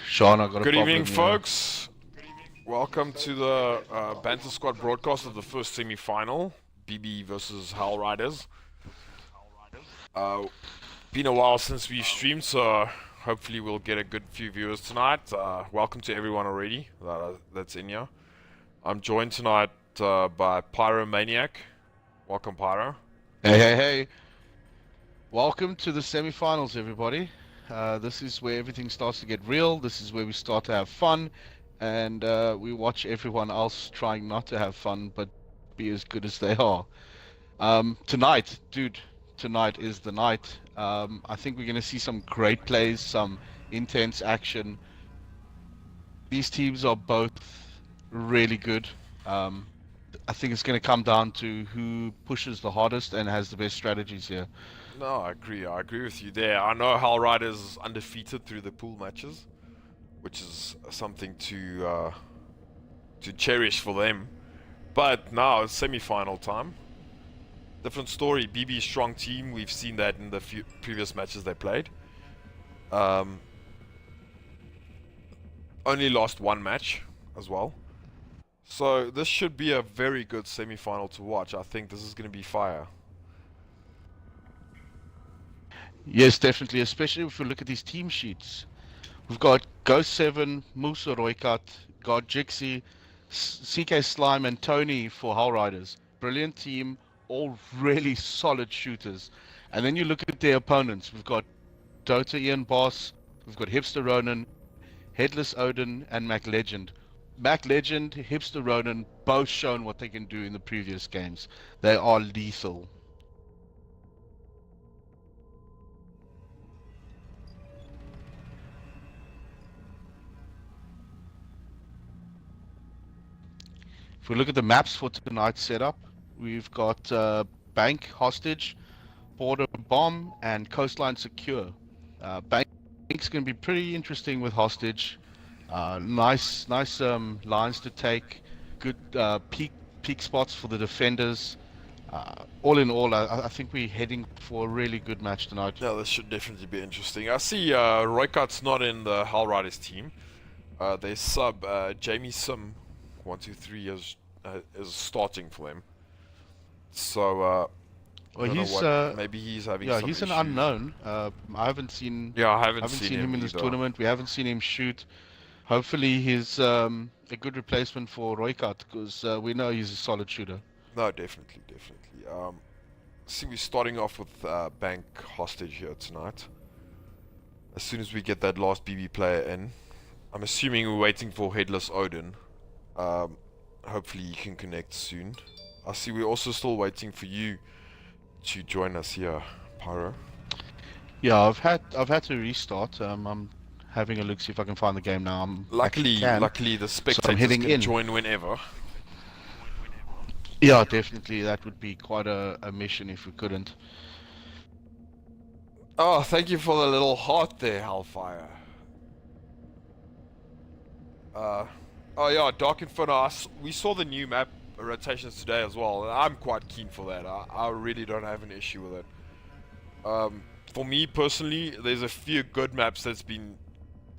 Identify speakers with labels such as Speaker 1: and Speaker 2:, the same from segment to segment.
Speaker 1: Sean, I got a
Speaker 2: Good evening,
Speaker 1: problem here.
Speaker 2: folks. Welcome to the Banter Squad broadcast of the first semi-final, BB versus Hell Riders. Been a while since we streamed, so hopefully we'll get a good few viewers tonight. Welcome to everyone already that's in here. I'm joined tonight by Pyromaniac. Welcome, Pyro.
Speaker 1: Hey. Welcome to the semi-finals, everybody. This is where everything starts to get real. This is where we start to have fun, and we watch everyone else trying not to have fun, but be as good as they are. Tonight, dude, tonight is the night. I think we're going to see some great plays, some intense action. These teams are both really good. I think it's going to come down to who pushes the hardest and has the best strategies here.
Speaker 2: No, I agree. I agree with you there. I know Hell Riders is undefeated through the pool matches, which is something to cherish for them. But now it's semi-final time. Different story. BB strong team. We've seen that in the few previous matches they played. Only lost one match as well. So this should be a very good semi-final to watch. I think this is going to be fire.
Speaker 1: Yes, definitely, especially if we look at these team sheets. We've got Ghost 7, Musa Roykat, got Jixie, CK Slime, and Tony for Hull Riders. Brilliant team, all really solid shooters. And then you look at their opponents. We've got Dota Ian Boss, we've got Hipster Ronan, Headless Odin, and Mac Legend. Mac Legend, Hipster Ronan, both shown what they can do in the previous games. They are lethal. If we look at the maps for tonight's setup, we've got Bank Hostage, Border Bomb, and Coastline Secure. Bank's going to be pretty interesting with Hostage. Nice lines to take. Good peak spots for the defenders. All in all, I think we're heading for a really good match tonight.
Speaker 2: Yeah, this should definitely be interesting. I see Roykat's not in the Hell Riders team. They sub Jamie Sim 123 is starting for them. So
Speaker 1: Well, he's
Speaker 2: maybe he's having
Speaker 1: yeah,
Speaker 2: some
Speaker 1: he's an
Speaker 2: issues.
Speaker 1: unknown. I haven't seen
Speaker 2: I haven't
Speaker 1: seen him in this
Speaker 2: either.
Speaker 1: tournament. We haven't seen him shoot. Hopefully, he's a good replacement for Roykat because we know he's a solid shooter.
Speaker 2: No, definitely. See, we're starting off with Bank Hostage here tonight. As soon as we get that last BB player in, I'm assuming we're waiting for Headless Odin. Hopefully he can connect soon. I see we're also still waiting for you to join us here, Pyro.
Speaker 1: Yeah, I've had to restart. I'm having a look, see if I can find the game now.
Speaker 2: Luckily the spectators
Speaker 1: heading
Speaker 2: can
Speaker 1: in.
Speaker 2: join whenever.
Speaker 1: Yeah, definitely. That would be quite a mission if we couldn't.
Speaker 2: Oh, thank you for the little heart there, Hellfire. Oh yeah, Dark Inferno. We saw the new map rotations today as well, and I'm quite keen for that. I really don't have an issue with it. For me personally, there's a few good maps that's been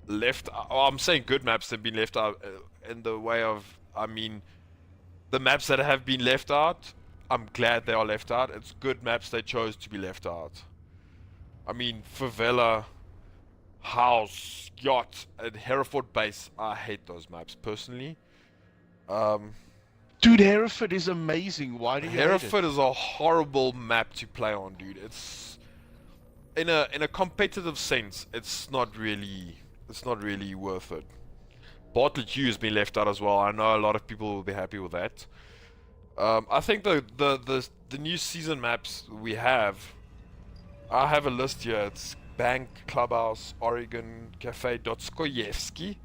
Speaker 2: left. I'm saying good maps that have been left out in the way of, I mean, the maps that have been left out. I'm glad they are left out. It's good maps they chose to be left out. I mean, Favela, House, Yacht, and Hereford Base. I hate those maps personally.
Speaker 1: Dude, Hereford is amazing. Why do you hate it?
Speaker 2: Hereford is a horrible map to play on, dude. It's in a competitive sense, it's not really worth it. Bartlett Hughes has been left out as well. I know a lot of people will be happy with that. I think the new season maps we have, I have a list here. It's Bank, Clubhouse, Oregon, Cafe, Dotskoyevsky,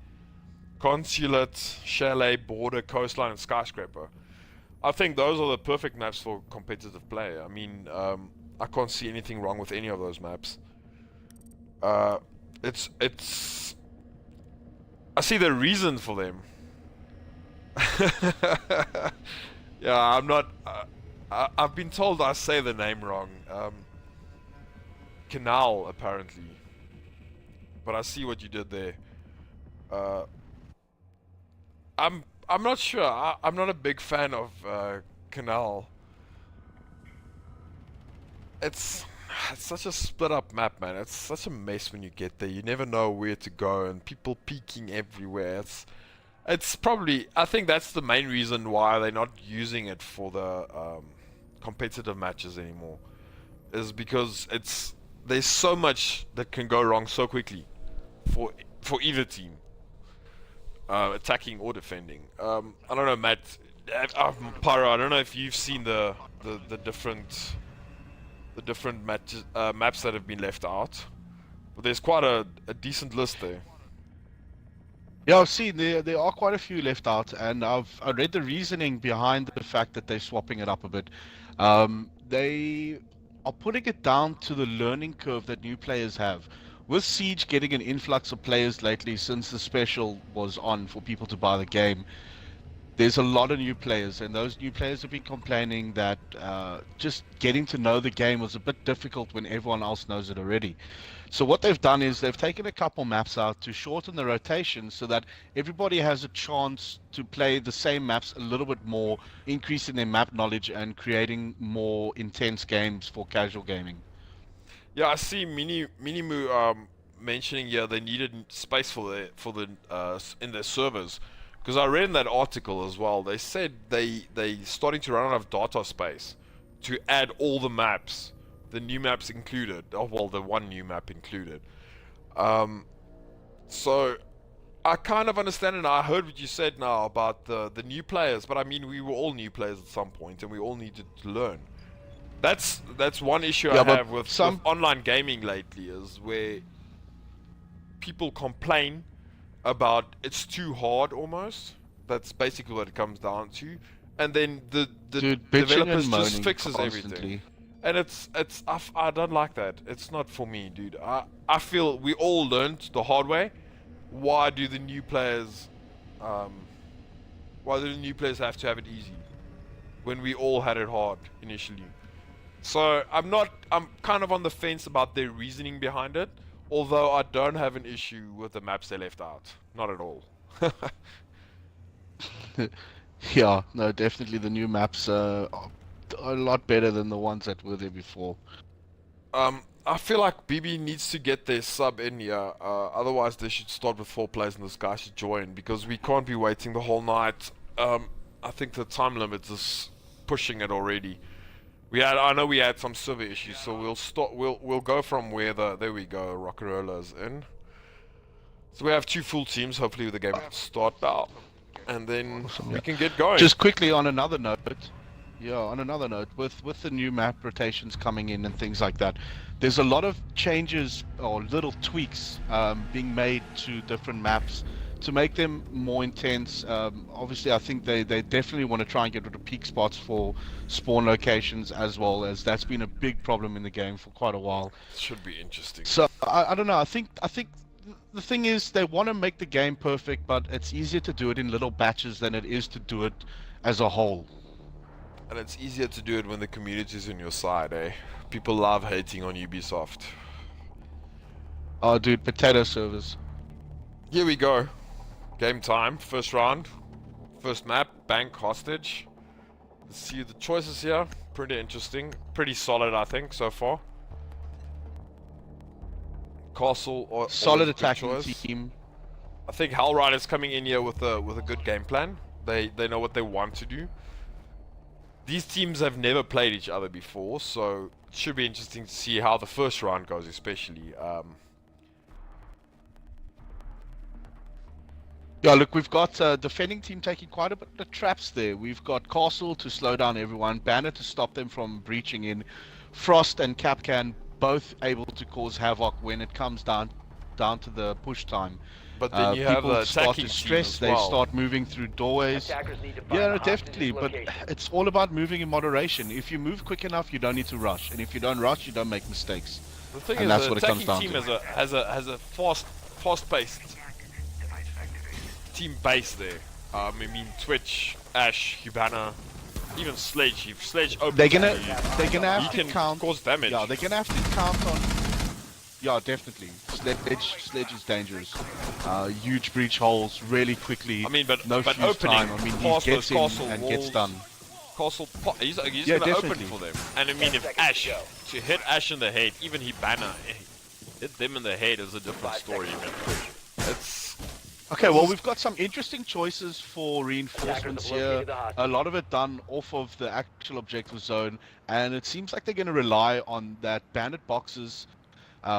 Speaker 2: Consulate, Chalet, Border, Coastline, and Skyscraper. I think those are the perfect maps for competitive play. I mean, I can't see anything wrong with any of those maps. It's I see the reason for them. Yeah, I'm not. I've been told I say the name wrong. Canal, apparently. But I see what you did there. Uh, I'm not sure. I'm not a big fan of Canal. It's it's such a split up map, man. It's such a mess when you get there. You never know where to go, and people peeking everywhere. It's probably, I think that's the main reason why they're not using it for the competitive matches anymore. Is because there's so much that can go wrong so quickly for either team, attacking or defending. I don't know, Matt, Pyro. I don't know if you've seen the different matches, maps that have been left out, but there's quite a decent list there.
Speaker 1: Yeah, I've seen there are quite a few left out, and I read the reasoning behind the fact that they're swapping it up a bit. They are putting it down to the learning curve that new players have. With Siege getting an influx of players lately since the special was on for people to buy the game, there's a lot of new players, and those new players have been complaining that just getting to know the game was a bit difficult when everyone else knows it already. So what they've done is they've taken a couple maps out to shorten the rotation so that everybody has a chance to play the same maps a little bit more, increasing their map knowledge and creating more intense games for casual gaming.
Speaker 2: Yeah, I see Minimu mentioning here they needed space for the in their servers, because I read in that article as well. They said they starting to run out of data space to add all the maps, the new maps included. Oh well, the one new map included. So I kind of understand, and I heard what you said now about the new players. But I mean, we were all new players at some point, and we all needed to learn. That's one issue I have with online gaming lately, is where people complain about it's too hard almost. That's basically what it comes down to. And then the developers just fixes everything. And I don't like that. It's not for me, dude. I feel we all learned the hard way. Why do the new players have to have it easy when we all had it hard initially? So I'm kind of on the fence about their reasoning behind it, although I don't have an issue with the maps they left out. Not at all.
Speaker 1: Yeah, no, definitely the new maps are a lot better than the ones that were there before.
Speaker 2: I feel like BB needs to get their sub in here, otherwise they should start with 4 players and this guy should join, because we can't be waiting the whole night. I think the time limit is pushing it already. I know we had some server issues, so we'll go from where there we go, Rock'n'Rolla's in. So we have 2 full teams, hopefully the game will start now, and then we can get going.
Speaker 1: Just quickly on another note, with the new map rotations coming in and things like that, there's a lot of changes or little tweaks being made to different maps to make them more intense. Obviously, I think they definitely want to try and get rid of peak spots for spawn locations, as well, as that's been a big problem in the game for quite a while.
Speaker 2: Should be interesting.
Speaker 1: So I don't know. I think the thing is they want to make the game perfect, but it's easier to do it in little batches than it is to do it as a whole.
Speaker 2: And it's easier to do it when the community's on your side, eh? People love hating on Ubisoft.
Speaker 1: Oh, dude, potato servers.
Speaker 2: Here we go. Game time, first round, first map, bank hostage. Let's see the choices here. Pretty interesting, pretty solid, I think, so far. Castle or
Speaker 1: solid attacking team.
Speaker 2: I think Hellrider's coming in here with a good game plan. They know what they want to do. These teams have never played each other before, so it should be interesting to see how the first round goes, especially.
Speaker 1: Yeah, look, we've got defending team taking quite a bit of traps there. We've got Castle to slow down everyone, Banner to stop them from breaching in, Frost and Kapkan both able to cause havoc when it comes down to the push time.
Speaker 2: But then you have the
Speaker 1: start to stress, they start moving through doorways. Yeah, no, definitely, but it's all about moving in moderation. If you move quick enough, you don't need to rush, and if you don't rush, you don't make mistakes.
Speaker 2: The thing is, the attacking team has a fast-paced team base there. I mean, Twitch, Ash, Hibana, even Sledge. If Sledge opens,
Speaker 1: they're gonna have to count.
Speaker 2: Cause damage.
Speaker 1: Yeah, they're gonna have to count on. Yeah, definitely. Sledge is dangerous. Huge breach holes really quickly.
Speaker 2: I mean, but
Speaker 1: no fuse
Speaker 2: opening
Speaker 1: time. I mean, he
Speaker 2: past
Speaker 1: gets
Speaker 2: those
Speaker 1: in
Speaker 2: castle
Speaker 1: and
Speaker 2: walls,
Speaker 1: gets done.
Speaker 2: he's
Speaker 1: Yeah,
Speaker 2: gonna
Speaker 1: definitely.
Speaker 2: open for them. And I mean, if Ash to hit Ash in the head, even Hibana hit them in the head is a different story. Man. It's
Speaker 1: Okay, well, we've got some interesting choices for reinforcements here. A lot of it done off of the actual objective zone, and it seems like they're going to rely on that bandit boxes,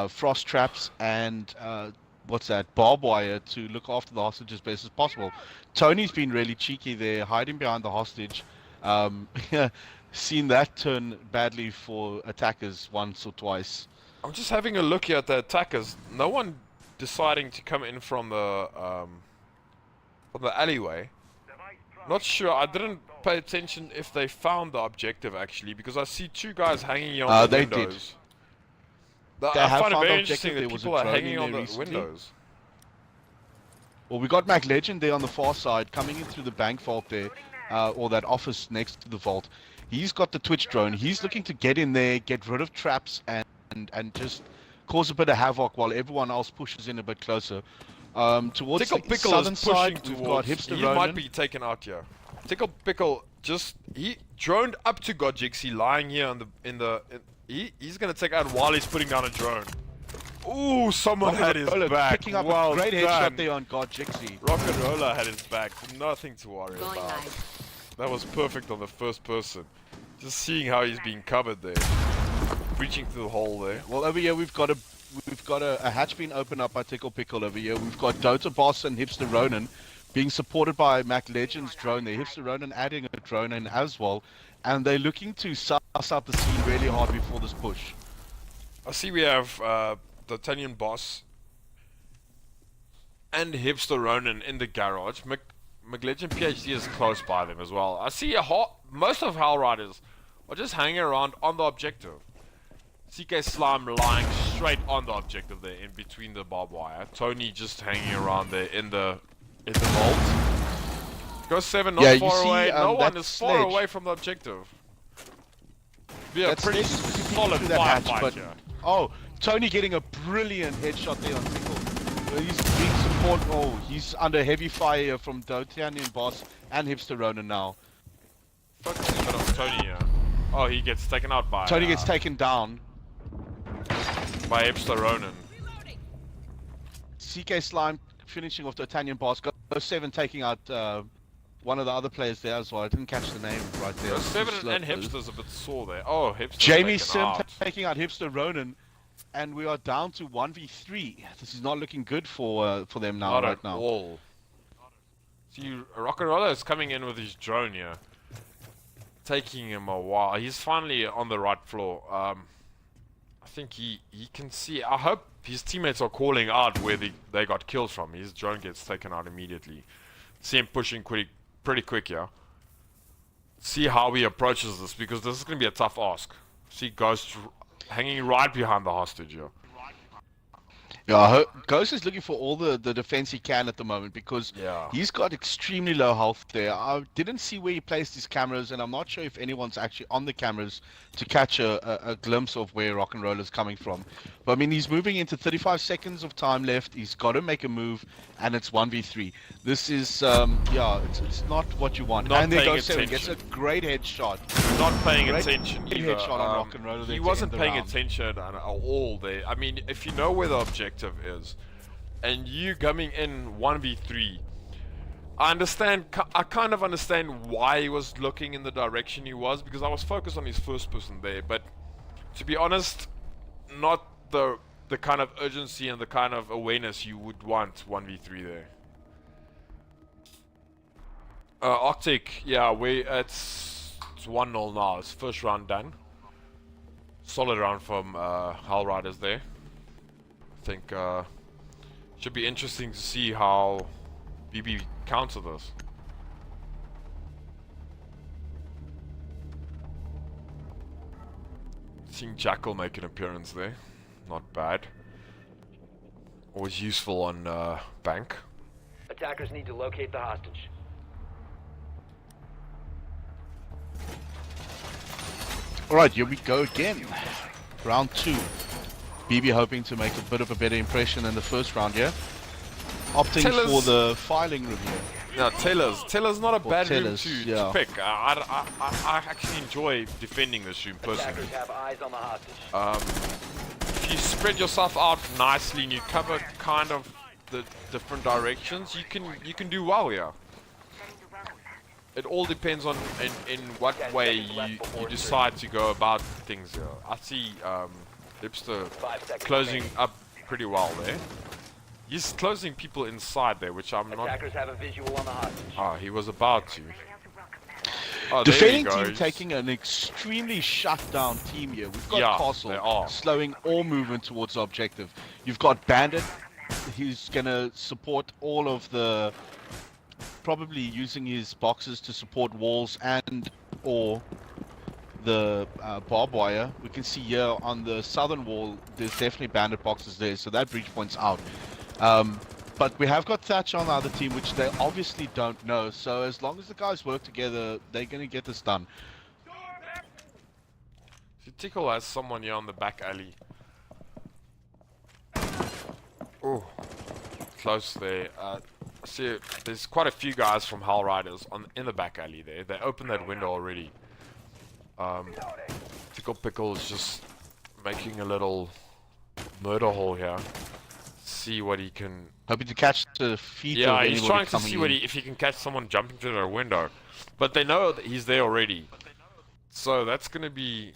Speaker 1: frost traps, and what's that, barbed wire to look after the hostage as best as possible. Tony's been really cheeky there, hiding behind the hostage. Seen that turn badly for attackers once or twice.
Speaker 2: I'm just having a look here at the attackers. No one deciding to come in from the alleyway. Not sure. I didn't pay attention if they found the objective actually, because I see two guys hanging here on the
Speaker 1: They
Speaker 2: windows.
Speaker 1: They
Speaker 2: I
Speaker 1: have
Speaker 2: find it
Speaker 1: found
Speaker 2: very
Speaker 1: the objective.
Speaker 2: interesting
Speaker 1: There
Speaker 2: that
Speaker 1: was a
Speaker 2: people are
Speaker 1: drone
Speaker 2: hanging
Speaker 1: in
Speaker 2: on
Speaker 1: there
Speaker 2: the
Speaker 1: recently.
Speaker 2: windows.
Speaker 1: Well, we got Mac Legend there on the far side, coming in through the bank vault there, or that office next to the vault. He's got the Twitch drone. He's looking to get in there, get rid of traps, and just cause a bit of havoc while everyone else pushes in a bit closer. Towards
Speaker 2: Tickle
Speaker 1: the
Speaker 2: Pickle
Speaker 1: southern
Speaker 2: is pushing
Speaker 1: side, we've got
Speaker 2: towards.
Speaker 1: Hipster
Speaker 2: He
Speaker 1: Ronan.
Speaker 2: might be taken out here. Tickle Pickle he droned up to Godjixi, lying here he's gonna take out while he's putting down a drone. Ooh, someone had his back.
Speaker 1: Picking up
Speaker 2: well
Speaker 1: a great
Speaker 2: done.
Speaker 1: headshot there on God Jixie.
Speaker 2: Rock and Roller had his back. Nothing to worry
Speaker 3: Going
Speaker 2: about.
Speaker 3: live.
Speaker 2: That was perfect on the first person. Just seeing how he's being covered there. Breaching through the hole there.
Speaker 1: Well, over here we've got a hatch being opened up by Tickle Pickle over here. We've got Dota Boss and Hipster Ronan being supported by Mac Legend's drone there. Hipster Ronan adding a drone in as well, and they're looking to suss out the scene really hard before this push.
Speaker 2: I see we have the Italian Boss and Hipster Ronan in the garage. McLegend PhD is close by them as well. I see most of Hell Riders are just hanging around on the objective. CK Slime lying straight on the objective there, in between the barbed wire. Tony just hanging around there in the vault. Go 7 not
Speaker 1: Yeah,
Speaker 2: far
Speaker 1: you see,
Speaker 2: away. No one
Speaker 1: that
Speaker 2: is far
Speaker 1: sledge-
Speaker 2: away from the objective. Be a
Speaker 1: That's
Speaker 2: pretty solid
Speaker 1: through that hatch,
Speaker 2: firefight
Speaker 1: but
Speaker 2: here.
Speaker 1: oh, Tony getting a brilliant headshot there on Tickle. He's being supported. Oh, he's under heavy fire from Dotanian Boss and Hipster Ronan now.
Speaker 2: Focusing a bit on Tony here. Oh, he gets taken out by
Speaker 1: Tony gets taken down.
Speaker 2: by Hipster Ronan.
Speaker 1: CK Slime finishing off Dotanian Boss. Go 7 taking out one of the other players there as well. I didn't catch the name right there.
Speaker 2: Go
Speaker 1: It's
Speaker 2: 7
Speaker 1: too
Speaker 2: and
Speaker 1: slow.
Speaker 2: Hipster's a bit sore there. Oh, Hipster
Speaker 1: Jamie
Speaker 2: taken
Speaker 1: Sim
Speaker 2: out.
Speaker 1: taking out Hipster Ronan, and we are down to 1v3. This is not looking good for them now.
Speaker 2: Not
Speaker 1: right
Speaker 2: at
Speaker 1: now.
Speaker 2: all. See, Rock'n'Roller is coming in with his drone here. Taking him a while. He's finally on the right floor. I think he can see. I hope his teammates are calling out where they got killed from. His drone gets taken out immediately. See him pushing pretty quick here. See how he approaches this, because this is going to be a tough ask. See Ghost hanging right behind the hostage here.
Speaker 1: Yeah, Ghost is looking for all the defense he can at the moment, because
Speaker 2: Yeah.
Speaker 1: he's got extremely low health there. I didn't see where he placed his cameras, and I'm not sure if anyone's actually on the cameras to catch a glimpse of where Rock and Roll is coming from. But I mean, he's moving into 35 seconds of time left. He's got to make a move, and it's 1v3. This is, yeah, it's not what you want.
Speaker 2: Not
Speaker 1: and there
Speaker 2: paying
Speaker 1: goes Seven, gets a
Speaker 2: attention.
Speaker 1: great headshot.
Speaker 2: Not paying
Speaker 1: Great
Speaker 2: attention
Speaker 1: headshot
Speaker 2: either.
Speaker 1: on Rock and Roller there
Speaker 2: He
Speaker 1: to
Speaker 2: wasn't
Speaker 1: end the
Speaker 2: paying
Speaker 1: round.
Speaker 2: attention at all there. I mean, if you know where the objective is, and you coming in 1v3, I kind of understand why he was looking in the direction he was, because I was focused on his first person there. But to be honest, not the kind of urgency and the kind of awareness you would want 1v3 there. Arctic, yeah, it's 1-0 now. It's first round done. Solid round from Hell Riders there. I think should be interesting to see how BB counter this. Seeing Jackal make an appearance there, not bad. Always useful on Bank.
Speaker 4: Attackers need to locate the hostage.
Speaker 1: All right, here we go again. Round 2. BB hoping to make a bit of a better impression than the first round here. Opting
Speaker 2: Tellers-
Speaker 1: for the filing room here.
Speaker 2: No, Taylor's not a bad room
Speaker 1: Tellers,
Speaker 2: to
Speaker 1: yeah.
Speaker 2: pick. I actually enjoy defending this room personally.
Speaker 4: Attackers have eyes on the hostage.
Speaker 2: If you spread yourself out nicely and you cover kind of the different directions, you can do well here. It all depends on in what way you decide to go about things here. I see Lipster
Speaker 4: 5 seconds
Speaker 2: closing
Speaker 4: remaining.
Speaker 2: up pretty well there. He's closing people inside there, which I'm not.
Speaker 4: Attackers have a visual on the hostage.
Speaker 2: Ah, he was about to. Oh, there
Speaker 1: Defending
Speaker 2: he
Speaker 1: team
Speaker 2: goes.
Speaker 1: taking an extremely shut down team here. We've got
Speaker 2: Yeah, they
Speaker 1: Castle
Speaker 2: are.
Speaker 1: slowing all movement towards the objective. You've got Bandit, who's gonna support all of the, probably using his boxes to support walls and or the barbed wire. We can see here on the southern wall, there's definitely Bandit boxes there, so that breach point's out. But we have got Thatch on the other team, which they obviously don't know. So as long as the guys work together, they're going to get this done.
Speaker 2: Tickle has someone here on the back alley. Oh, close there. See, there's quite a few guys from Hell Riders in the back alley there. They opened that window already. Tickle Pickle is just making a little murder hole here. See what he can.
Speaker 1: Hoping to catch the feet of
Speaker 2: Yeah, he's
Speaker 1: anybody
Speaker 2: trying to
Speaker 1: coming
Speaker 2: see what
Speaker 1: in.
Speaker 2: if he can catch someone jumping through the window, but they know that he's there already. So that's gonna be.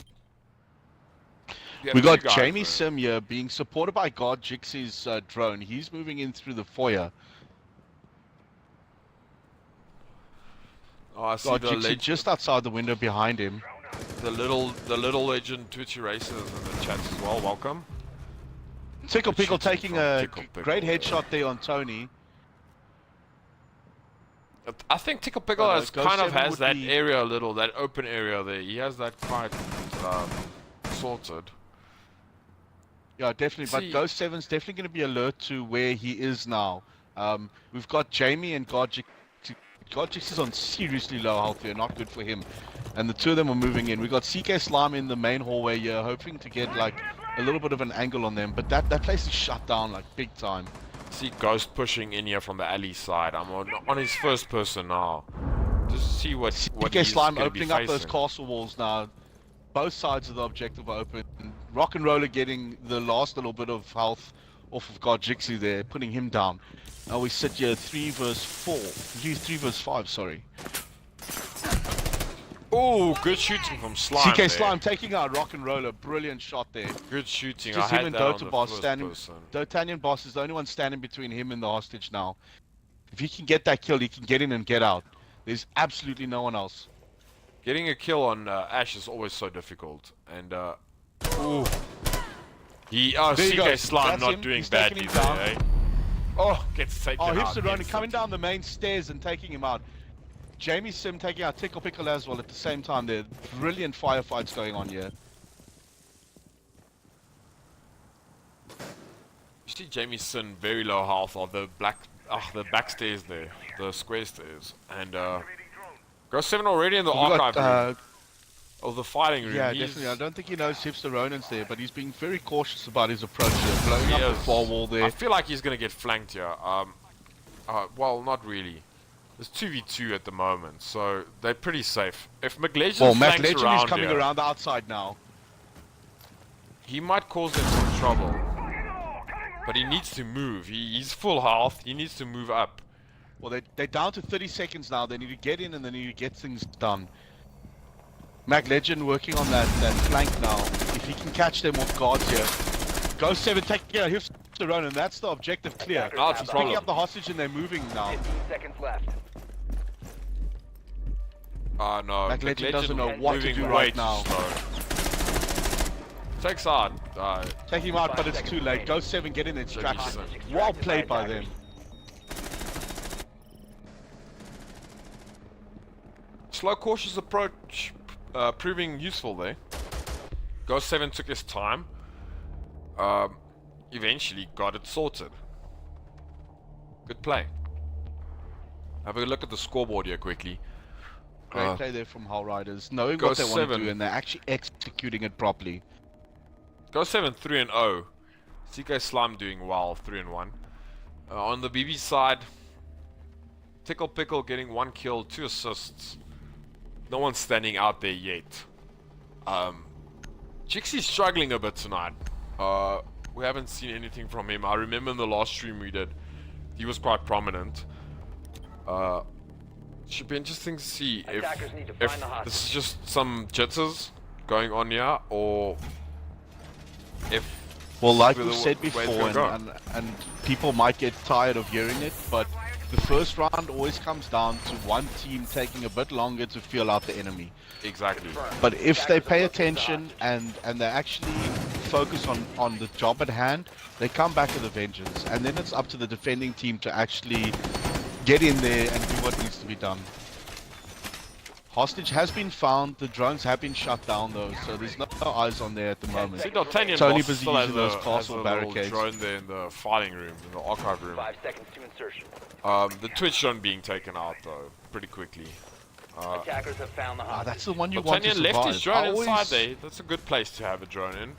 Speaker 2: Yeah,
Speaker 1: We
Speaker 2: two
Speaker 1: got
Speaker 2: guys
Speaker 1: Jamie
Speaker 2: there.
Speaker 1: Sim here being supported by God Jixie's drone. He's moving in through the foyer.
Speaker 2: Oh, I see
Speaker 1: God
Speaker 2: the
Speaker 1: Jixie
Speaker 2: legend,
Speaker 1: just outside the window behind him.
Speaker 2: the little legend Twitch Erasers in the chat as well. Welcome.
Speaker 1: Tickle
Speaker 2: Good
Speaker 1: Pickle
Speaker 2: shooting
Speaker 1: taking
Speaker 2: from
Speaker 1: a
Speaker 2: Tickle Pickle
Speaker 1: great
Speaker 2: there.
Speaker 1: headshot there on Tony.
Speaker 2: I think Tickle Pickle
Speaker 1: But,
Speaker 2: has
Speaker 1: Go
Speaker 2: kind of
Speaker 1: 7
Speaker 2: has
Speaker 1: would
Speaker 2: that
Speaker 1: be-
Speaker 2: area a little, that open area there. He has that quite sorted.
Speaker 1: Yeah, definitely.
Speaker 2: See-
Speaker 1: But Ghost 7's definitely going to be alert to where he is now. We've got Jamie and God Jixie. God Jixie's on seriously low health here, not good for him. And the two of them are moving in. We've got CK Slime in the main hallway here, hoping to get like a little bit of an angle on them. But that place is shut down like big time.
Speaker 2: See Ghost pushing in here from the alley side. I'm on his first person now. Just see what
Speaker 1: CK
Speaker 2: he's
Speaker 1: Slime
Speaker 2: gonna be
Speaker 1: opening up those
Speaker 2: facing.
Speaker 1: castle walls now. Both sides of the objective are open. Rock and Roller getting the last little bit of health off of God Jixie there, putting him down. Now we sit here 3 versus 4. 3 versus 5, sorry.
Speaker 2: Oh, good shooting from Slime.
Speaker 1: CK
Speaker 2: there.
Speaker 1: Slime taking out Rock and Roller. Brilliant shot there.
Speaker 2: Good shooting.
Speaker 1: Just
Speaker 2: I
Speaker 1: him
Speaker 2: had
Speaker 1: and
Speaker 2: that on
Speaker 1: Dota
Speaker 2: the
Speaker 1: Boss
Speaker 2: first
Speaker 1: standing.
Speaker 2: person.
Speaker 1: D'Artagnan Boss is the only one standing between him and the hostage now. If he can get that kill, he can get in and get out. There's absolutely no one else.
Speaker 2: Getting a kill on Ash is always so difficult. And ooh,
Speaker 1: There you go.
Speaker 2: CK Slime
Speaker 1: That's
Speaker 2: not
Speaker 1: him.
Speaker 2: doing
Speaker 1: He's taking
Speaker 2: badly
Speaker 1: him
Speaker 2: there.
Speaker 1: down.
Speaker 2: Eh? Oh, gets taken
Speaker 1: Oh,
Speaker 2: out.
Speaker 1: Hipster Ronin
Speaker 2: gets
Speaker 1: coming
Speaker 2: taken-
Speaker 1: down the main stairs and taking him out. Jamie Sim taking out Tickle Pickle as well at the same time. There, brilliant firefights going on here.
Speaker 2: You see Jamie Sin very low health on the the back stairs there, the square stairs, and Ghost 7 already in the
Speaker 1: We
Speaker 2: archive
Speaker 1: got,
Speaker 2: room, or the fighting room.
Speaker 1: yeah,
Speaker 2: He's-
Speaker 1: definitely. I don't think he knows Hipster Ronin's there, but he's being very cautious about his approach here. Blowing
Speaker 2: he
Speaker 1: up the
Speaker 2: is-
Speaker 1: far wall there.
Speaker 2: I feel like he's gonna get flanked here. Well, not really. There's 2v2 at the moment, so they're pretty safe. If McLegend
Speaker 1: Well, Matt
Speaker 2: flanks
Speaker 1: Legend
Speaker 2: around
Speaker 1: is coming
Speaker 2: here,
Speaker 1: around the outside now.
Speaker 2: he might cause them some trouble. But he needs to move. He's full health. He needs to move up.
Speaker 1: Well, they're down to 30 seconds now. They need to get in and they need to get things done. Mac Legend working on that flank now. If he can catch them off guards here. Ghost 7 taking out Hipster Ronin. That's the objective clear.
Speaker 2: Now it's a
Speaker 1: He's picking
Speaker 2: problem.
Speaker 1: up the hostage and they're moving now.
Speaker 4: 15 seconds left.
Speaker 2: No.
Speaker 1: Mac Legend doesn't know
Speaker 2: moving
Speaker 1: what to do
Speaker 2: way
Speaker 1: right
Speaker 2: too
Speaker 1: now.
Speaker 2: slow. Takes out.
Speaker 1: Take him out, but it's too late. Ghost 7 get in and
Speaker 2: Jamie
Speaker 1: extract
Speaker 2: Sim.
Speaker 1: him. Well played by them.
Speaker 2: Slow, cautious approach proving useful there. Ghost 7 took his time. Eventually got it sorted. Good play. Have a look at the scoreboard here quickly.
Speaker 1: Great play there from Hull Riders, knowing what
Speaker 2: Ghost
Speaker 1: they want to
Speaker 2: 7.
Speaker 1: do and they're actually executing it properly.
Speaker 2: Ghost 7 3-0. CK Slime doing well, 3-1. On the BB side, Tickle Pickle getting 1 kill, 2 assists. No one's standing out there yet. Jixie's struggling a bit tonight. We haven't seen anything from him. I remember in the last stream we did, he was quite prominent. Should be interesting to see if this is just some jitters going on here, or if...
Speaker 1: Well, like we've said before, and people might get tired of hearing it, but the first round always comes down to one team taking a bit longer to feel out the enemy.
Speaker 2: Exactly.
Speaker 1: But if they pay attention and they actually focus on the job at hand, they come back with a vengeance. And then it's up to the defending team to actually get in there and do what needs to be done. Hostage has been found. The drones have been shut down though, so there's no eyes on there at the moment.
Speaker 2: See, D'Artagnan
Speaker 1: Tony
Speaker 2: Boss
Speaker 1: busy
Speaker 2: still has
Speaker 1: using those
Speaker 2: a
Speaker 1: castle barricades.
Speaker 2: drone there in the filing room, in the archive room.
Speaker 4: 5 seconds to insertion.
Speaker 2: The Twitch drone being taken out though, pretty quickly.
Speaker 4: Attackers have found the hostage.
Speaker 1: That's the one you want to
Speaker 2: D'Artagnan
Speaker 1: survive.
Speaker 2: left his drone inside there. That's a good place to have a drone in.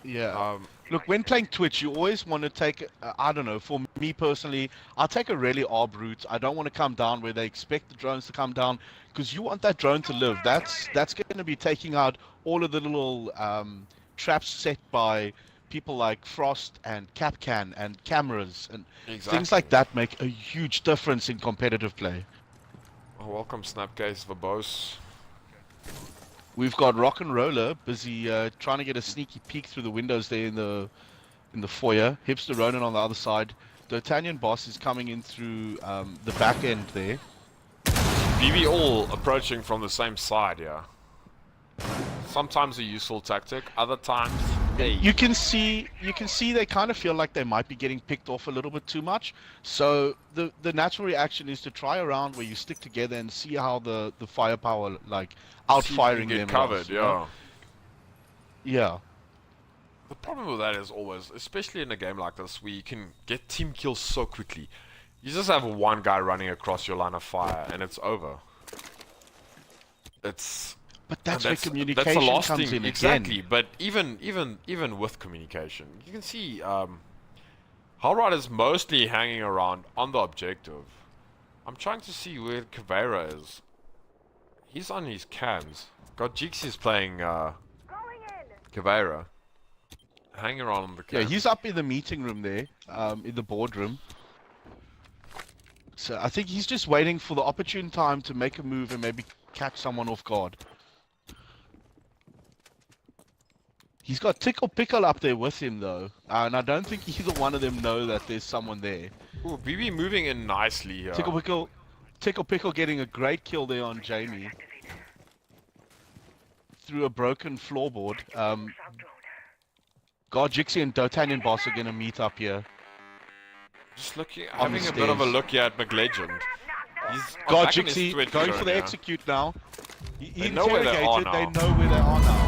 Speaker 1: Yeah. Look, when playing Twitch, you always want to take, I don't know, for me personally, I'll take a really arb route. I don't want to come down where they expect the drones to come down, because you want that drone to live. That's going to be taking out all of the little traps set by people like Frost and Capcan and cameras and things like that make a huge difference in competitive play.
Speaker 2: Oh, welcome Snapcase Verbose.
Speaker 1: We've got Rock and Roller busy trying to get a sneaky peek through the windows there in the foyer. Hipster Ronin on the other side. D'Artagnan Boss is coming in through the back end there.
Speaker 2: BB all approaching from the same side, yeah. Sometimes a useful tactic, other times, hey.
Speaker 1: You can see they kind of feel like they might be getting picked off a little bit too much. So the natural reaction is to try around where you stick together and see how the firepower, like outfiring them,
Speaker 2: covered, yeah.
Speaker 1: Yeah.
Speaker 2: The problem with that is always, especially in a game like this, where you can get team kills so quickly. You just have one guy running across your line of fire, and it's over.
Speaker 1: But that's where communication
Speaker 2: that's the last
Speaker 1: comes
Speaker 2: thing,
Speaker 1: in
Speaker 2: exactly.
Speaker 1: again.
Speaker 2: But even with communication, you can see Halrod is mostly hanging around on the objective. I'm trying to see where Caveira is. He's on his cans. God, Jix is playing Caveira. Hanging around on the cans.
Speaker 1: Yeah, he's up in the meeting room there, in the boardroom. So I think he's just waiting for the opportune time to make a move and maybe catch someone off guard. He's got Tickle Pickle up there with him though, and I don't think either one of them know that there's someone there.
Speaker 2: Ooh, BB moving in nicely here.
Speaker 1: Tickle Pickle getting a great kill there on Jamie. Through a broken floorboard. God, Jixie and D'Artagnan Boss are gonna meet up here.
Speaker 2: Just having a bit of a look here at McLegend.
Speaker 1: God, Jixie going for the execute now. He interrogated, they know where they are now.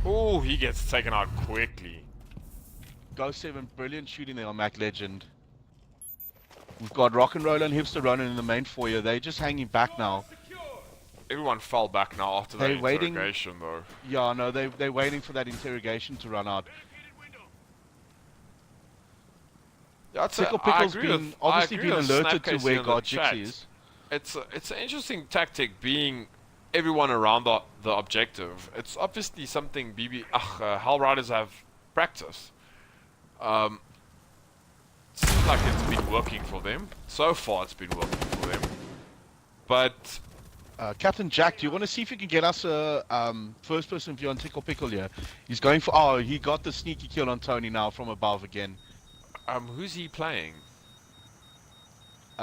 Speaker 2: Oh, he gets taken out quickly.
Speaker 1: Ghost 7, brilliant shooting there on McLegend. We've got Rock and Roller and Hipster Ronin in the main foyer. They're just hanging back now.
Speaker 2: Everyone fell back now after that interrogation though.
Speaker 1: Yeah, no, they're waiting for that interrogation to run out. Tickle Pickle's been obviously been alerted to where God Jixie is.
Speaker 2: It's an interesting tactic being everyone around the objective. It's obviously something Hell Riders have practiced. Seems like it's been working for them. So far it's been working for them. But
Speaker 1: Captain Jack, do you want to see if you can get us a first person view on Tickle Pickle here? He's going for he got the sneaky kill on Tony now from above again.
Speaker 2: Who's he playing?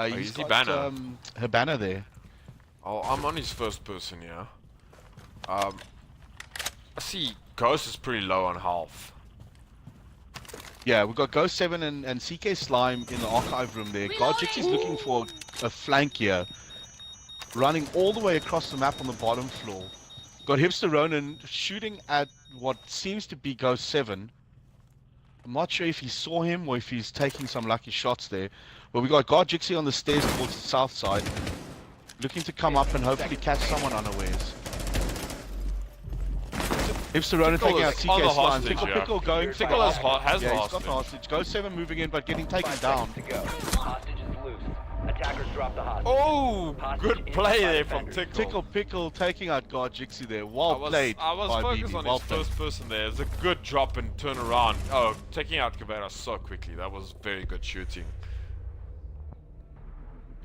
Speaker 1: He's got Habana there.
Speaker 2: Oh, I'm on his first person here. I see Ghost is pretty low on health.
Speaker 1: Yeah, we've got Ghost 7 and CK Slime in the archive room there. Godjix is looking for a flank here. Running all the way across the map on the bottom floor. Got Hipster Ronin shooting at what seems to be Ghost 7. I'm not sure if he saw him or if he's taking some lucky shots there. But we got God Jixie on the stairs towards the south side. Looking to come up and hopefully catch someone unawares. Hipster Ronan
Speaker 2: Tickle
Speaker 1: taking out
Speaker 2: is on the
Speaker 1: CK Slime.
Speaker 2: hostage,
Speaker 1: Tickle
Speaker 2: yeah.
Speaker 1: Pickle going.
Speaker 2: Tickle has
Speaker 1: yeah,
Speaker 2: the
Speaker 1: he's got
Speaker 2: hostage.
Speaker 1: the hostage. Go 7 moving in, but getting taken
Speaker 4: 5
Speaker 1: down.
Speaker 4: seconds to go. Hostage is loose. Attackers drop the hostage.
Speaker 2: Oh,
Speaker 4: Hostage
Speaker 2: good
Speaker 4: injured
Speaker 2: play
Speaker 4: by
Speaker 2: there from
Speaker 4: defenders.
Speaker 2: Tickle.
Speaker 1: Tickle Pickle taking out God Jixie there. Well played
Speaker 2: I was
Speaker 1: by
Speaker 2: focused
Speaker 1: BB.
Speaker 2: on
Speaker 1: Well
Speaker 2: his
Speaker 1: played.
Speaker 2: first person there. It's a good drop and turn around. Oh, taking out Caveira so quickly. That was very good shooting.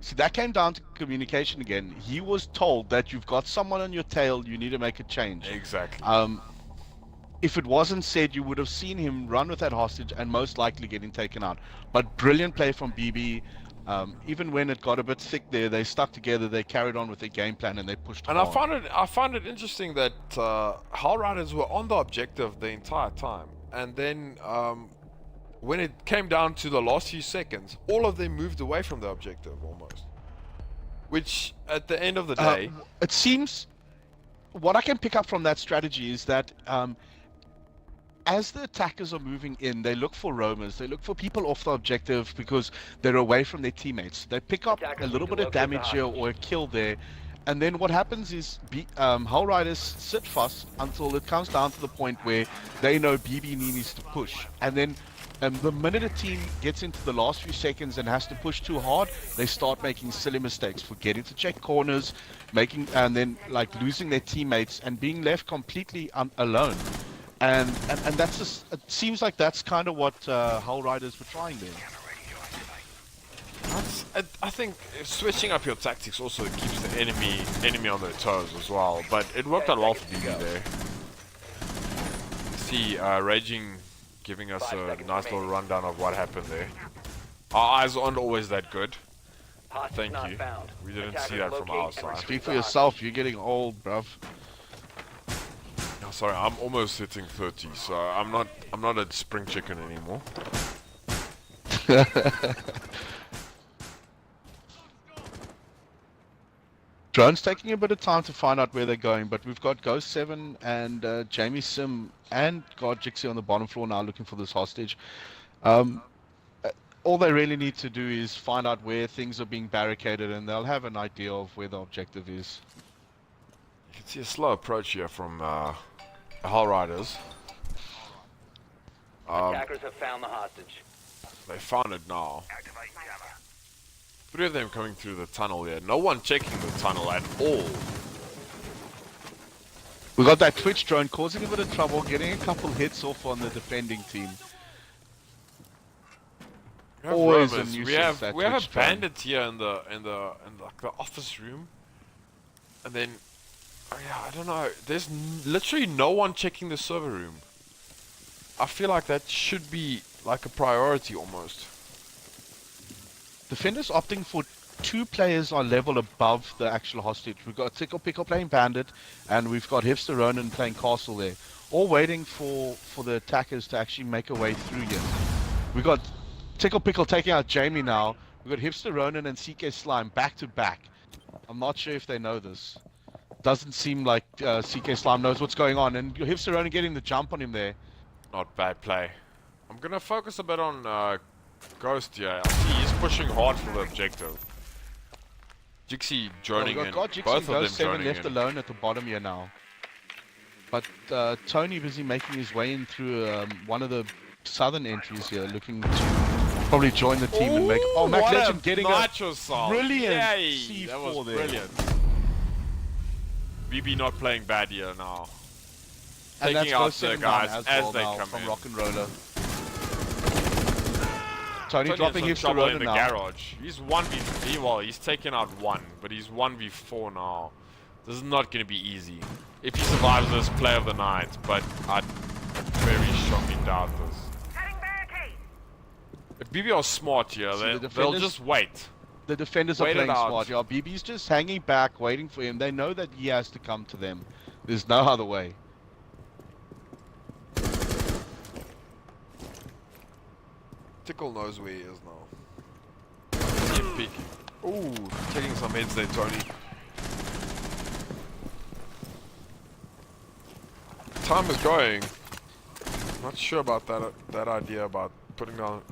Speaker 1: See, that came down to communication again. He was told that you've got someone on your tail, you need to make a change.
Speaker 2: Exactly.
Speaker 1: If it wasn't said, you would have seen him run with that hostage and most likely getting taken out. But brilliant play from BB. Even when it got a bit thick there, they stuck together, they carried on with their game plan, and they pushed
Speaker 2: And
Speaker 1: hard.
Speaker 2: I found it interesting that Hull Riders were on the objective the entire time, and then when it came down to the last few seconds, all of them moved away from the objective almost. Which, at the end of the day,
Speaker 1: It seems, what I can pick up from that strategy is that as the attackers are moving in, they look for roamers. They look for people off the objective because they're away from their teammates. They pick up a little bit of damage here or a kill there. And then what happens is Hull Riders sit fast until it comes down to the point where they know BB needs to push. And then the minute a team gets into the last few seconds and has to push too hard, they start making silly mistakes, forgetting to check corners, and then like losing their teammates and being left completely alone. And that's just, it seems like that's kind of what Hull Riders were trying there.
Speaker 2: I think switching up your tactics also keeps the enemy on their toes as well. But it worked out well for BB there. See, Raging giving us a nice little rundown of what happened there. Our eyes aren't always that good.
Speaker 4: Hostage
Speaker 2: Thank
Speaker 4: not
Speaker 2: you.
Speaker 4: found.
Speaker 2: We didn't see
Speaker 4: Attackers
Speaker 2: that from
Speaker 4: locate
Speaker 2: our
Speaker 4: and
Speaker 2: side.
Speaker 4: retrieve
Speaker 1: Speak for
Speaker 4: the
Speaker 1: yourself, you're getting old, bruv.
Speaker 2: No, sorry, I'm almost hitting 30, so I'm not a spring chicken anymore.
Speaker 1: Drone's taking a bit of time to find out where they're going, but we've got Ghost 7 and Jamie Sim and God Jixie on the bottom floor now looking for this hostage. All they really need to do is find out where things are being barricaded and they'll have an idea of where the objective is.
Speaker 2: You can see a slow approach here from Hull Riders.
Speaker 4: Attackers have found the hostage.
Speaker 2: They found it now. 3 of them coming through the tunnel here. No one checking the tunnel at all.
Speaker 1: We got that Twitch drone causing a bit of trouble, getting a couple hits off on the defending team.
Speaker 2: We have
Speaker 1: Always a
Speaker 2: roamers.
Speaker 1: nuisance, that
Speaker 2: we have a
Speaker 1: Twitch drone.
Speaker 2: bandit here in the office room, and then yeah, I don't know. There's literally no one checking the server room. I feel like that should be like a priority almost.
Speaker 1: Defenders opting for 2 players on level above the actual hostage. We've got Tickle Pickle playing Bandit, and we've got Hipster Ronan playing Castle there. All waiting for the attackers to actually make a way through here. We've got Tickle Pickle taking out Jamie now. We've got Hipster Ronan and CK Slime back to back. I'm not sure if they know this. Doesn't seem like CK Slime knows what's going on, and Hipster Ronan getting the jump on him there.
Speaker 2: Not bad play. I'm gonna focus a bit on Ghost here. I see he's pushing hard for the objective. Jixie joining
Speaker 1: We've
Speaker 2: in.
Speaker 1: got Jixie
Speaker 2: Both
Speaker 1: and
Speaker 2: of them
Speaker 1: Ghost 7
Speaker 2: joining
Speaker 1: left
Speaker 2: in.
Speaker 1: alone at the bottom here now. But Tony busy making his way in through one of the southern entries here, looking to probably join the team and make. Oh, Mac
Speaker 2: what
Speaker 1: Legend
Speaker 2: a
Speaker 1: getting
Speaker 2: nitro assault.
Speaker 1: brilliant
Speaker 2: Yay,
Speaker 1: C4
Speaker 2: that was
Speaker 1: there.
Speaker 2: brilliant. BB not playing bad here now.
Speaker 1: And that's
Speaker 2: Taking out
Speaker 1: Ghost 7
Speaker 2: the guys
Speaker 1: down
Speaker 2: as
Speaker 1: well
Speaker 2: they
Speaker 1: now
Speaker 2: come
Speaker 1: from
Speaker 2: in.
Speaker 1: Rock and Roller. Tony
Speaker 2: Tony
Speaker 1: dropping
Speaker 2: has
Speaker 1: Hipster
Speaker 2: some trouble in
Speaker 1: Ronan
Speaker 2: the
Speaker 1: now.
Speaker 2: garage. He's 1v3. Well, he's taken out 1, but he's 1v4 now. This is not going to be easy. If he survives this, play of the night, but I very strongly doubt this. If BB are smart here,
Speaker 1: See, the
Speaker 2: they'll
Speaker 1: defenders-
Speaker 2: just wait.
Speaker 1: The defenders are
Speaker 2: Wait it
Speaker 1: playing
Speaker 2: out.
Speaker 1: smart. Yeah, BB's just hanging back, waiting for him. They know that he has to come to them. There's no other way.
Speaker 2: Tickle knows where he is now. See him peeking. Ooh, taking some heads there, Tony. Time is going. Not sure about that idea about putting down.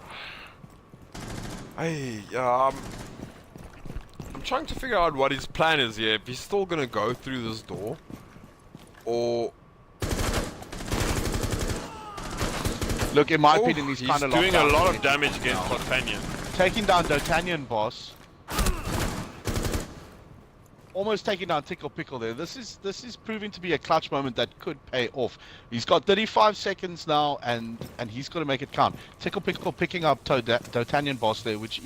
Speaker 2: Hey, I'm trying to figure out what his plan is here. If he's still gonna go through this door, or
Speaker 1: Look, in my
Speaker 2: Oh,
Speaker 1: opinion, he's kind of
Speaker 2: doing a lot of damage against D'Artagnan.
Speaker 1: Taking down D'Artagnan, boss. Almost taking down Tickle Pickle there. This is proving to be a clutch moment that could pay off. He's got 35 seconds now, and he's got to make it count. Tickle Pickle picking up D'Artagnan, boss there, which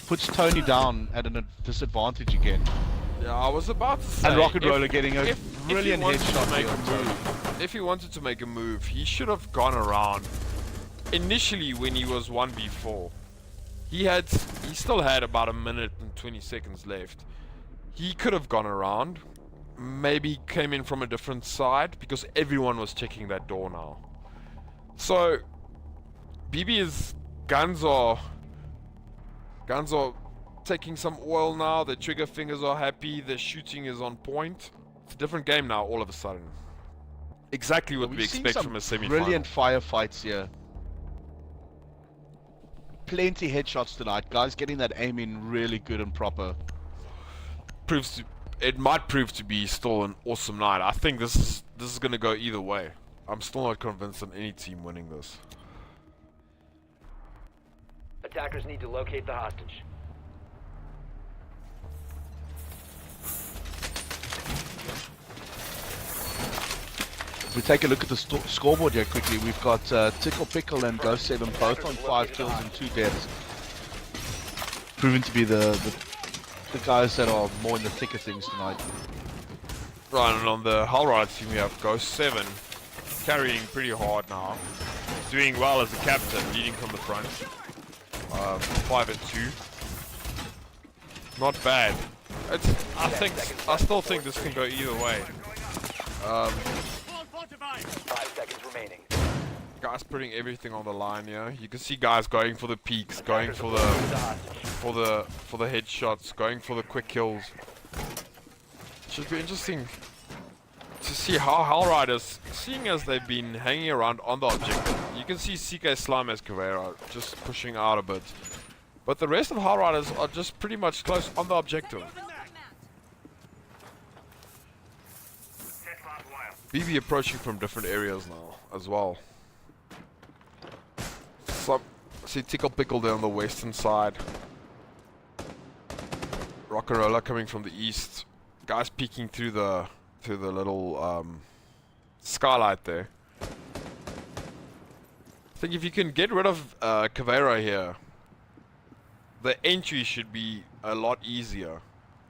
Speaker 1: puts Tony down at a disadvantage again.
Speaker 2: Yeah, I was about to say.
Speaker 1: And Rocket Roller getting a brilliant headshot.
Speaker 2: If he wanted to make a move, he should have gone around. Initially, when he was 1v4, he still had about 1 minute and 20 seconds left. He could have gone around, maybe came in from a different side, because everyone was checking that door now. So, BB's guns are taking some oil now, the trigger fingers are happy, the shooting is on point. It's a different game now all of a sudden. Exactly what we expect from a semi-final.
Speaker 1: Brilliant firefights here. Plenty headshots tonight, guys getting that aim in really good and proper.
Speaker 2: It might prove to be still an awesome night. I think this is gonna go either way. I'm still not convinced on any team winning this.
Speaker 4: Attackers need to locate the hostage.
Speaker 1: If we take a look at the scoreboard here quickly, we've got Tickle Pickle and Ghost 7 both on 5 kills and 2 deaths. Proving to be the guys that are more in the thick of things tonight.
Speaker 2: Right, and on the Hull Rider team we have Ghost 7 carrying pretty hard now. Doing well as a captain, leading from the front. 5 and 2. Not bad. I still think this can go either way.
Speaker 4: 5 seconds remaining.
Speaker 2: Guys putting everything on the line here. You can see guys going for the peaks, going for the headshots, going for the quick kills. Should be interesting to see how Hull Riders, seeing as they've been hanging around on the objective. You can see CK Slime as Caveira just pushing out a bit, but the rest of Hull Riders are just pretty much close on the objective. BB approaching from different areas now as well. See Tickle Pickle there on the western side. Rockarola coming from the east. Guys peeking through the little skylight there. I think if you can get rid of Caveira here, the entry should be a lot easier.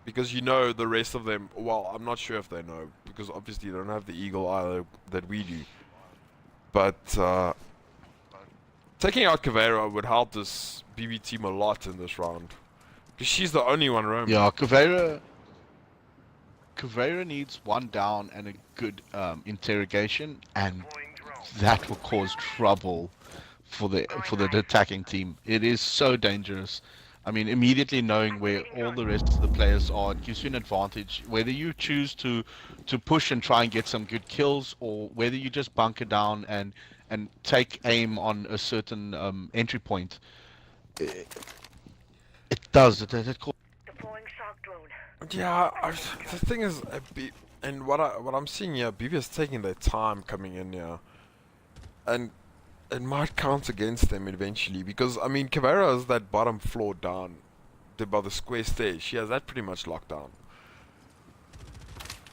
Speaker 2: Because you know the rest of them, well, I'm not sure if they know, because obviously they don't have the eagle eye that we do. But taking out Caveira would help this BB team a lot in this round. Because she's the only one roaming.
Speaker 1: Yeah, Caveira needs one down and a good interrogation, and that will cause trouble for the attacking team. It is so dangerous. I mean, immediately knowing where all the rest of the players are, it gives you an advantage. Whether you choose to push and try and get some good kills, or whether you just bunker down and take aim on a certain entry point, it does. It
Speaker 3: Deploying shock drone.
Speaker 2: Yeah, the thing is, and what I'm seeing here, BB is taking their time coming in here, and it might count against them eventually, because I mean Caveira is that bottom floor down there by the square stairs. She has that pretty much locked down.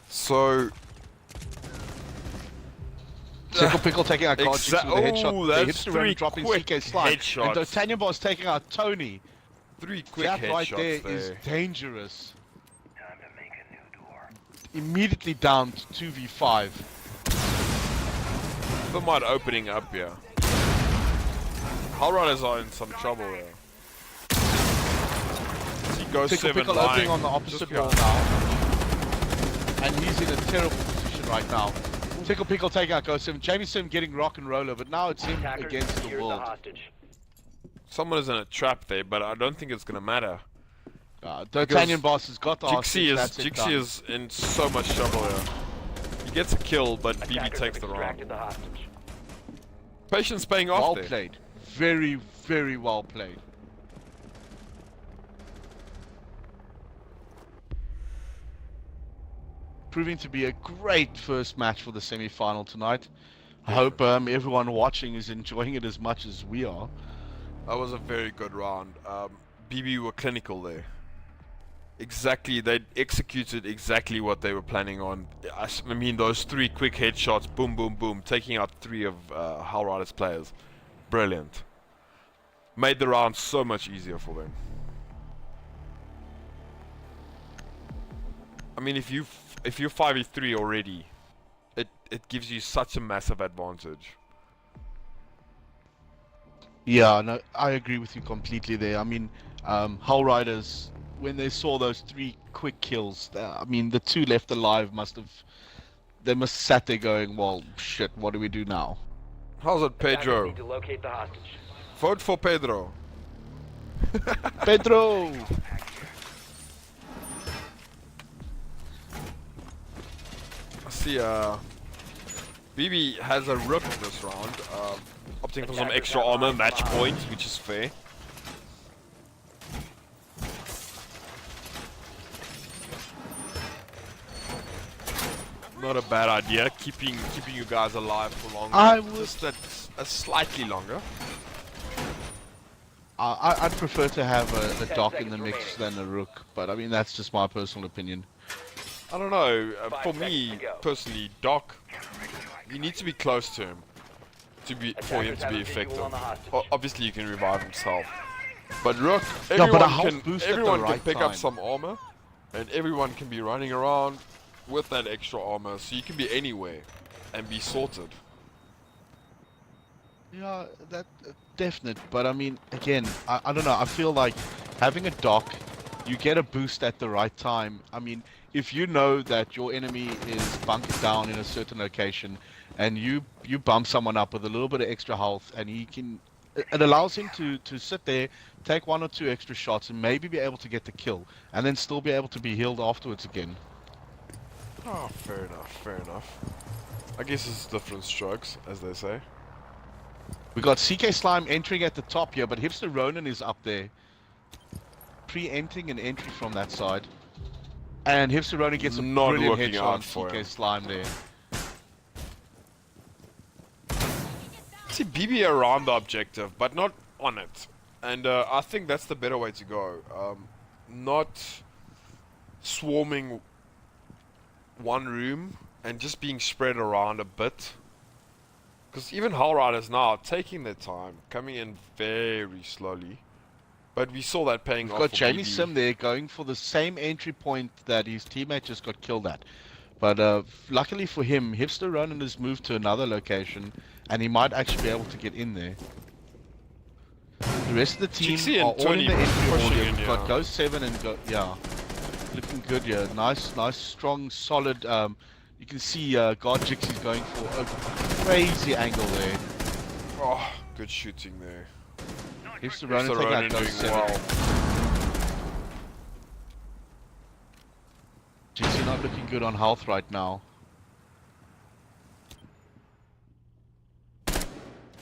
Speaker 2: So
Speaker 1: Tickle Pickle taking out Guard Jigsaw with a headshot.
Speaker 2: Oh,
Speaker 1: The
Speaker 2: that's
Speaker 1: hipster
Speaker 2: 3
Speaker 1: dropping
Speaker 2: quick
Speaker 1: CK Slime.
Speaker 2: headshots.
Speaker 1: And D'Artagnan Boss taking out Tony.
Speaker 2: 3 quick
Speaker 1: That right
Speaker 2: headshots
Speaker 1: there is dangerous.
Speaker 4: Time to make a new door.
Speaker 1: Immediately down to 2v5.
Speaker 2: Still might opening up here. Hull Riders are in some trouble here. See Ghost
Speaker 1: Tickle
Speaker 2: 7
Speaker 1: Pickle
Speaker 2: lying
Speaker 1: opening on the opposite wall now. And he's in a terrible position right now. Tickle Pickle taking out Ghost 7. Jamie Sim getting rock and roller, but now it's him
Speaker 4: Attackers
Speaker 1: against the
Speaker 4: secured the
Speaker 1: world.
Speaker 4: hostage.
Speaker 2: Someone is in a trap there, but I don't think it's gonna matter.
Speaker 1: D'Artagnan Boss has got the
Speaker 2: Jixie
Speaker 1: hostage.
Speaker 2: is in so much trouble here. He gets a kill, but BB
Speaker 4: Attackers
Speaker 2: takes
Speaker 4: have
Speaker 2: the round.
Speaker 4: extracted the hostage.
Speaker 2: Patience paying off
Speaker 1: Well
Speaker 2: there.
Speaker 1: played. Very, very well played. Proving to be a great first match for the semi-final tonight. I hope everyone watching is enjoying it as much as we are.
Speaker 2: That was a very good round. BB were clinical there. Exactly, they executed exactly what they were planning on. I mean, those 3 quick headshots, boom, boom, boom, taking out 3 of Hell Riders players. Brilliant. Made the round so much easier for them. I mean, if you're 5v3 already, it gives you such a massive advantage.
Speaker 1: Yeah, no, I agree with you completely there. I mean, Hull Riders, when they saw those 3 quick kills, I mean, the 2 left alive must sat there going, well, shit, what do we do now?
Speaker 2: How's it,
Speaker 4: Attackers
Speaker 2: Pedro?
Speaker 4: need to locate the hostage.
Speaker 2: Vote for Pedro.
Speaker 1: Pedro!
Speaker 2: I see, BB has a rook this round, opting for some extra armor, match point, which is fair. Not a bad idea, keeping you guys alive for longer.
Speaker 1: I would-
Speaker 2: Just slightly longer.
Speaker 1: I'd prefer to have a
Speaker 4: 10
Speaker 1: dock in the
Speaker 4: seconds
Speaker 1: mix
Speaker 4: remaining.
Speaker 1: than a rook, but I mean, that's just my personal opinion.
Speaker 2: I don't know.
Speaker 4: 5
Speaker 2: For
Speaker 4: seconds
Speaker 2: me
Speaker 4: to go.
Speaker 2: personally, Doc, you need to be close to him for him
Speaker 4: Attackers
Speaker 2: to
Speaker 4: have
Speaker 2: be
Speaker 4: a visual
Speaker 2: effective.
Speaker 4: on the hostage.
Speaker 2: Obviously, you can revive himself, but Rook,
Speaker 1: but a
Speaker 2: everyone
Speaker 1: health
Speaker 2: can
Speaker 1: boost at the
Speaker 2: everyone can
Speaker 1: right
Speaker 2: pick
Speaker 1: time.
Speaker 2: up some armor, and everyone can be running around with that extra armor, so you can be anywhere and be sorted.
Speaker 1: Yeah, that definite. But I mean, again, I don't know. I feel like having a dock, you get a boost at the right time. I mean, if you know that your enemy is bunkered down in a certain location, and you bump someone up with a little bit of extra health, and it allows him to sit there, take 1 or 2 extra shots, and maybe be able to get the kill, and then still be able to be healed afterwards again.
Speaker 2: Oh, fair enough, fair enough. I guess it's different strokes, as they say.
Speaker 1: We got CK Slime entering at the top here, but Hipster Ronin is up there, preempting an entry from that side. And Hipster Ronin gets a
Speaker 2: Not
Speaker 1: brilliant
Speaker 2: working
Speaker 1: headshot
Speaker 2: out
Speaker 1: on
Speaker 2: for
Speaker 1: CK
Speaker 2: him.
Speaker 1: Slime there.
Speaker 2: See BB around the objective, but not on it. And I think that's the better way to go. Not swarming one room and just being spread around a bit. Because even Hull Riders now are taking their time, coming in very slowly. But we saw that paying
Speaker 1: We've
Speaker 2: off
Speaker 1: got
Speaker 2: for
Speaker 1: Jamie
Speaker 2: BB.
Speaker 1: Sim there going for the same entry point that his teammate just got killed at. But luckily for him, Hipster Ronin has moved to another location, and he might actually be able to get in there. The rest of the team
Speaker 2: Jixi
Speaker 1: are
Speaker 2: and
Speaker 1: all in
Speaker 2: Tony
Speaker 1: the entry
Speaker 2: pushing
Speaker 1: order.
Speaker 2: in,
Speaker 1: We've got
Speaker 2: yeah.
Speaker 1: Ghost 7 and yeah, looking good, yeah. Nice, strong, solid. You can see God Jixi's going for a crazy angle there.
Speaker 2: Oh, good shooting there.
Speaker 1: Hipster Ronin
Speaker 2: Hipster
Speaker 1: taking out
Speaker 2: Ronin doing
Speaker 1: Ghost 7.
Speaker 2: well.
Speaker 1: Jixi not looking good on health right now.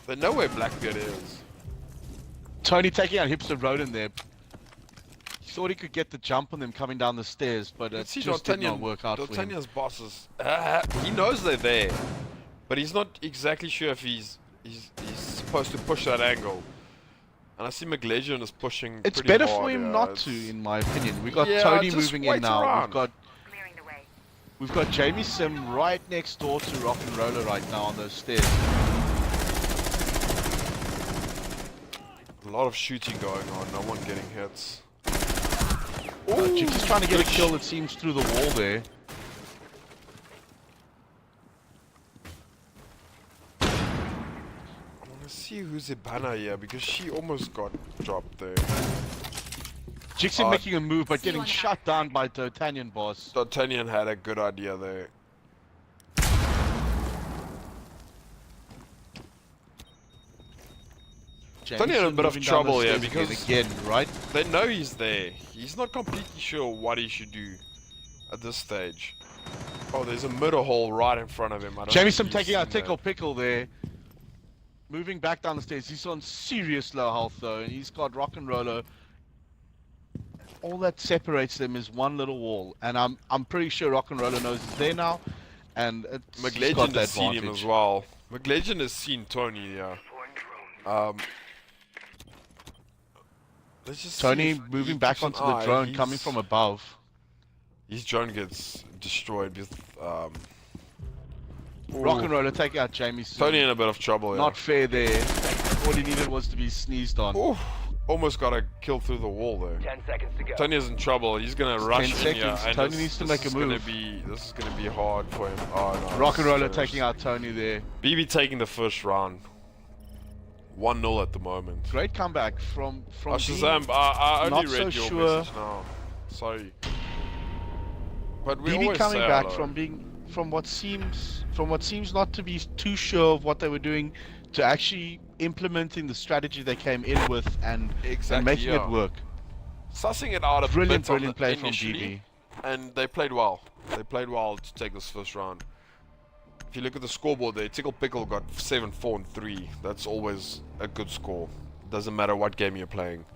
Speaker 2: They know where Blackbeard is.
Speaker 1: Tony taking out Hipster Ronin there. He thought he could get the jump on them coming down the stairs, but it
Speaker 2: Let's see
Speaker 1: just did not work out for him.
Speaker 2: D'Artagnan's bosses. He knows they're there, but he's not exactly sure if he's supposed to push that angle. And I see McLegion is pushing.
Speaker 1: It's
Speaker 2: pretty
Speaker 1: better
Speaker 2: hard,
Speaker 1: for him
Speaker 2: yeah,
Speaker 1: not
Speaker 2: it's-
Speaker 1: to, in my opinion. We got
Speaker 2: Yeah,
Speaker 1: Tony
Speaker 2: just
Speaker 1: moving in
Speaker 2: wait
Speaker 1: now.
Speaker 2: around.
Speaker 3: Clearing the way.
Speaker 1: We've got Jamie Sim right next door to Rock and Roller right now on those stairs.
Speaker 2: A lot of shooting going on. No one getting hits.
Speaker 1: Jixi's trying to get a
Speaker 2: good
Speaker 1: kill, it seems, through the wall there.
Speaker 2: I want to see who's Ibana here because she almost got dropped there.
Speaker 1: Jixi making a move, but getting
Speaker 3: on
Speaker 1: shut down by D'Artagnan boss.
Speaker 2: D'Artagnan had a good idea there.
Speaker 1: Jamie
Speaker 2: in a
Speaker 1: Sim
Speaker 2: bit of
Speaker 1: moving down the
Speaker 2: trouble here
Speaker 1: stairs
Speaker 2: because-
Speaker 1: again, right?
Speaker 2: They know he's there. He's not completely sure what he should do at this stage. Oh, there's a middle hole right in front of him. I don't
Speaker 1: Jamie
Speaker 2: think
Speaker 1: Sim
Speaker 2: he's
Speaker 1: taking out
Speaker 2: seen
Speaker 1: Tickle
Speaker 2: that.
Speaker 1: Pickle there. Moving back down the stairs. He's on serious low health though, and he's got Rock and Roller. All that separates them is one little wall, and I'm pretty sure Rock and Roller knows he's there now, and he's got
Speaker 2: McLegend
Speaker 1: that
Speaker 2: has seen him
Speaker 1: advantage.
Speaker 2: as well. McLegend has seen Tony, yeah.
Speaker 3: Deploying drone.
Speaker 2: Let's just see
Speaker 1: Tony
Speaker 2: if he
Speaker 1: moving back
Speaker 2: keeps an
Speaker 1: onto the
Speaker 2: eye.
Speaker 1: drone coming
Speaker 2: He's-
Speaker 1: from above.
Speaker 2: His drone gets destroyed with
Speaker 1: Rock
Speaker 2: ooh,
Speaker 1: and Roller taking out Jamie soon.
Speaker 2: Tony in a bit of trouble, yeah.
Speaker 1: Not fair there. All he needed was to be sneezed on.
Speaker 2: Ooh, almost got a kill through the wall there.
Speaker 4: 10 seconds to go.
Speaker 2: Tony is in trouble. He's gonna rush
Speaker 1: 10
Speaker 2: in here,
Speaker 1: seconds.
Speaker 2: and
Speaker 1: Tony
Speaker 2: this,
Speaker 1: needs to
Speaker 2: this
Speaker 1: make a
Speaker 2: is gonna
Speaker 1: move.
Speaker 2: this is gonna be hard for him. Oh no.
Speaker 1: Rock and
Speaker 2: this is
Speaker 1: Roller
Speaker 2: finished.
Speaker 1: taking out Tony there.
Speaker 2: BB taking the first round. 1-0 at the moment.
Speaker 1: Great comeback from
Speaker 2: Oh,
Speaker 1: being
Speaker 2: Shazam, I only
Speaker 1: not so
Speaker 2: read your
Speaker 1: sure.
Speaker 2: message now. Sorry. But we
Speaker 1: BB
Speaker 2: always
Speaker 1: coming
Speaker 2: say
Speaker 1: back
Speaker 2: hello.
Speaker 1: from what seems not to be too sure of what they were doing to actually implementing the strategy they came in with and
Speaker 2: Exactly,
Speaker 1: making
Speaker 2: yeah.
Speaker 1: it work.
Speaker 2: Sussing it out a
Speaker 1: Brilliant,
Speaker 2: bit on
Speaker 1: brilliant
Speaker 2: the-
Speaker 1: play from
Speaker 2: initially,
Speaker 1: BB.
Speaker 2: and they played well. They played well to take this first round. If you look at the scoreboard there, Tickle Pickle got 7, 4, and 3. That's always a good score. Doesn't matter what game you're playing.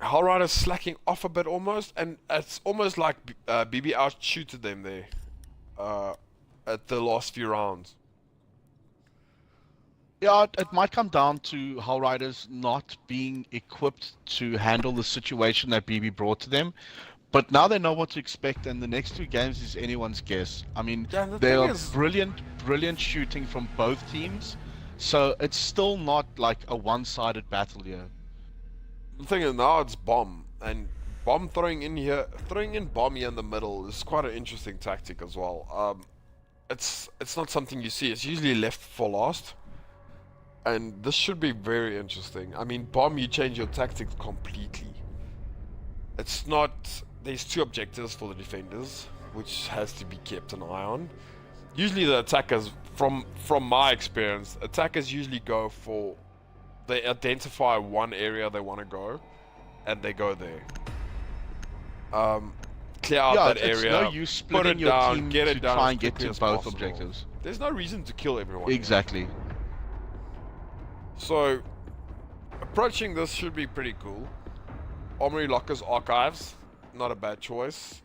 Speaker 2: Hellrider's slacking off a bit almost, and it's almost like BB outshooted them there at the last few rounds.
Speaker 1: Yeah, it might come down to Hull Riders not being equipped to handle the situation that BB brought to them. But now they know what to expect, and the next two games is anyone's guess. I mean,
Speaker 2: Yeah, the
Speaker 1: they
Speaker 2: thing
Speaker 1: are
Speaker 2: is-
Speaker 1: brilliant shooting from both teams. So it's still not like a one-sided battle here.
Speaker 2: The thing is now it's bomb, and bomb throwing in bomb here in the middle is quite an interesting tactic as well. It's not something you see. It's usually left for last, and this should be very interesting. I mean, bomb, you change your tactics completely. It's not. There's two objectives for the defenders, which has to be kept an eye on. Usually the attackers, from my experience, attackers usually go for, they identify one area they want to go, and they go there. Clear out
Speaker 1: Yeah,
Speaker 2: that
Speaker 1: it's
Speaker 2: area,
Speaker 1: no use
Speaker 2: put
Speaker 1: splitting
Speaker 2: it
Speaker 1: your
Speaker 2: down,
Speaker 1: team
Speaker 2: get
Speaker 1: to
Speaker 2: it down
Speaker 1: try
Speaker 2: as
Speaker 1: and get
Speaker 2: quickly
Speaker 1: to
Speaker 2: as
Speaker 1: both
Speaker 2: possible.
Speaker 1: objectives.
Speaker 2: There's no reason to kill everyone here.
Speaker 1: Exactly.
Speaker 2: So, approaching this should be pretty cool. Armory Lockers Archives, not a bad choice.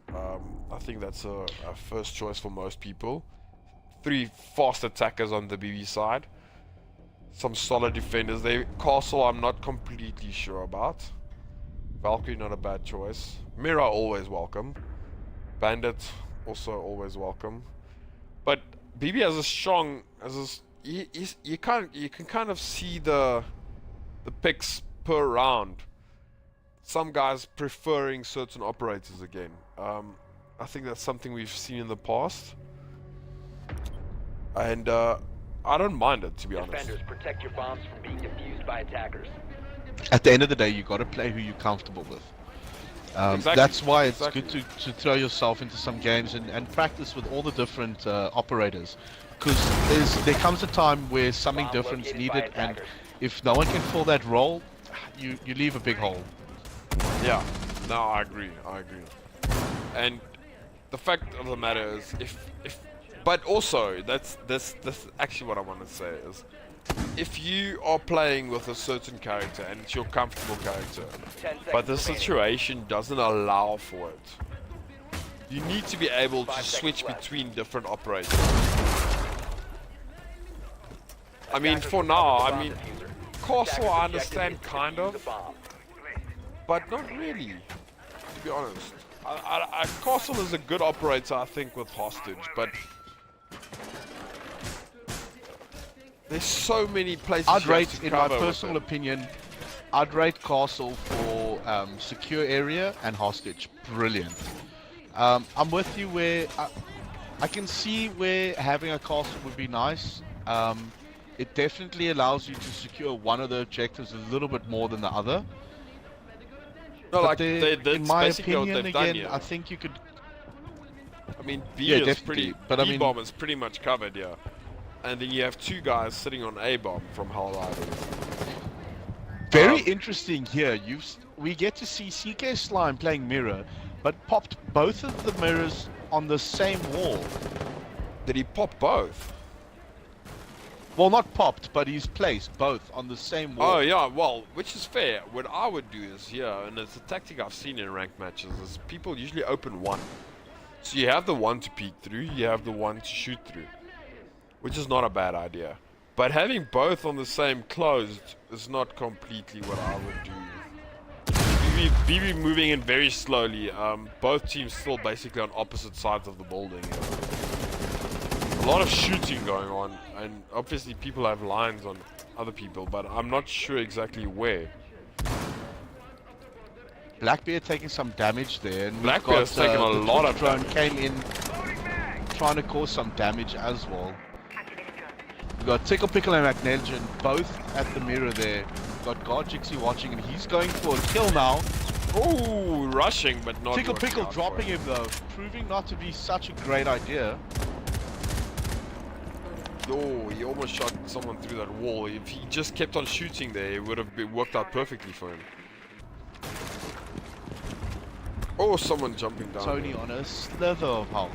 Speaker 2: I think that's a first choice for most people. 3 fast attackers on the BB side. Some solid defenders. Castle, I'm not completely sure about. Valkyrie, not a bad choice. Mira, always welcome. Bandit, also always welcome. But BB has a strong, you can kind of see the picks per round. Some guys preferring certain operators again. I think that's something we've seen in the past, and I don't mind it, to be honest.
Speaker 4: Defenders, protect your bombs from being defused by attackers.
Speaker 1: At the end of the day, you got to play who you're comfortable with.
Speaker 2: Exactly,
Speaker 1: That's why it's
Speaker 2: exactly.
Speaker 1: good to throw yourself into some games and practice with all the different operators, because there comes a time where something
Speaker 4: Bomb
Speaker 1: different is
Speaker 4: located by
Speaker 1: needed, and
Speaker 4: attackers.
Speaker 1: if no one can fill that role, you leave a big hole.
Speaker 2: Yeah, no, I agree. And the fact of the matter is, but also that's actually what I want to say is, if you are playing with a certain character and it's your comfortable character,
Speaker 4: 10 seconds
Speaker 2: but the
Speaker 4: remaining.
Speaker 2: situation doesn't allow for it, you need to be able to
Speaker 4: 5
Speaker 2: switch
Speaker 4: seconds left.
Speaker 2: between different operators. I mean,
Speaker 4: Attackers
Speaker 2: for
Speaker 4: recover
Speaker 2: now,
Speaker 4: the
Speaker 2: I
Speaker 4: bomb
Speaker 2: mean,
Speaker 4: diffuser.
Speaker 2: Castle
Speaker 4: Attackers'
Speaker 2: I
Speaker 4: objective
Speaker 2: understand
Speaker 4: is to
Speaker 2: kind
Speaker 4: defuse
Speaker 2: of,
Speaker 4: the bomb.
Speaker 2: but not really, to be honest. Castle is a good operator, I think, with hostage, but there's so many places
Speaker 1: I'd
Speaker 2: you have
Speaker 1: rate,
Speaker 2: to
Speaker 1: in my
Speaker 2: cover with
Speaker 1: personal
Speaker 2: it.
Speaker 1: opinion, I'd rate Castle for secure area and hostage. Brilliant. I'm with you where I can see where having a castle would be nice. It definitely allows you to secure one of the objectives a little bit more than the other.
Speaker 2: No,
Speaker 1: But
Speaker 2: like
Speaker 1: in
Speaker 2: that's
Speaker 1: my
Speaker 2: basically what
Speaker 1: opinion,
Speaker 2: they've done
Speaker 1: again,
Speaker 2: here.
Speaker 1: I think you could.
Speaker 2: I mean, B
Speaker 1: Yeah,
Speaker 2: is
Speaker 1: definitely,
Speaker 2: pretty,
Speaker 1: but I
Speaker 2: B
Speaker 1: mean-
Speaker 2: bomb is pretty much covered, yeah. And then you have 2 guys sitting on A bomb from Hull Riders.
Speaker 1: Very interesting here. We get to see CK Slime playing mirror, but popped both of the mirrors on the same wall.
Speaker 2: Did he pop both?
Speaker 1: Well, not popped, but he's placed both on the same wall.
Speaker 2: Oh yeah, well, which is fair. What I would do is, yeah, and it's a tactic I've seen in ranked matches, is people usually open one. So you have the one to peek through, you have the one to shoot through, which is not a bad idea. But having both on the same closed is not completely what I would do. BB moving in very slowly. Both teams still basically on opposite sides of the building. A lot of shooting going on, and obviously people have lines on other people, but I'm not sure exactly where.
Speaker 1: Blackbeard taking some damage there. And we've
Speaker 2: Blackbeard's
Speaker 1: got,
Speaker 2: taking a
Speaker 1: the
Speaker 2: lot
Speaker 1: Twitch
Speaker 2: of
Speaker 1: drone
Speaker 2: damage.
Speaker 1: came in trying to cause some damage as well. We've got Tickle Pickle and McNelgen both at the mirror there. We've got God Jixie watching, and he's going for a kill now.
Speaker 2: Oh, rushing, but not
Speaker 1: Tickle
Speaker 2: working
Speaker 1: Pickle
Speaker 2: out for
Speaker 1: dropping him though, proving not to be such a great idea.
Speaker 2: Oh, he almost shot someone through that wall. If he just kept on shooting there, it would have worked out perfectly for him. Oh, someone jumping down.
Speaker 1: Tony
Speaker 2: there.
Speaker 1: on a slither of health.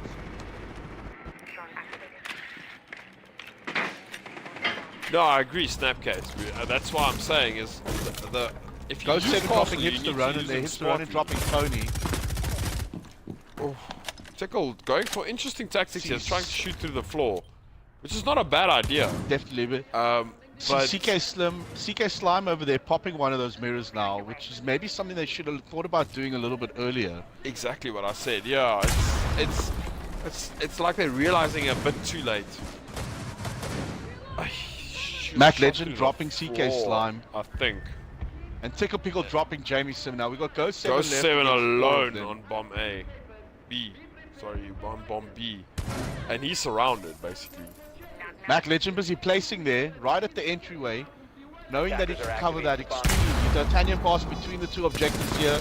Speaker 2: No, I agree, Snapcase. That's what I'm saying is the if you
Speaker 1: Ghost
Speaker 2: use
Speaker 1: 7
Speaker 2: Castle,
Speaker 1: dropping
Speaker 2: you
Speaker 1: hits
Speaker 2: need
Speaker 1: the
Speaker 2: to
Speaker 1: run,
Speaker 2: use
Speaker 1: and they
Speaker 2: them
Speaker 1: hits the run and dropping
Speaker 2: smartly.
Speaker 1: Tony.
Speaker 2: Oh, Tickle going for interesting tactics here,
Speaker 1: Jeez.
Speaker 2: trying to shoot through the floor, which is not a bad idea.
Speaker 1: Definitely.
Speaker 2: But
Speaker 1: CK Slime over there popping one of those mirrors now, which is maybe something they should have thought about doing a little bit earlier.
Speaker 2: exactly what I said. Yeah, it's like they're realizing a bit too late.
Speaker 1: Mac
Speaker 2: Shot
Speaker 1: Legend
Speaker 2: through the
Speaker 1: dropping CK
Speaker 2: floor,
Speaker 1: Slime.
Speaker 2: I think.
Speaker 1: And Tickle Pickle dropping Jamie Sim. Now we got Ghost 7
Speaker 2: Ghost
Speaker 1: left
Speaker 2: 7
Speaker 1: against four of
Speaker 2: alone
Speaker 1: them.
Speaker 2: on bomb A. B. Sorry, bomb B. And he's surrounded, basically.
Speaker 1: Mac Legend busy placing there, right at the entryway, knowing that he
Speaker 4: Attackers
Speaker 1: can
Speaker 4: are
Speaker 1: cover that
Speaker 4: activating
Speaker 1: extremely. D'Artagnan pass between the two objectives here,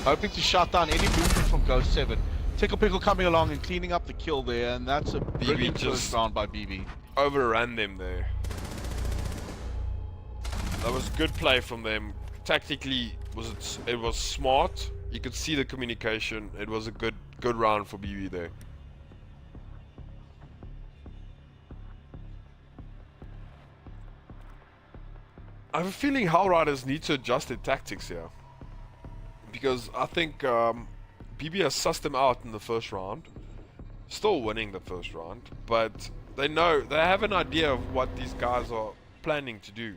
Speaker 1: hoping to shut down any movement from Ghost 7. Tickle Pickle coming along and cleaning up the kill there, and that's a brilliant
Speaker 2: just-
Speaker 1: first round by BB.
Speaker 2: Overran them there. That was good play from them. Tactically, it was smart. You could see the communication. It was a good round for BB there. I have a feeling Howl Riders need to adjust their tactics here. Because I think BB has sussed them out in the first round. Still winning the first round. But they have an idea of what these guys are planning to do.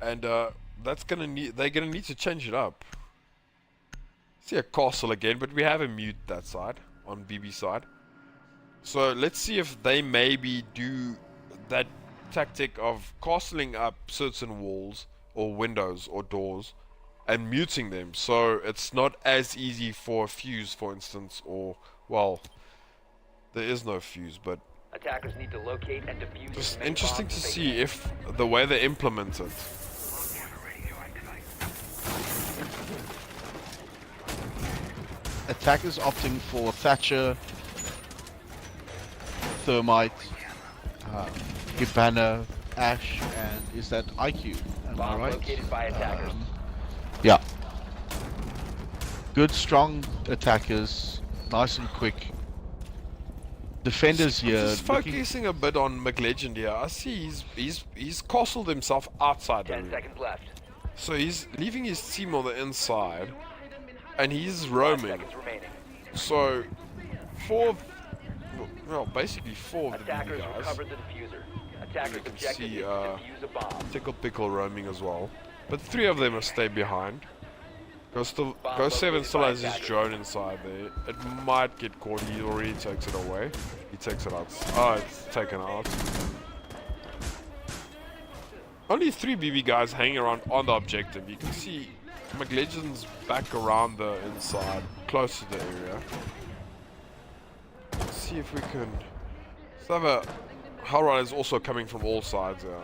Speaker 2: And they're gonna need to change it up. See a castle again, but we have a mute that side, on BB side. So let's see if they maybe do that tactic of castling up certain walls or windows or doors and muting them, so it's not as easy for a fuse, for instance, or, well, there is no fuse, but
Speaker 4: Attackers need to locate and defuse
Speaker 2: it's
Speaker 4: as many
Speaker 2: interesting
Speaker 4: bombs
Speaker 2: to
Speaker 4: as they
Speaker 2: see
Speaker 4: can.
Speaker 2: if the way they implement it.
Speaker 1: Attackers opting for Thatcher, Thermite, Hibana, Ash, and is that IQ? Am I
Speaker 4: Bomb
Speaker 1: right?
Speaker 4: located by attackers.
Speaker 1: Yeah. Good, strong attackers, nice and quick. Defenders here.
Speaker 2: Just
Speaker 1: looking-
Speaker 2: focusing a bit on McLegend here. I see he's castled himself outside the
Speaker 4: 10
Speaker 2: room.
Speaker 4: seconds left.
Speaker 2: So he's leaving his team on the inside, and he's
Speaker 4: 5
Speaker 2: roaming.
Speaker 4: seconds remaining.
Speaker 2: So basically four of the BB
Speaker 4: Attackers
Speaker 2: guys.
Speaker 4: recovered the diffuser. Attackers
Speaker 2: You can
Speaker 4: objective
Speaker 2: see,
Speaker 4: is to defuse a bomb.
Speaker 2: Tickle Pickle roaming as well, but 3 of them will stay behind. Ghost 7
Speaker 4: located
Speaker 2: still
Speaker 4: by
Speaker 2: has his
Speaker 4: attackers.
Speaker 2: drone inside there. It might get caught. He already takes it away. He takes it out. Oh, it's taken out. Only 3 BB guys hanging around on the objective. You can see McLegend's back around the inside, close to the area. Let's see if we can. Let's have a. Howride is also coming from all sides there.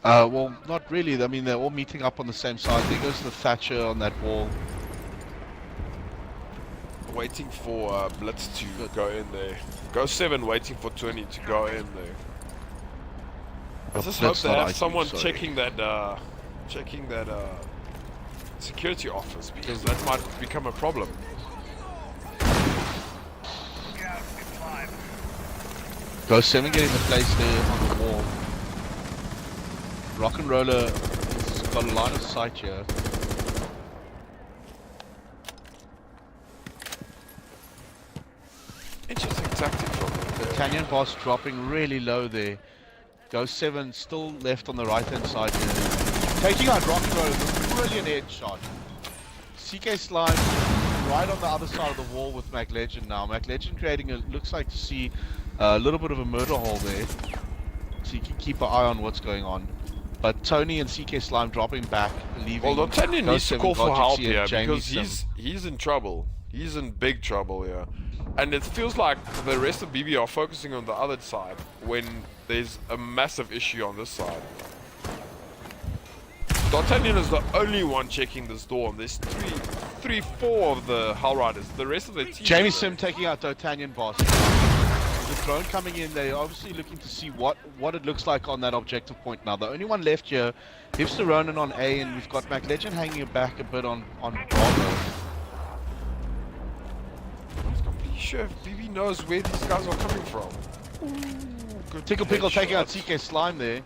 Speaker 1: Well, not really. I mean, they're all meeting up on the same side. There goes the Thatcher on that wall.
Speaker 2: Waiting for Blitz to go in there. Ghost 7 waiting for 20 to go in there. I just hope
Speaker 1: Blitz
Speaker 2: they
Speaker 1: not
Speaker 2: have
Speaker 1: IQ,
Speaker 2: someone
Speaker 1: sorry.
Speaker 2: checking that security office, because that might become a problem.
Speaker 1: Ghost 7 getting the place there on the wall. Rock and Roller has got a line of sight here.
Speaker 2: tactic from them.
Speaker 1: Tanyan boss dropping really low there. Ghost 7 still left on the right hand side here. Taking out Rocky Road with a brilliant headshot. CK Slime right on the other side of the wall with Mac Legend now. Mac Legend creating a, looks like to see a little bit of a murder hole there. So you can keep an eye on what's going on. But Tony and CK Slime dropping back, leaving.
Speaker 2: Well, D'Artagnan needs to call for
Speaker 1: Gojix
Speaker 2: help
Speaker 1: and
Speaker 2: here
Speaker 1: Jamie
Speaker 2: because
Speaker 1: Sim.
Speaker 2: he's in trouble. He's in big trouble here. And it feels like the rest of BB are focusing on the other side when there's a massive issue on this side. D'Artagnan is the only one checking this door, and there's four of the Hell Riders. The rest of the team.
Speaker 1: Jamie Sim taking out D'Artagnan boss. The drone coming in, they're obviously looking to see what it looks like on that objective point now. The only one left here, Hipster Ronin on A, and we've got Mac Legend hanging back a bit on Bravo.
Speaker 2: I'm completely sure if BB knows where these guys are coming from. Ooh, good
Speaker 1: Tickle Pickle taking out
Speaker 2: headshot.
Speaker 1: CK Slime there.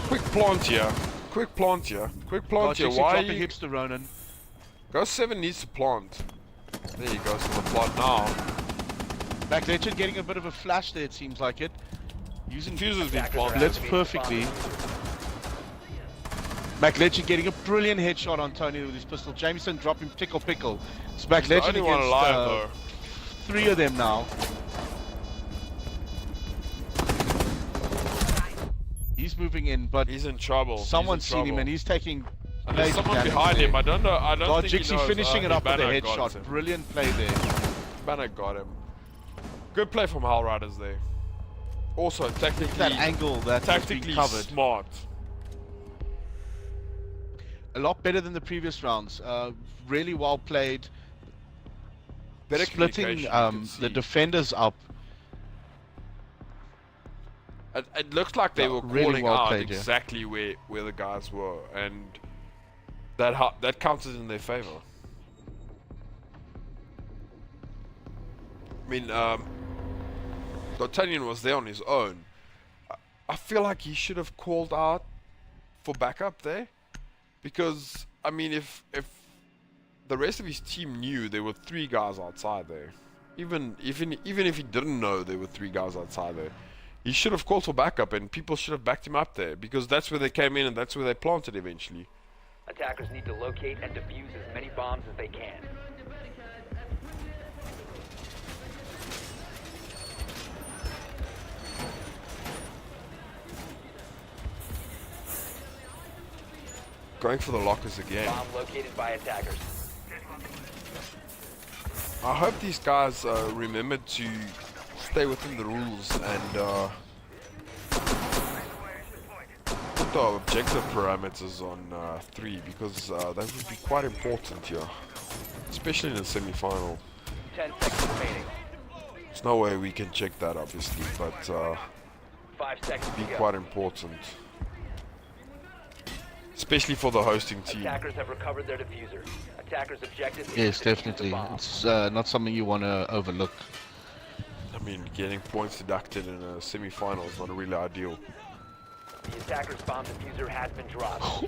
Speaker 2: Quick plant here. Quick plant here. Quick plant here.
Speaker 1: Gojix
Speaker 2: Why?
Speaker 1: dropping Hipster Ronin.
Speaker 2: Ghost 7 needs to plant. There you go, to the plant now.
Speaker 1: Mac Legend getting a bit of a flash there, it seems like it. Using
Speaker 2: Fuser's been planted.
Speaker 1: Blitz perfectly. Mac Legend getting a brilliant headshot on Tony with his pistol. Jameson dropping Tickle Pickle. It's Mac
Speaker 2: He's the
Speaker 1: Legend
Speaker 2: only one
Speaker 1: against
Speaker 2: alive though.
Speaker 1: 3 of them now. He's moving in, but
Speaker 2: He's in trouble.
Speaker 1: someone's
Speaker 2: He's in
Speaker 1: seen him
Speaker 2: trouble.
Speaker 1: and he's taking
Speaker 2: And there's
Speaker 1: major
Speaker 2: someone
Speaker 1: damage
Speaker 2: behind
Speaker 1: there.
Speaker 2: him. I don't know. I don't think he
Speaker 1: Gojixi
Speaker 2: knows.
Speaker 1: finishing it up with a
Speaker 2: Banner got
Speaker 1: headshot.
Speaker 2: him.
Speaker 1: Brilliant play there.
Speaker 2: Banner got him. Good play from Hell Riders there. Also, technically,
Speaker 1: That angle that has been
Speaker 2: tactically
Speaker 1: covered.
Speaker 2: smart.
Speaker 1: A lot better than the previous rounds. Really well played.
Speaker 2: Better
Speaker 1: Splitting
Speaker 2: communication, you can
Speaker 1: the
Speaker 2: see.
Speaker 1: defenders up.
Speaker 2: It looked like they
Speaker 1: No,
Speaker 2: were
Speaker 1: really
Speaker 2: calling
Speaker 1: well
Speaker 2: out
Speaker 1: played, yeah.
Speaker 2: exactly where the guys were, and that counted in their favor. I mean, D'Artagnan was there on his own. I feel like he should have called out for backup there, because I mean, if the rest of his team knew there were 3 guys outside there, even if he didn't know there were 3 guys outside there, he should have called for backup, and people should have backed him up there, because that's where they came in and that's where they planted eventually.
Speaker 4: Attackers need to locate and defuse as many bombs as they can.
Speaker 2: Going for the lockers again.
Speaker 4: Bomb located by attackers.
Speaker 2: I hope these guys remember to stay within the rules and put the objective parameters on 3, because that would be quite important here, especially in the semi-final.
Speaker 4: 10 seconds remaining.
Speaker 2: There's no way we can check that obviously, but
Speaker 4: 5 seconds
Speaker 2: be
Speaker 4: to go.
Speaker 2: quite important, especially for the hosting team.
Speaker 4: Attackers have recovered their diffuser. Attackers' objective is
Speaker 1: Yes,
Speaker 4: to defuse the
Speaker 1: definitely.
Speaker 4: bomb.
Speaker 1: It's not something you want to overlook.
Speaker 2: I mean, getting points deducted in a semi-final is not really ideal.
Speaker 4: The attacker's bomb diffuser has been dropped.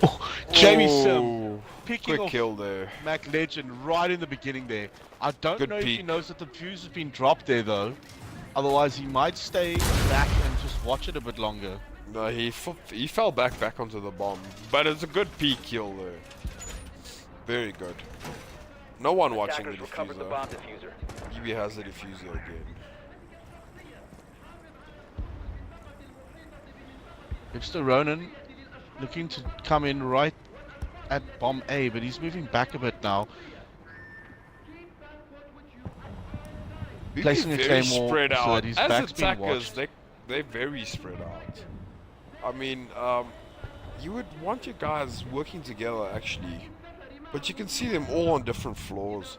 Speaker 1: Jamie Sim
Speaker 2: Oh,
Speaker 1: picking
Speaker 2: quick
Speaker 1: off
Speaker 2: kill there.
Speaker 1: Mac Legend right in the beginning there. I don't
Speaker 2: Good
Speaker 1: know if he
Speaker 2: peek.
Speaker 1: knows that the fuse has been dropped there though. Otherwise he might stay back and just watch it a bit longer.
Speaker 2: No, he fell back onto the bomb, but it's a good peak kill there. Very good. No one watching the
Speaker 4: Attackers recovered the
Speaker 2: diffuser.
Speaker 4: bomb diffuser.
Speaker 2: BB has the diffuser again.
Speaker 1: Hipster Ronin looking to come in right at bomb A, but he's moving back a bit now.
Speaker 2: BB
Speaker 1: Placing a
Speaker 2: very
Speaker 1: claymore
Speaker 2: spread
Speaker 1: so
Speaker 2: out.
Speaker 1: that his
Speaker 2: As
Speaker 1: back's being
Speaker 2: attackers,
Speaker 1: watched.
Speaker 2: they're very spread out. I mean, you would want your guys working together actually, but you can see them all on different floors.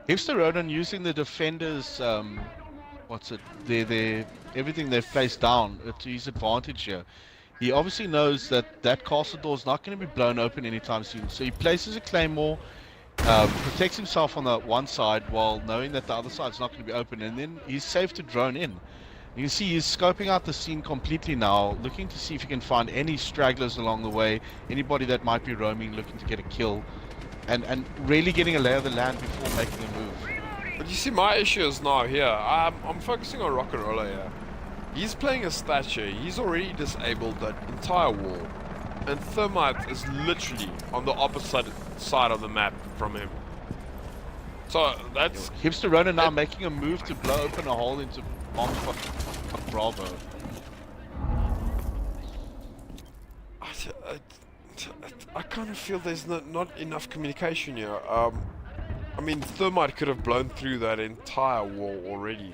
Speaker 1: Hipster Ronin using the defenders, everything they've placed down to his advantage here. He obviously knows that that castle door is not going to be blown open anytime soon, so he places a claymore, protects himself on the one side while knowing that the other side's not going to be open, and then he's safe to drone in. You can see he's scoping out the scene completely now, looking to see if he can find any stragglers along the way, anybody that might be roaming looking to get a kill. and really getting a lay of the land before making a move.
Speaker 2: But you see, my issue is now here. I'm focusing on Rock and Roller here. He's playing as Thatcher. He's already disabled that entire wall. And Thermite is literally on the opposite side of the map from him. So that's...
Speaker 1: Hipster Ronan now making a move to blow open a hole into bomb spot Bravo.
Speaker 2: I kind of feel there's not enough communication here. I mean, Thermite could have blown through that entire wall already.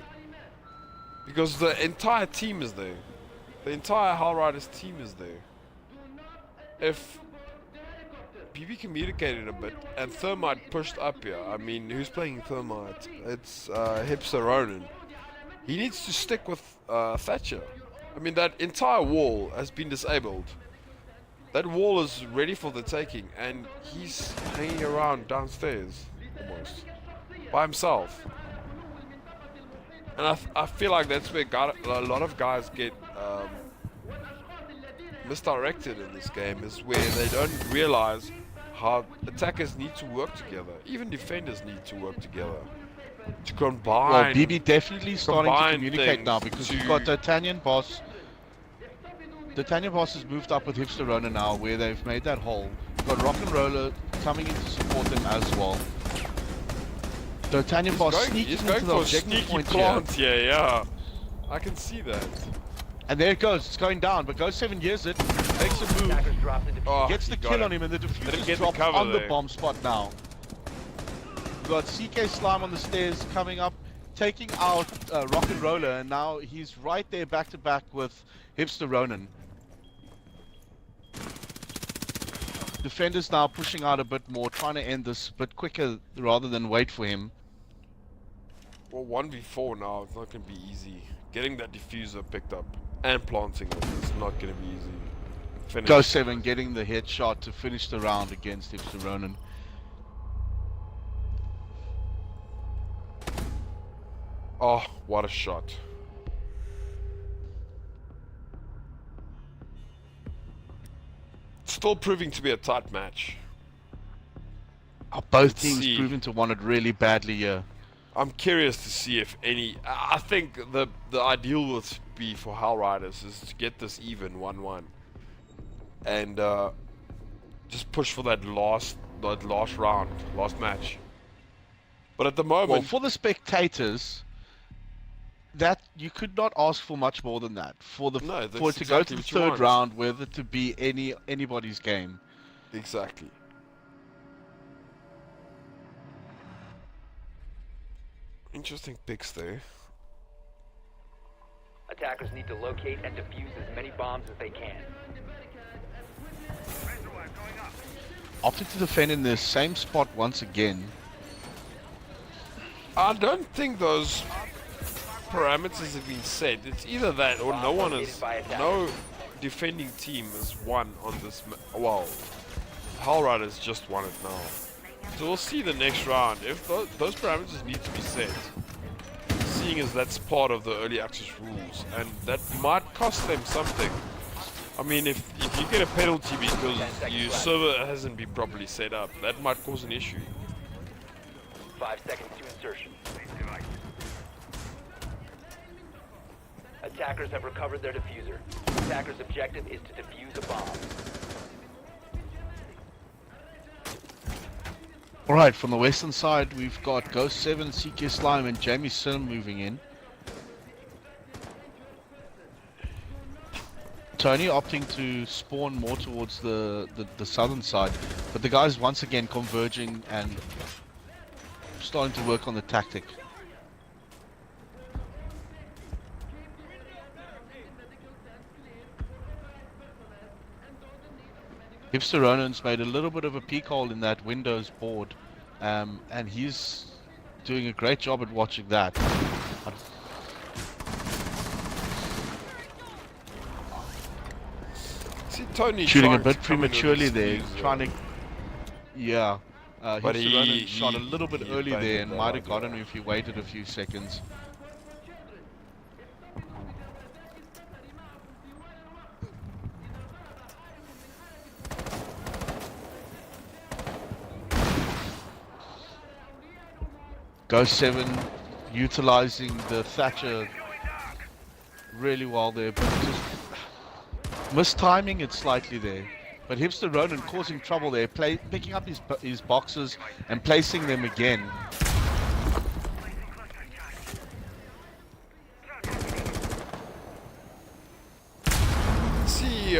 Speaker 2: Because the entire team is there. The entire Hell Riders team is there. If BB communicated a bit and Thermite pushed up here, I mean, who's playing Thermite? It's Hipster Ronan. He needs to stick with Thatcher. I mean, that entire wall has been disabled. That wall is ready for the taking, and he's hanging around downstairs, almost, by himself. And I feel like that's where a lot of guys get misdirected in this game, is where they don't realize how attackers need to work together. Even defenders need to work together to combine.
Speaker 1: Well, BB definitely starting to
Speaker 2: combine
Speaker 1: communicate now,
Speaker 2: things
Speaker 1: because
Speaker 2: to-
Speaker 1: you've got D'Artagnan Boss. D'Artagnan Boss has moved up with Hipster Ronan now, where they've made that hole. You've got Rock and Roller coming in to support them as well. D'Artagnan Boss sneaking
Speaker 2: He's
Speaker 1: into
Speaker 2: going
Speaker 1: the
Speaker 2: for a
Speaker 1: objective
Speaker 2: sneaky
Speaker 1: point here.
Speaker 2: plant here, yeah. I can see that.
Speaker 1: And there it goes, it's going down, but Ghost 7 hears it, makes a move,
Speaker 4: Attackers drop the diffuser.
Speaker 2: Oh,
Speaker 1: gets the
Speaker 2: he got
Speaker 1: kill
Speaker 2: it.
Speaker 1: on him, and the
Speaker 2: Didn't
Speaker 1: diffuser
Speaker 2: get the
Speaker 1: drops
Speaker 2: cover
Speaker 1: on the
Speaker 2: there.
Speaker 1: bomb spot now. We've got CK Slime on the stairs coming up, taking out Rock and Roller, and now he's right there back to back with Hipster Ronan. Defenders now pushing out a bit more, trying to end this a bit quicker rather than wait for him.
Speaker 2: Well, 1v4 now, it's not going to be easy. Getting that diffuser picked up and planting it is not going to be easy. Finish.
Speaker 1: Ghost 7 getting the headshot to finish the round against Hipster Ronan.
Speaker 2: Oh, what a shot. Still proving to be a tight match.
Speaker 1: Both
Speaker 2: Let's
Speaker 1: teams
Speaker 2: see.
Speaker 1: proving to want it really badly here.
Speaker 2: I'm curious to see if any... I think the ideal would be for Hell Riders is to get this even 1-1. And just push for that last round, last match. But at the moment...
Speaker 1: Well, for the spectators, that you could not ask for much more than that. For the
Speaker 2: No, that's
Speaker 1: for it to go
Speaker 2: exactly
Speaker 1: to the
Speaker 2: what you
Speaker 1: third
Speaker 2: want.
Speaker 1: round, whether to be anybody's game.
Speaker 2: Exactly. Interesting picks there.
Speaker 4: Attackers need to locate and defuse as many bombs as they can.
Speaker 1: Opting to defend in the same spot once again.
Speaker 2: I don't think those parameters have been set. It's either that or no one is... No defending team has won on this... Well, Hell Riders just won it now. So we'll see the next round. If those parameters need to be set, seeing as that's part of the early access rules, and that might cost them something. I mean, if you get a penalty because your server hasn't been properly set up, that might cause an issue.
Speaker 4: 5 seconds to insertion. Attackers have recovered their diffuser. Attackers' objective is to defuse a bomb.
Speaker 1: Alright, from the western side, we've got Ghost 7, CK Slime, and Jamie Sim moving in. Tony opting to spawn more towards the southern side, but the guys once again converging and starting to work on the tactic. Hipster Ronan's made a little bit of a peek hole in that Windows board, and he's doing a great job at watching that.
Speaker 2: See Tony
Speaker 1: Shooting a
Speaker 2: trying
Speaker 1: bit
Speaker 2: to come in with
Speaker 1: prematurely
Speaker 2: his
Speaker 1: there,
Speaker 2: skills,
Speaker 1: trying to... Yeah.
Speaker 2: But
Speaker 1: Hipster Ronan
Speaker 2: he-
Speaker 1: shot a little bit
Speaker 2: he
Speaker 1: early there
Speaker 2: abandoned
Speaker 1: and
Speaker 2: that
Speaker 1: might have
Speaker 2: idea.
Speaker 1: gotten him if he waited a few seconds. Ghost 7 utilizing the Thatcher really well there, but just mistiming it slightly there. But Hipster Ronan causing trouble there, picking up his boxes and placing them again.
Speaker 2: See,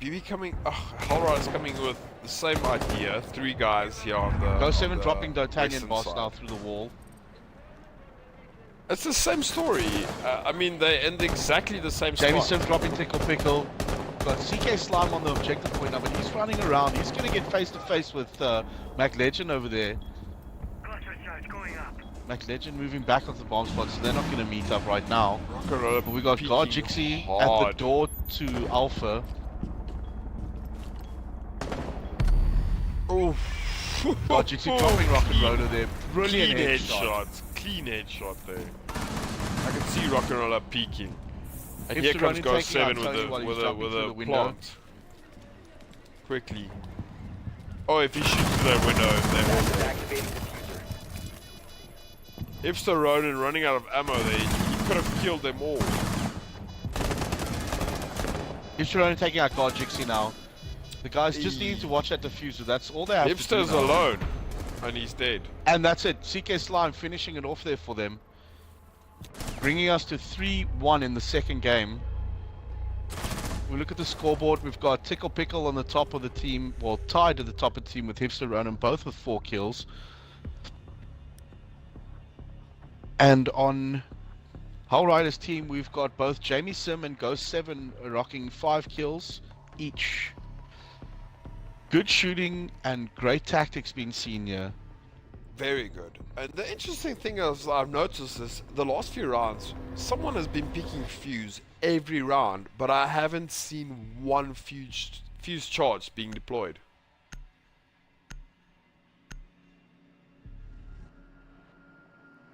Speaker 2: BB coming. Hellrider's coming with the same idea. 3 guys here on the.
Speaker 1: Ghost
Speaker 2: on
Speaker 1: 7
Speaker 2: the
Speaker 1: dropping D'Artagnan
Speaker 2: western
Speaker 1: boss
Speaker 2: side.
Speaker 1: now through the wall.
Speaker 2: It's the same story. I mean, they end exactly the same
Speaker 1: Jamie
Speaker 2: spot.
Speaker 1: Sim dropping Tickle Pickle. Got CK Slime on the objective point now, but he's running around. He's going to get face to face with Mac Legend over there.
Speaker 3: Cluster charge going up.
Speaker 1: Mac Legend moving back off the bomb spot, so they're not going to meet up right now.
Speaker 2: Rocket
Speaker 1: But we got
Speaker 2: peeking
Speaker 1: God Jixie at the
Speaker 2: hard.
Speaker 1: door to Alpha.
Speaker 2: Oh.
Speaker 1: God Jixie dropping Rocket Roller there. Brilliant
Speaker 2: Clean
Speaker 1: headshot.
Speaker 2: Clean headshot there. I can see Rock and Roller peeking. And
Speaker 1: Hipster
Speaker 2: here comes
Speaker 1: Ronin
Speaker 2: Ghost
Speaker 1: taking out
Speaker 2: 7
Speaker 1: Tony while he's jumping
Speaker 2: with
Speaker 1: through
Speaker 2: a
Speaker 1: the window.
Speaker 2: plant. Quickly. Oh, if he shoots through that window, they're all dead.
Speaker 4: Activating diffuser.
Speaker 2: Hipster Ronin running out of ammo there. He could have killed them all.
Speaker 1: Hipster Ronin taking out God Jixie now. The guys just need to watch that diffuser. That's all they have to do
Speaker 2: Hipster's
Speaker 1: now.
Speaker 2: alone. And he's dead.
Speaker 1: And that's it. CK Slime finishing it off there for them. Bringing us to 3-1 in the second game. We look at the scoreboard. We've got Tickle Pickle on the top of the team. Well, tied at the top of the team with Hipster Ronin, both with 4 kills. And on Hull Riders team, we've got both Jamie Sim and Ghost 7 rocking 5 kills each. Good shooting and great tactics being seen here.
Speaker 2: Very good. And the interesting thing is, I've noticed is the last few rounds, someone has been picking fuse every round, but I haven't seen one fuse charge being deployed.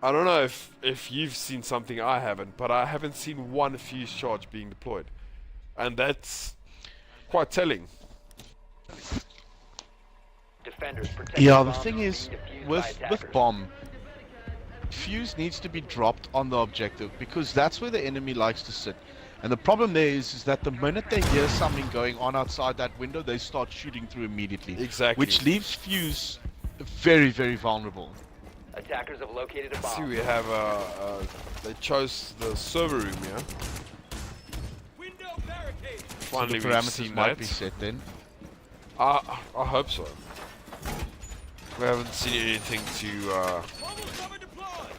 Speaker 2: I don't know if you've seen something I haven't, but I haven't seen one fuse charge being deployed. And that's quite telling.
Speaker 4: Defenders protect
Speaker 1: Yeah, the
Speaker 4: bombs
Speaker 1: thing
Speaker 4: being
Speaker 1: is,
Speaker 4: defused by
Speaker 1: with
Speaker 4: attackers.
Speaker 1: bomb, fuse needs to be dropped on the objective because that's where the enemy likes to sit. And the problem there is that the minute they hear something going on outside that window, they start shooting through immediately.
Speaker 2: Exactly.
Speaker 1: Which leaves fuse very, very vulnerable.
Speaker 4: Attackers have located a
Speaker 2: See,
Speaker 4: bomb.
Speaker 2: we have they chose the server room here. Finally,
Speaker 1: the
Speaker 2: we've
Speaker 1: parameters
Speaker 2: seen
Speaker 1: might
Speaker 2: that.
Speaker 1: be set then.
Speaker 2: I hope so. We haven't seen anything to.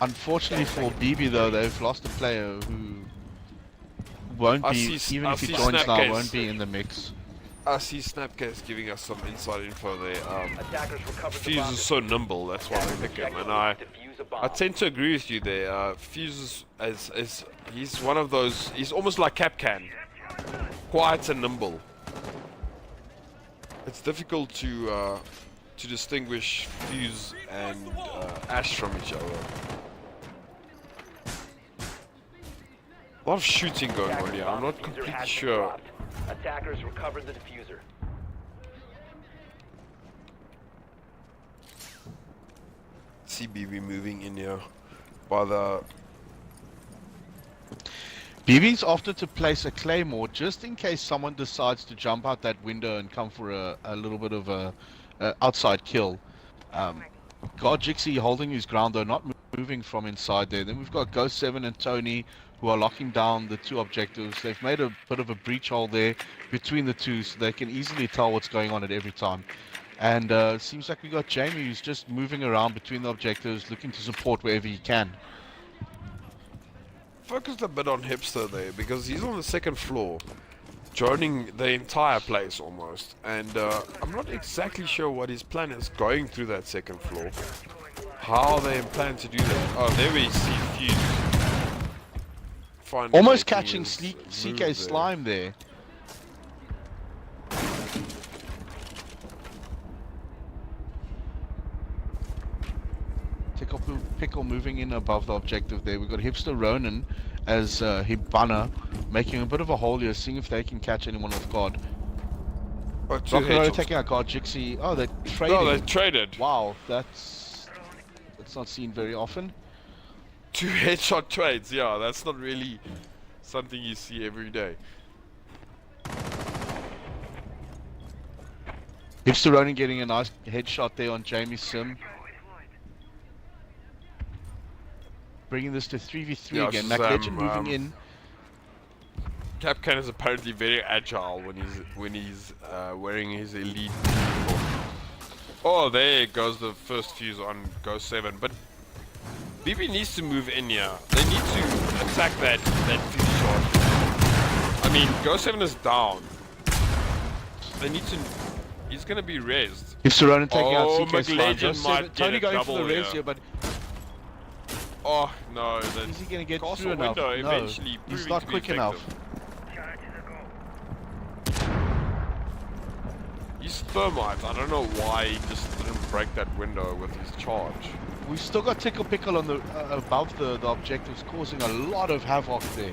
Speaker 1: Unfortunately for BB though, they've lost a player who won't
Speaker 2: I
Speaker 1: be,
Speaker 2: see-
Speaker 1: even
Speaker 2: I
Speaker 1: if he
Speaker 2: see
Speaker 1: joins now,
Speaker 2: Snapcase.
Speaker 1: won't be in the mix.
Speaker 2: I see Snapcase giving us some inside info there.
Speaker 4: Attackers recovered the
Speaker 2: Fuse
Speaker 4: bomb.
Speaker 2: is so nimble, that's why they pick him. And I
Speaker 4: Defuse a bomb.
Speaker 2: I tend to agree with you there. Fuse is he's one of those. He's almost like Capcan, quiet and nimble. It's difficult to distinguish Fuse and Ash from each other. A lot of shooting going on here. I'm not
Speaker 4: Diffuser
Speaker 2: completely
Speaker 4: has been
Speaker 2: sure.
Speaker 4: dropped. Attackers recovered the diffuser.
Speaker 2: CBB moving in here by the.
Speaker 1: BB's opted to place a claymore just in case someone decides to jump out that window and come for a little bit of a outside kill. God Jixie holding his ground though, not moving from inside there. Then we've got Ghost 7 and Tony who are locking down the 2 objectives. They've made a bit of a breach hole there between the 2 so they can easily tell what's going on at every time. And it seems like we got Jamie who's just moving around between the objectives looking to support wherever he can.
Speaker 2: Focused a bit on Hipster there because he's on the 2nd floor, joining the entire place almost. And I'm not exactly sure what his plan is going through that 2nd floor. How they plan to do that. Oh, there we see Fuse. Finally
Speaker 1: Almost
Speaker 2: making
Speaker 1: catching
Speaker 2: his move
Speaker 1: CK
Speaker 2: there.
Speaker 1: Slime there. Pickle moving in above the objective there. We've got Hipster Ronin as Hibana making a bit of a hole here, seeing if they can catch anyone with God.
Speaker 2: Oh, 2
Speaker 1: Rocket Roller
Speaker 2: headshots.
Speaker 1: taking out God Jixie. Oh, they're trading.
Speaker 2: No, they traded.
Speaker 1: Wow, that's It's not seen very often.
Speaker 2: 2 headshot trades, yeah, that's not really something you see every day.
Speaker 1: Hipster Ronin getting a nice headshot there on Jamie Sim. Bringing this to 3v3
Speaker 2: Yeah,
Speaker 1: again.
Speaker 2: Shazam,
Speaker 1: MacLegend moving in.
Speaker 2: Capcan is apparently very agile when he's wearing his elite uniform. Oh, there goes the first fuse on Ghost 7, but BB needs to move in here. They need to attack that fuse shot. I mean, Ghost 7 is down. They need to. He's gonna be rezzed.
Speaker 1: Hipster Ronin taking out
Speaker 2: Oh,
Speaker 1: CK Slime.
Speaker 2: MacLegend
Speaker 1: Ghost
Speaker 2: might
Speaker 1: 7
Speaker 2: get
Speaker 1: Tony
Speaker 2: a
Speaker 1: going for the
Speaker 2: double
Speaker 1: res
Speaker 2: here.
Speaker 1: here, but
Speaker 2: Oh no,
Speaker 1: is he going to get
Speaker 2: castle
Speaker 1: through enough?
Speaker 2: window
Speaker 1: No,
Speaker 2: eventually
Speaker 1: he's
Speaker 2: proving
Speaker 1: not
Speaker 2: to be
Speaker 1: quick enough.
Speaker 2: effective.
Speaker 3: Charge is a go.
Speaker 2: He's thermite. I don't know why he just didn't break that window with his charge.
Speaker 1: We've still got Tickle Pickle on the above the objectives, causing a lot of havoc there.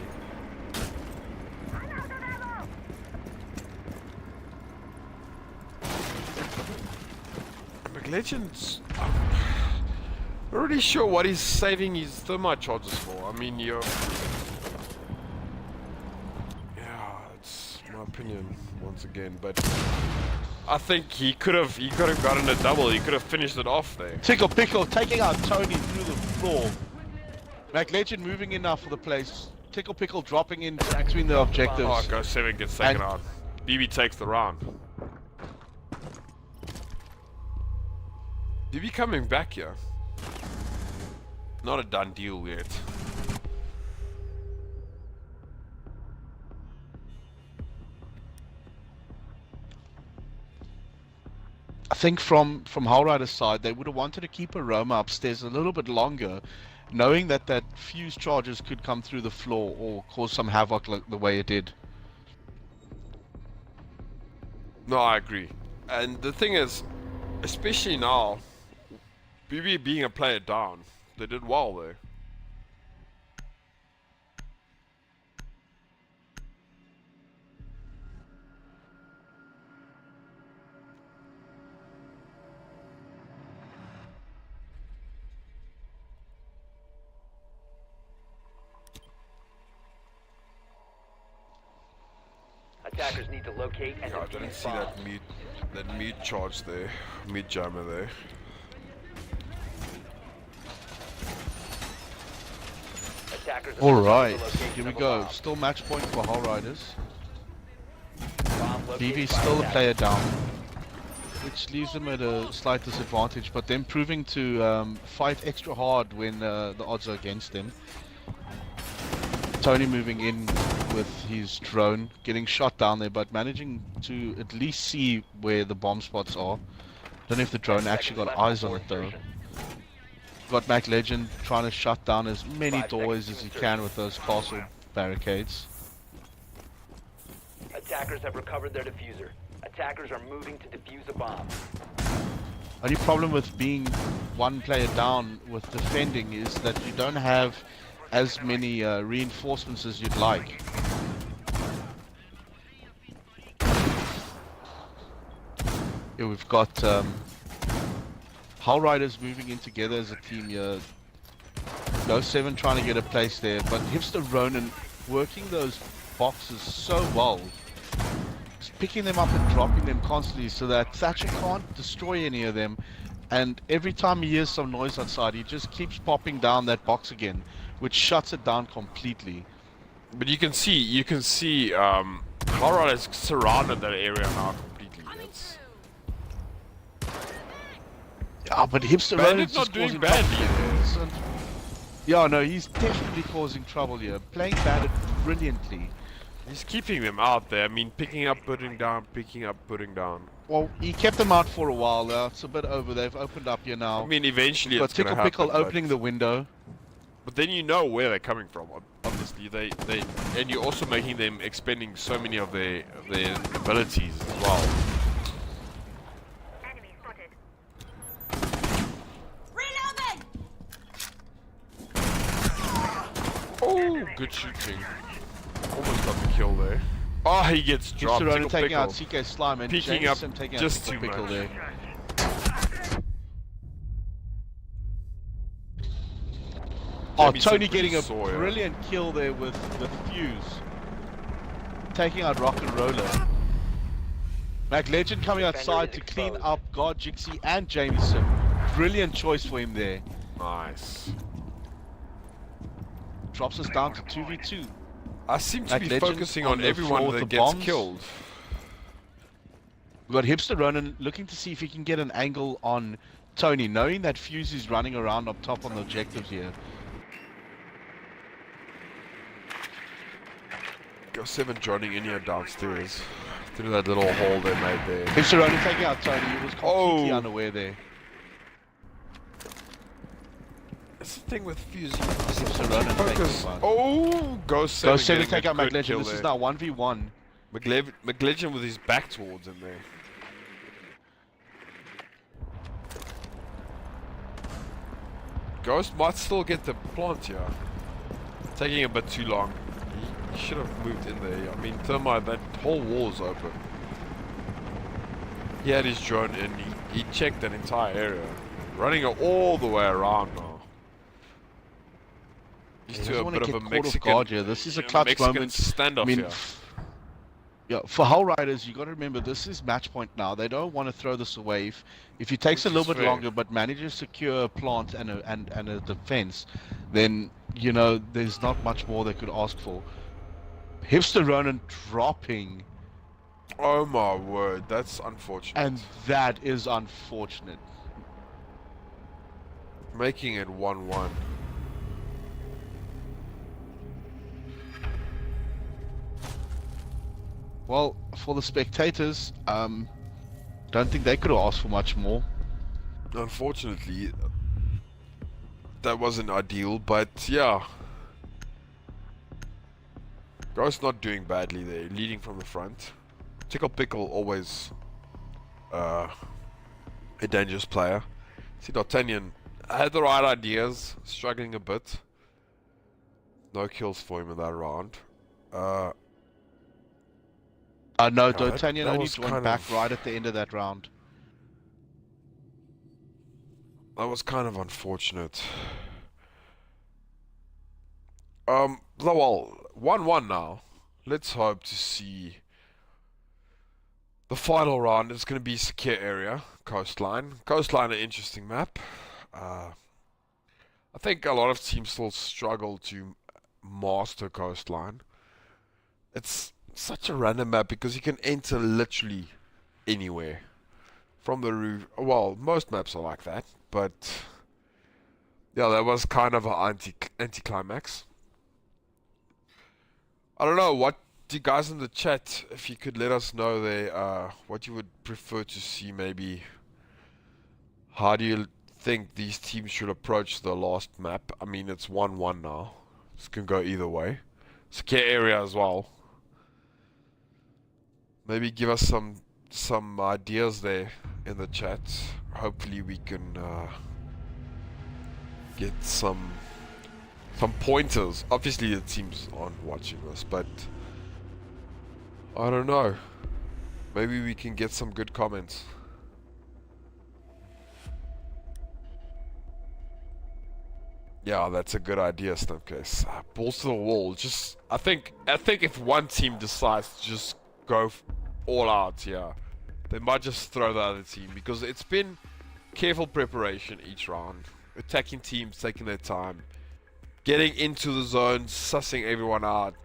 Speaker 2: MacLegend's not really sure what he's saving his thermite charges for. I mean, yeah, it's my opinion once again, but I think he could have gotten a double. He could have finished it off there.
Speaker 1: Tickle Pickle taking out Tony through the floor. MacLegend moving in now for the place. Tickle Pickle dropping in between the objectives.
Speaker 2: Oh, Ghost 7 gets taken
Speaker 1: And-
Speaker 2: out. BB takes the round. BB coming back here. Not a done deal yet.
Speaker 1: I think from Hellrider's side, they would have wanted to keep Aroma upstairs a little bit longer, knowing that fuse charges could come through the floor or cause some havoc like the way it did.
Speaker 2: No, I agree. And the thing is, especially now, BB being a player down, they did well there.
Speaker 4: Attackers need to locate and
Speaker 2: Yeah, I
Speaker 4: defuse
Speaker 2: didn't see
Speaker 4: bombs.
Speaker 2: that mute charge there, mute jammer there.
Speaker 4: Attackers have
Speaker 1: Alright,
Speaker 4: confirmed the location
Speaker 1: here we
Speaker 4: of a
Speaker 1: go.
Speaker 4: bomb.
Speaker 1: Still match point for Hellriders.
Speaker 4: Bomb located
Speaker 1: BB
Speaker 4: by
Speaker 1: still a
Speaker 4: attackers.
Speaker 1: player down, which leaves them at a slight disadvantage, but them proving to fight extra hard when the odds are against them. Tony moving in with his drone, getting shot down there, but managing to at least see where the bomb spots are. Don't know if the drone actually got eyes on it though. Got MacLegend trying to shut down as many
Speaker 4: 5
Speaker 1: doors
Speaker 4: seconds
Speaker 1: as he
Speaker 4: to
Speaker 1: can
Speaker 4: insertion.
Speaker 1: with those castle barricades.
Speaker 4: Attackers have recovered their diffuser. Attackers are moving to defuse a bomb.
Speaker 1: Only problem with being one player down with defending is that you don't have as many reinforcements as you'd like. Here we've got Hellriders moving in together as a team here. Ghost 7 trying to get a place there, but Hipster Ronin working those boxes so well. Just picking them up and dropping them constantly so that Thatcher can't destroy any of them. And every time he hears some noise outside, he just keeps popping down that box again, which shuts it down completely.
Speaker 2: But you can see, Colorado has surrounded that area now completely. It's
Speaker 1: Yeah, but Hipster
Speaker 2: Bandit
Speaker 1: Ronin's
Speaker 2: not
Speaker 1: just
Speaker 2: doing
Speaker 1: causing
Speaker 2: badly.
Speaker 1: trouble. Yeah, no, he's definitely causing trouble here. Playing Bandit brilliantly.
Speaker 2: He's keeping them out there. I mean, picking up, putting down, picking up, putting down.
Speaker 1: Well, he kept them out for a while. It's a bit over. They've opened up here now.
Speaker 2: I mean, eventually
Speaker 1: Got
Speaker 2: it's gonna
Speaker 1: Tickle
Speaker 2: happen.
Speaker 1: Pickle opening the window.
Speaker 2: But then you know where they're coming from. Obviously, and you're also making them expending so many of their abilities as well.
Speaker 3: Enemy spotted.
Speaker 2: Oh, good shooting. Almost got the kill there. Oh, he gets dropped.
Speaker 1: Hipster Ronin
Speaker 2: Tickle
Speaker 1: taking out
Speaker 2: Pickle.
Speaker 1: CK Slime and
Speaker 2: Peeking
Speaker 1: James
Speaker 2: up
Speaker 1: Sim taking
Speaker 2: just
Speaker 1: out Tickle
Speaker 2: too
Speaker 1: Pickle
Speaker 2: much.
Speaker 1: there. Oh,
Speaker 2: Jamieson
Speaker 1: Tony
Speaker 2: pretty
Speaker 1: getting a
Speaker 2: sore, yeah.
Speaker 1: brilliant kill there with the fuse. Taking out Rock and Roller. Mac Legend coming outside to clean up guard Jixie and Jamieson. Brilliant choice for him there.
Speaker 2: Nice.
Speaker 1: Drops us down to 2v2.
Speaker 2: I seem to
Speaker 1: Mac
Speaker 2: be
Speaker 1: Legend
Speaker 2: focusing
Speaker 1: on
Speaker 2: on
Speaker 1: the
Speaker 2: everyone
Speaker 1: floor with
Speaker 2: that
Speaker 1: the
Speaker 2: gets
Speaker 1: bombs.
Speaker 2: killed.
Speaker 1: We've got Hipster Ronan looking to see if he can get an angle on Tony, knowing that Fuse is running around up top on the objectives here.
Speaker 2: Go 7 joining in here downstairs. Through that little hole they made there.
Speaker 1: Hipster Ronan taking out Tony. He was completely
Speaker 2: Oh.
Speaker 1: unaware there.
Speaker 2: That's the thing with Fuse.
Speaker 1: Hipster Ronan taking
Speaker 2: Focus.
Speaker 1: him out.
Speaker 2: Oh, go 7.
Speaker 1: Go 7
Speaker 2: getting
Speaker 1: take
Speaker 2: a
Speaker 1: out Mac
Speaker 2: good
Speaker 1: Legend.
Speaker 2: kill
Speaker 1: This is
Speaker 2: there.
Speaker 1: now 1v1.
Speaker 2: McLegend with his back towards him there. Ghost might still get the plant here. Taking a bit too long. He should have moved in there. I mean, Thermite, that whole wall is open. He had his drone in. He checked that entire area. Running it all the way around now. He's
Speaker 1: He
Speaker 2: to
Speaker 1: doesn't
Speaker 2: a
Speaker 1: wanna
Speaker 2: bit of
Speaker 1: get
Speaker 2: a
Speaker 1: caught off
Speaker 2: Mexican.
Speaker 1: guard here. This is a
Speaker 2: yeah,
Speaker 1: clutch
Speaker 2: Mexican
Speaker 1: moment.
Speaker 2: standoff
Speaker 1: I mean,
Speaker 2: here.
Speaker 1: yeah, for Hull Riders, you got to remember this is match point now. They don't want to throw this away. If he takes a
Speaker 2: Which
Speaker 1: little
Speaker 2: is
Speaker 1: bit
Speaker 2: fair.
Speaker 1: longer, but manages to secure a plant and a defense, then you know there's not much more they could ask for. Hipster Ronan dropping,
Speaker 2: Oh my word, that's unfortunate.
Speaker 1: and that is unfortunate.
Speaker 2: Making it 1-1.
Speaker 1: Well, for the spectators, don't think they could have asked for much more.
Speaker 2: Unfortunately, that wasn't ideal, but yeah. Ghost not doing badly there, leading from the front. Tickle Pickle always a dangerous player. See, D'Artagnan had the right ideas, struggling a bit. No kills for him in that round.
Speaker 1: No,
Speaker 2: that
Speaker 1: D'Artagnan only
Speaker 2: was
Speaker 1: joined
Speaker 2: kind
Speaker 1: back
Speaker 2: of-
Speaker 1: right at the end of that round.
Speaker 2: That was kind of unfortunate. Well, 1-1 now. Let's hope to see the final round. It's going to be Secure Area, Coastline. Coastline, an interesting map. I think a lot of teams still struggle to master Coastline. It's such a random map because you can enter literally anywhere from the roof. Well, most maps are like that, but yeah, that was kind of an anticlimax. I don't know, what do you guys in the chat, if you could let us know there, what you would prefer to see maybe. How do you think these teams should approach the last map? I mean, it's 1-1 now. This can go either way. Secure Area as well. Maybe give us some ideas there in the chat. Hopefully we can get some pointers. Obviously the teams aren't watching this, but I don't know. Maybe we can get some good comments. Yeah, that's a good idea, Snipcase. Balls to the wall. Just, I think if one team decides to just go all out here, they might just throw the other team, because it's been careful preparation each round. Attacking teams taking their time, getting into the zone, sussing everyone out.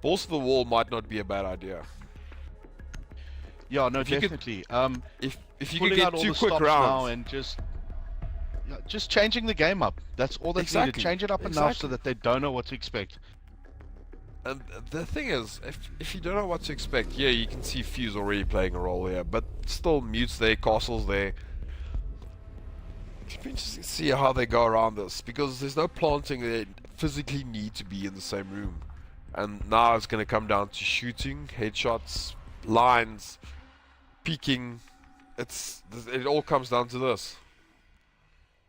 Speaker 2: Balls to the wall might not be a bad idea.
Speaker 1: Yeah, no,
Speaker 2: If you could-
Speaker 1: definitely.
Speaker 2: If you
Speaker 1: Pulling
Speaker 2: could get
Speaker 1: out all
Speaker 2: 2
Speaker 1: the
Speaker 2: quick
Speaker 1: stops now
Speaker 2: rounds,
Speaker 1: and just changing the game up. That's all that's needed.
Speaker 2: Exactly,
Speaker 1: Change it up enough so
Speaker 2: exactly.
Speaker 1: that they don't know what to expect.
Speaker 2: and the thing is, if you don't know what to expect, yeah, you can see Fuse already playing a role here, but still Mutes there, Castles there. It's be interesting to see how they go around this, because there's no planting. They physically need to be in the same room, and now it's going to come down to shooting, headshots, lines, peeking. It all comes down to this.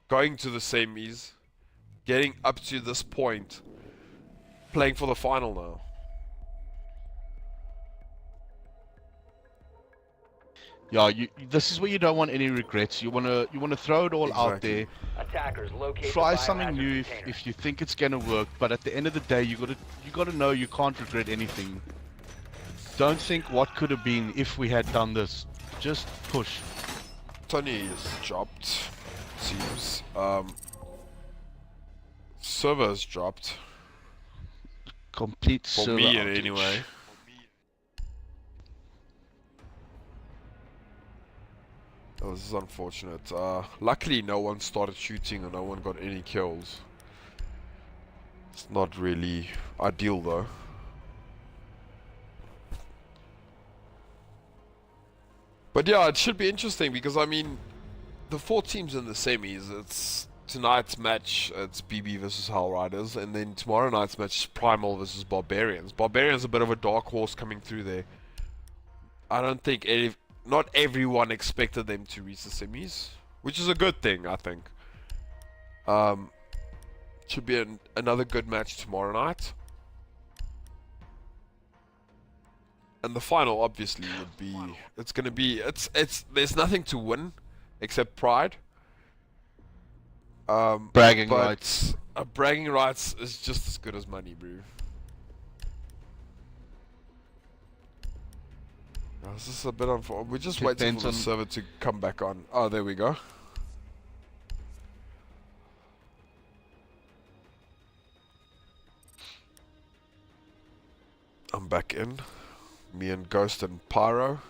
Speaker 2: Going to the semis, getting up to this point, playing for the final now.
Speaker 1: Yeah, this is where you don't want any regrets. You wanna throw it all out
Speaker 2: Exactly.
Speaker 1: there.
Speaker 4: Attackers locate
Speaker 1: Try
Speaker 4: the
Speaker 1: something
Speaker 4: biohazard
Speaker 1: new
Speaker 4: container.
Speaker 1: if you think it's gonna work, but at the end of the day, you gotta know you can't regret anything. Don't think what could have been if we had done this. Just push.
Speaker 2: Tony is dropped. Seems. Server's dropped.
Speaker 1: Complete
Speaker 2: For
Speaker 1: server
Speaker 2: me,
Speaker 1: outage.
Speaker 2: anyway. Oh, this is unfortunate. Luckily, no one started shooting and no one got any kills. It's not really ideal, though. But yeah, it should be interesting because, I mean, the 4 teams in the semis, it's tonight's match, it's BB versus Hell Riders, and then tomorrow night's match is Primal versus Barbarians. Barbarians a bit of a dark horse coming through there. I don't think not everyone expected them to reach the semis, which is a good thing, I think. Should be another good match tomorrow night. And the final, obviously, would be. It's gonna be. There's nothing to win, except pride.
Speaker 1: Bragging
Speaker 2: but
Speaker 1: rights.
Speaker 2: Bragging rights is just as good as money, bro. This is a bit unfortunate. We're just waiting for the server to come back on. Oh, there we go. I'm back in. Me and Ghost and Pyro.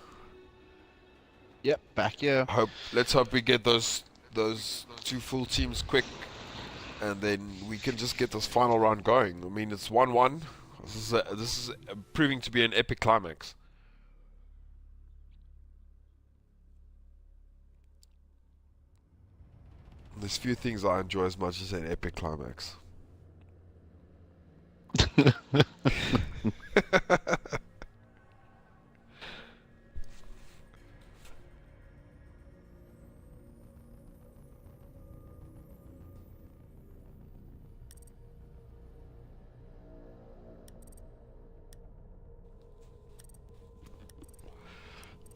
Speaker 1: Yep, back here.
Speaker 2: Let's hope we get those 2 full teams quick, and then we can just get this final round going. I mean, it's 1-1. This is proving to be an epic climax. There's few things I enjoy as much as an epic climax.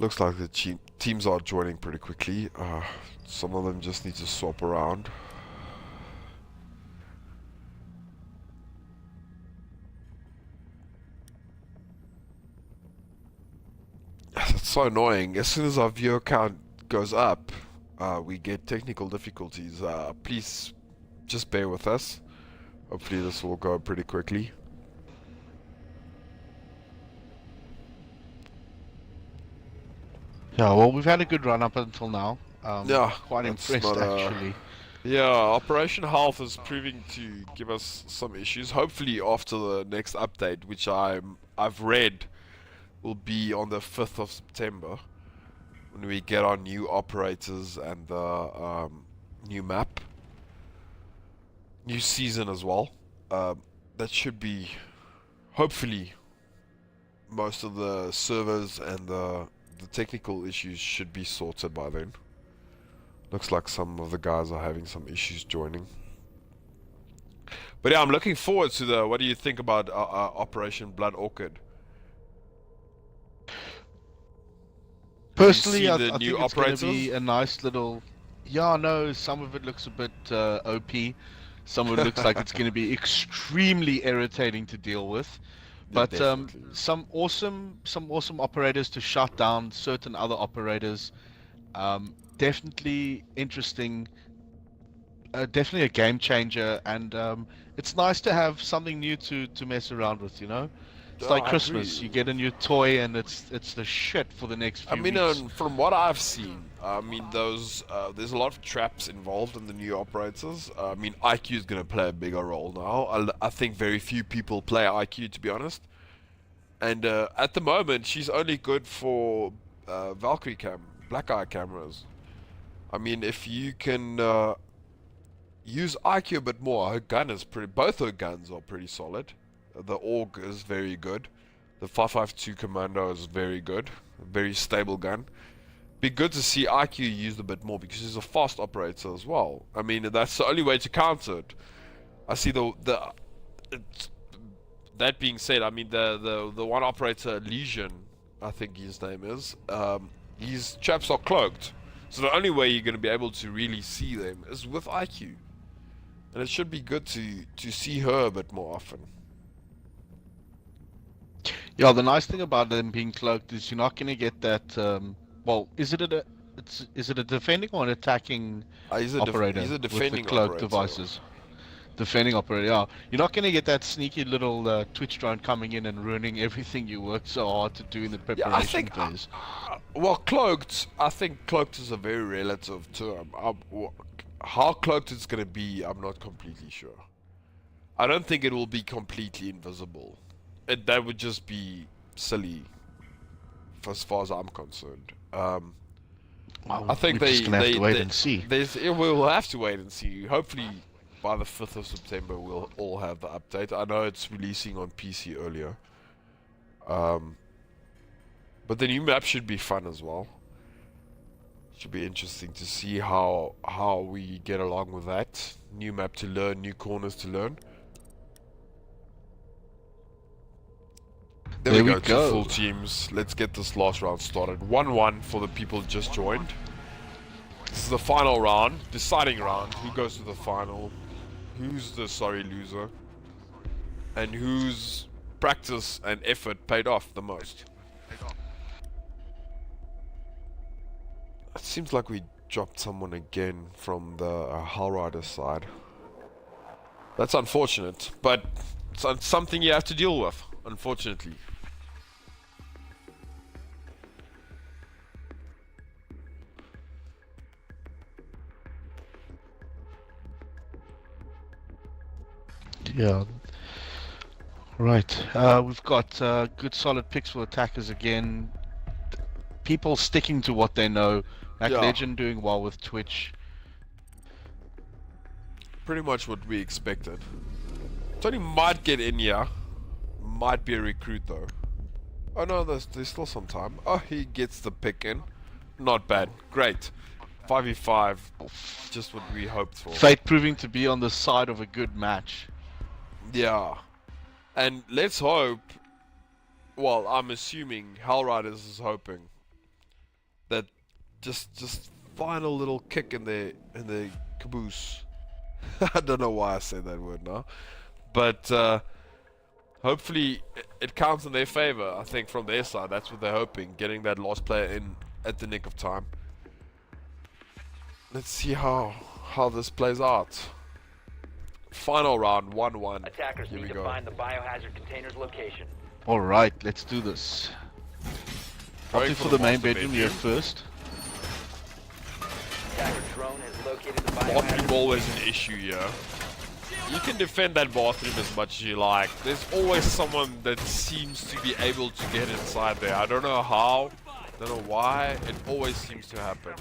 Speaker 2: Looks like the teams are joining pretty quickly. Some of them just need to swap around. It's so annoying. As soon as our viewer count goes up, we get technical difficulties. Please just bear with us. Hopefully this will go pretty quickly.
Speaker 1: Yeah, well, we've had a good run up until now.
Speaker 2: Yeah,
Speaker 1: quite
Speaker 2: it's
Speaker 1: impressed
Speaker 2: not,
Speaker 1: actually.
Speaker 2: Yeah, Operation Health is proving to give us some issues. Hopefully after the next update, which I've read will be on the 5th of September, when we get our new operators and the new map, new season as well. That should be, hopefully, most of the servers and the technical issues should be sorted by then. Looks like some of the guys are having some issues joining. But yeah, I'm looking forward to what do you think about Operation Blood Orchid?
Speaker 1: Personally, I
Speaker 2: the
Speaker 1: think
Speaker 2: new
Speaker 1: it's going to
Speaker 2: operators?
Speaker 1: be a nice little. Yeah, no, some of it looks a bit OP. Some of it looks like it's going to be extremely irritating to deal with. But
Speaker 2: definitely.
Speaker 1: some awesome operators to shut down certain other operators. Definitely interesting. Definitely a game changer, and it's nice to have something new to mess around with. You know, it's
Speaker 2: Oh,
Speaker 1: like
Speaker 2: I
Speaker 1: Christmas.
Speaker 2: agree.
Speaker 1: You get a new toy, and it's the shit for the next few
Speaker 2: I mean,
Speaker 1: weeks.
Speaker 2: from what I've seen, I mean, there's a lot of traps involved in the new operators. I mean, IQ is going to play a bigger role now. I think very few people play IQ, to be honest. And at the moment, she's only good for Valkyrie Black Eye cameras. I mean, if you can use IQ a bit more, both her guns are pretty solid. The AUG is very good. The 5.52 Commando is very good. A very stable gun. Be good to see IQ used a bit more because he's a fast operator as well. I mean, that's the only way to counter it. I see that being said, I mean the one operator, Legion, I think his name is, These chaps are cloaked. So the only way you're going to be able to really see them is with IQ. And it should be good to see her a bit more often.
Speaker 1: Yeah, the nice thing about them being cloaked is you're not going to get that. Well, is it a defending or an attacking operator
Speaker 2: He's a
Speaker 1: with the
Speaker 2: defending
Speaker 1: cloaked
Speaker 2: operator.
Speaker 1: devices? Defending operator. Yeah, you're not going to get that sneaky little Twitch drone coming in and ruining everything you worked so hard to do in the
Speaker 2: Yeah,
Speaker 1: preparation
Speaker 2: I think.
Speaker 1: phase.
Speaker 2: Well, cloaked. I think cloaked is a very relative term. How cloaked it's going to be, I'm not completely sure. I don't think it will be completely invisible. That would just be silly, as far as I'm concerned.
Speaker 1: Well,
Speaker 2: I think
Speaker 1: we're just gonna have to wait and see.
Speaker 2: We'll have to wait and see. Hopefully, by the 5th of September, we'll all have the update. I know it's releasing on PC earlier. But the new map should be fun as well. Should be interesting to see how we get along with that. New map to learn, new corners to learn. There we go. Two full teams. Let's get this last round started. 1-1 for the people who just joined. This is the final round, deciding round. Who goes to the final? Who's the sorry loser? And whose practice and effort paid off the most? It seems like we dropped someone again from the Hull Rider side. That's unfortunate, but it's something you have to deal with, unfortunately.
Speaker 1: Yeah. Right. We've got good solid picks for attackers again. People sticking to what they know. Mac
Speaker 2: Yeah.
Speaker 1: Legend doing well with Twitch.
Speaker 2: Pretty much what we expected. Tony might get in here. Might be a recruit though. Oh no, there's still some time. Oh, he gets the pick in. Not bad. Great. 5v5. Just what we hoped for.
Speaker 1: Fate proving to be on the side of a good match.
Speaker 2: Yeah. And let's hope, well, I'm assuming Hell Riders is hoping that just final little kick in the caboose. I don't know why I said that word now. But hopefully it counts in their favor. I think from their side, that's what they're hoping, getting that last player in at the nick of time. Let's see how this plays out. Final round, 1-1.
Speaker 4: Attackers
Speaker 2: Here
Speaker 4: need
Speaker 2: we
Speaker 4: to
Speaker 2: go.
Speaker 4: find the biohazard container's location.
Speaker 1: Alright, let's do this.
Speaker 2: Going
Speaker 1: Opting for the main
Speaker 2: master
Speaker 1: bedroom here first.
Speaker 4: Attacker drone has located the
Speaker 2: Bathroom
Speaker 4: biohazard.
Speaker 2: always an issue here. You can defend that bathroom as much as you like. There's always someone that seems to be able to get inside there. I don't know how, don't know why. It always seems to happen.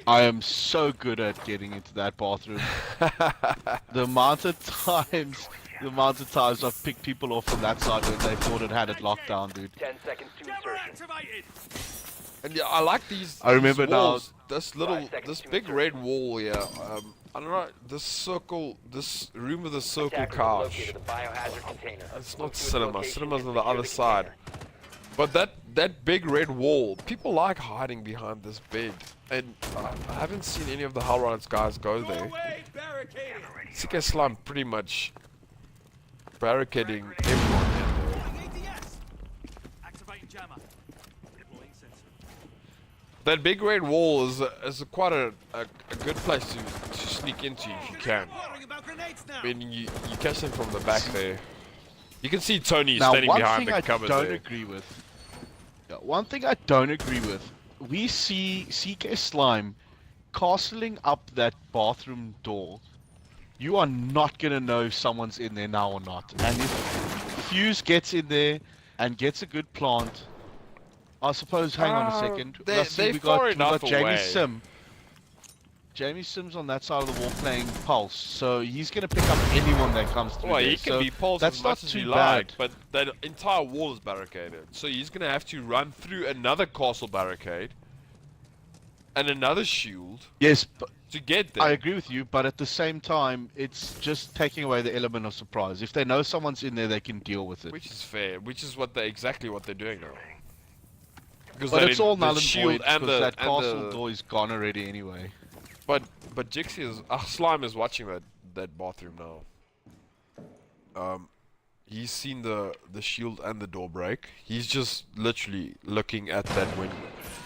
Speaker 1: I am so good at getting into that bathroom. The amount of times I've picked people off from that side when they thought it had it locked down, dude.
Speaker 4: 10 seconds to insertion.
Speaker 2: And yeah, I like these.
Speaker 1: I remember
Speaker 2: these
Speaker 1: now-
Speaker 2: walls. This big red wall here. I don't know. This circle, this room with a circle
Speaker 4: Attackers have
Speaker 2: couch.
Speaker 4: located the biohazard container.
Speaker 2: It's
Speaker 4: Move
Speaker 2: not
Speaker 4: to its
Speaker 2: cinema.
Speaker 4: location
Speaker 2: Cinema's
Speaker 4: and
Speaker 2: on the
Speaker 4: secure
Speaker 2: other side.
Speaker 4: container.
Speaker 2: But that big red wall, people like hiding behind this bed. And I haven't seen any of the Hull Riders guys go there. CK Slime pretty much barricading everyone in there. That big red wall is quite a good place to sneak into if you can. I mean, you catch them from the back there. You can see Tony
Speaker 1: Now,
Speaker 2: standing
Speaker 1: one
Speaker 2: behind
Speaker 1: thing
Speaker 2: the
Speaker 1: I
Speaker 2: cupboard
Speaker 1: don't
Speaker 2: there.
Speaker 1: agree with. Yeah, one thing I don't agree with. We see CK Slime castling up that bathroom door. You are not gonna know if someone's in there now or not. And if Fuse gets in there and gets a good plant, I suppose. Hang on a second.
Speaker 2: They're-
Speaker 1: Let's see,
Speaker 2: they're
Speaker 1: we
Speaker 2: far
Speaker 1: got
Speaker 2: enough
Speaker 1: Jamie
Speaker 2: away.
Speaker 1: Sim. Jamie Sim's on that side of the wall playing Pulse, so he's gonna pick up anyone that comes through.
Speaker 2: Well,
Speaker 1: there.
Speaker 2: he can
Speaker 1: so
Speaker 2: be pulsed
Speaker 1: that's
Speaker 2: as
Speaker 1: not
Speaker 2: much as
Speaker 1: too
Speaker 2: he
Speaker 1: bad.
Speaker 2: like, but that entire wall is barricaded. So he's gonna have to run through another castle barricade and another shield
Speaker 1: Yes, but
Speaker 2: to get there.
Speaker 1: I agree with you, but at the same time, it's just taking away the element of surprise. If they know someone's in there, they can deal with it.
Speaker 2: Which is fair. Which is exactly what they're doing now. Because
Speaker 1: But
Speaker 2: they
Speaker 1: it's
Speaker 2: didn't-
Speaker 1: all
Speaker 2: the
Speaker 1: null and
Speaker 2: shield
Speaker 1: void
Speaker 2: and
Speaker 1: because
Speaker 2: the
Speaker 1: that
Speaker 2: and
Speaker 1: castle
Speaker 2: the-
Speaker 1: door is gone already anyway.
Speaker 2: But Jixie is Slime is watching that bathroom now. He's seen the shield and the door break. He's just literally looking at that window.